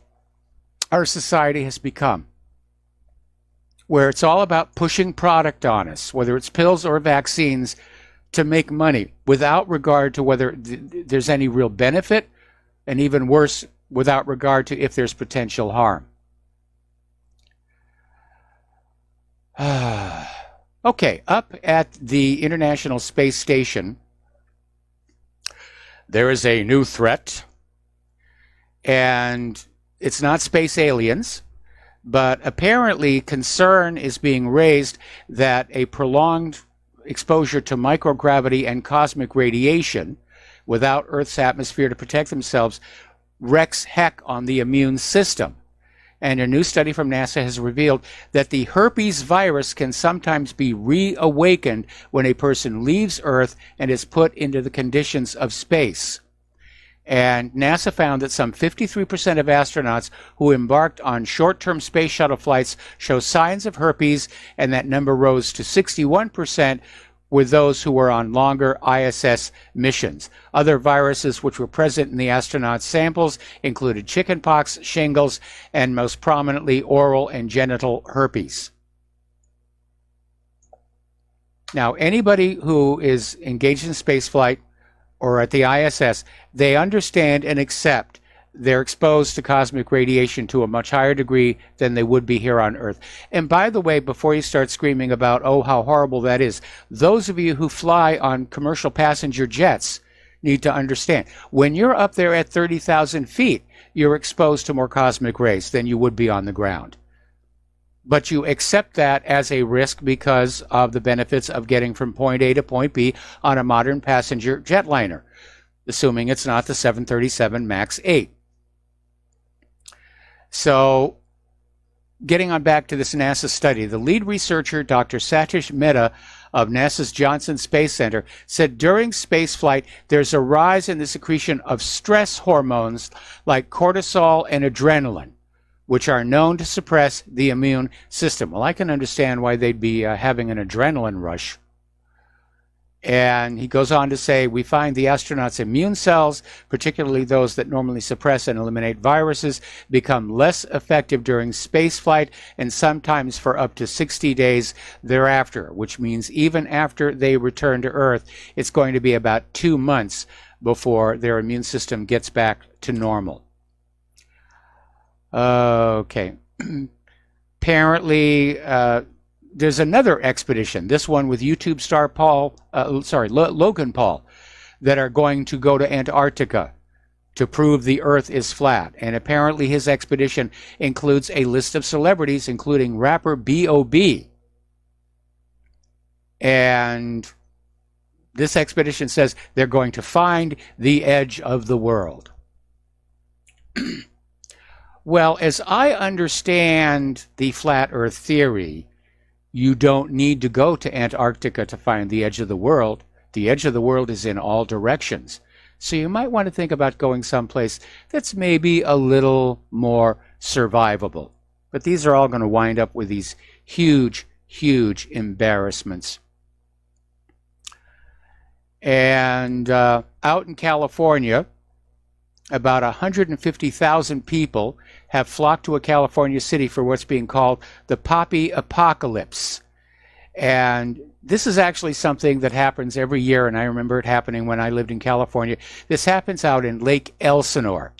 our society has become, where it's all about pushing product on us, whether it's pills or vaccines, to make money without regard to whether there's any real benefit, and even worse, without regard to if there's potential harm. Okay, up at the International Space Station, there is a new threat, and it's not space aliens, but apparently concern is being raised that a prolonged exposure to microgravity and cosmic radiation without Earth's atmosphere to protect themselves wreaks heck on the immune system. And a new study from NASA has revealed that the herpes virus can sometimes be reawakened when a person leaves Earth and is put into the conditions of space. And NASA found that some 53% of astronauts who embarked on short-term space shuttle flights show signs of herpes, and that number rose to 61% with those who were on longer ISS missions. Other viruses which were present in the astronauts' samples included chickenpox, shingles, and most prominently oral and genital herpes. Now, anybody who is engaged in spaceflight or at the ISS, they understand and accept they're exposed to cosmic radiation to a much higher degree than they would be here on Earth. And by the way, before you start screaming about, how horrible that is, those of you who fly on commercial passenger jets need to understand, when you're up there at 30,000 feet, you're exposed to more cosmic rays than you would be on the ground. But you accept that as a risk because of the benefits of getting from point A to point B on a modern passenger jetliner, assuming it's not the 737 MAX 8. So, getting on back to this NASA study, the lead researcher, Dr. Satish Mehta of NASA's Johnson Space Center, said during spaceflight, there's a rise in the secretion of stress hormones like cortisol and adrenaline, which are known to suppress the immune system. Well, I can understand why they'd be having an adrenaline rush. And he goes on to say, we find the astronauts' immune cells, particularly those that normally suppress and eliminate viruses, become less effective during spaceflight and sometimes for up to 60 days thereafter, which means even after they return to Earth, it's going to be about 2 months before their immune system gets back to normal. Okay. Apparently, there's another expedition, this one with YouTube star Logan Paul, that are going to go to Antarctica to prove the Earth is flat. And apparently his expedition includes a list of celebrities, including rapper B.O.B. And this expedition says they're going to find the edge of the world. Well, as I understand the flat Earth theory, You don't need to go to Antarctica to find the edge of the world. The edge of the world is in all directions. So you might want to think about going someplace that's maybe a little more survivable. But these are all going to wind up with these huge, huge embarrassments. And out in California, about 150,000 people have flocked to a California city for what's being called the Poppy Apocalypse. And this is actually something that happens every year, and I remember it happening when I lived in California. This happens out in Lake Elsinore.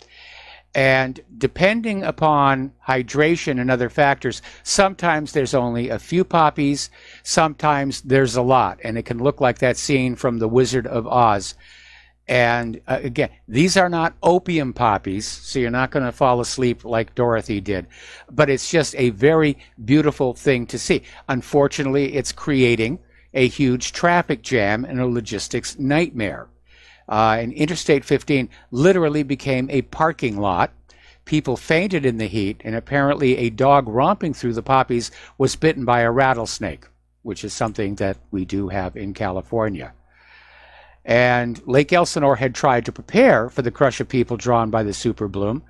And depending upon hydration and other factors, sometimes there's only a few poppies, sometimes there's a lot, and it can look like that scene from The Wizard of Oz. And again, these are not opium poppies, so you're not going to fall asleep like Dorothy did. But it's just a very beautiful thing to see. Unfortunately, it's creating a huge traffic jam and a logistics nightmare. And Interstate 15 literally became a parking lot. People fainted in the heat, and apparently a dog romping through the poppies was bitten by a rattlesnake, which is something that we do have in California. And Lake Elsinore had tried to prepare for the crush of people drawn by the super bloom.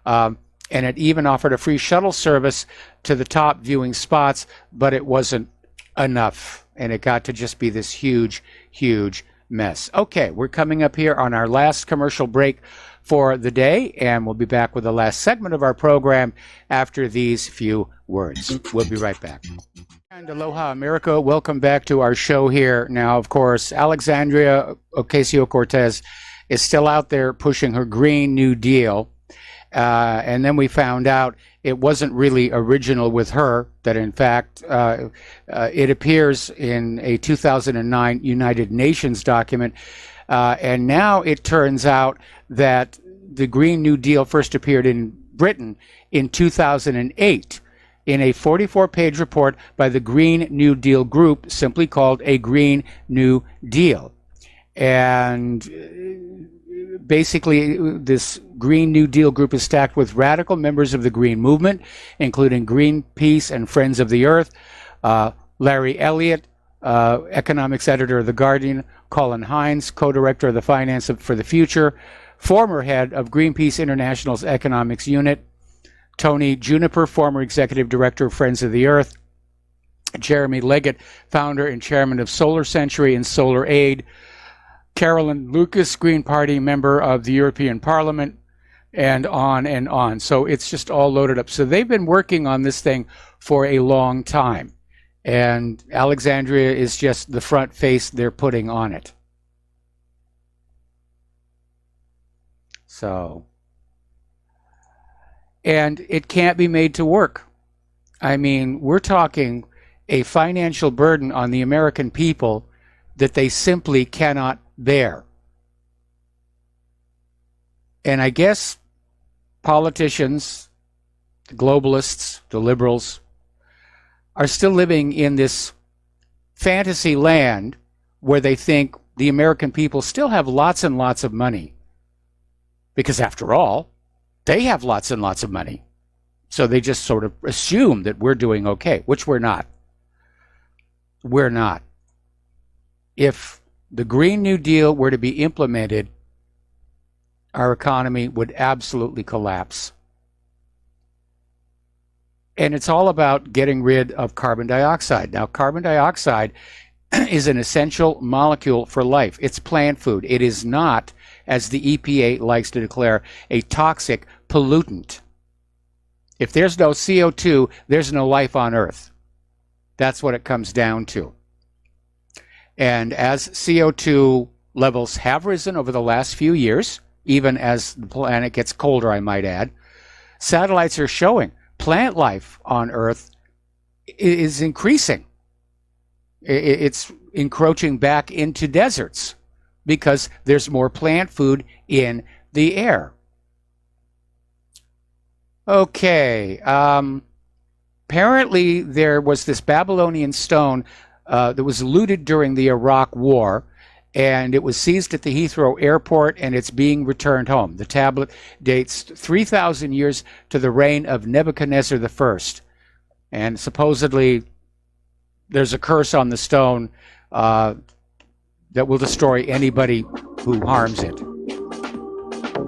And it even offered a free shuttle service to the top viewing spots, but it wasn't enough. And it got to just be this huge, huge mess. Okay, we're coming up here on our last commercial break for the day, and we'll be back with the last segment of our program after these few words. We'll be right back. And aloha, America. Welcome back to our show here. Now, of course, Alexandria Ocasio-Cortez is still out there pushing her Green New Deal. And then we found out it wasn't really original with her, that in fact it appears in a 2009 United Nations document. And now it turns out that the Green New Deal first appeared in Britain in 2008. In a 44-page report by the Green New Deal Group, simply called A Green New Deal. And basically, this Green New Deal Group is stacked with radical members of the Green Movement, including Greenpeace and Friends of the Earth, Larry Elliott, economics editor of The Guardian, Colin Hines, co-director of the Finance for the Future, former head of Greenpeace International's Economics Unit, Tony Juniper, former executive director of Friends of the Earth, Jeremy Leggett, founder and chairman of Solar Century and Solar Aid, Carolyn Lucas, Green Party member of the European Parliament, and on and on. So it's just all loaded up. So they've been working on this thing for a long time. And Alexandria is just the front face they're putting on it. So... and it can't be made to work. I mean, we're talking a financial burden on the American people that they simply cannot bear. And I guess politicians, the globalists, the liberals, are still living in this fantasy land where they think the American people still have lots and lots of money. Because after all, they have lots and lots of money. So they just sort of assume that we're doing okay, which we're not. We're not. If the Green New Deal were to be implemented, our economy would absolutely collapse. And it's all about getting rid of carbon dioxide. Now, carbon dioxide is an essential molecule for life. It's plant food. It is not, as the EPA likes to declare, a toxic pollutant. If there's no CO2, there's no life on Earth. That's what it comes down to. And as CO2 levels have risen over the last few years, even as the planet gets colder, I might add, satellites are showing plant life on Earth is increasing. It's encroaching back into deserts because there's more plant food in the air. Okay. Apparently, there was this Babylonian stone that was looted during the Iraq War, and it was seized at the Heathrow Airport, and it's being returned home. The tablet dates 3,000 years to the reign of Nebuchadnezzar I, and supposedly there's a curse on the stone that will destroy anybody who harms it.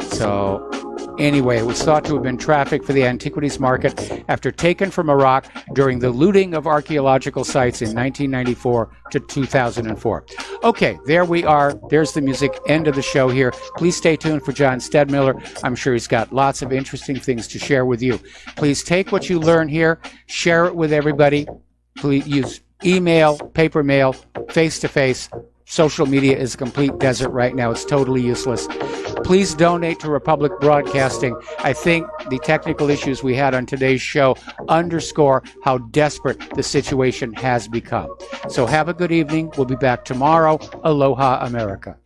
So anyway, it was thought to have been trafficked for the antiquities market after taken from Iraq during the looting of archaeological sites in 1994 to 2004. Okay, there we are. There's the music. End of the show here. Please stay tuned for John Stedmiller. I'm sure he's got lots of interesting things to share with you. Please take what you learn here, share it with everybody. Please use email, paper mail, face-to-face. Social media is a complete desert right now. It's totally useless. Please donate to Republic Broadcasting. I think the technical issues we had on today's show underscore how desperate the situation has become. So have a good evening. We'll be back tomorrow. Aloha, America.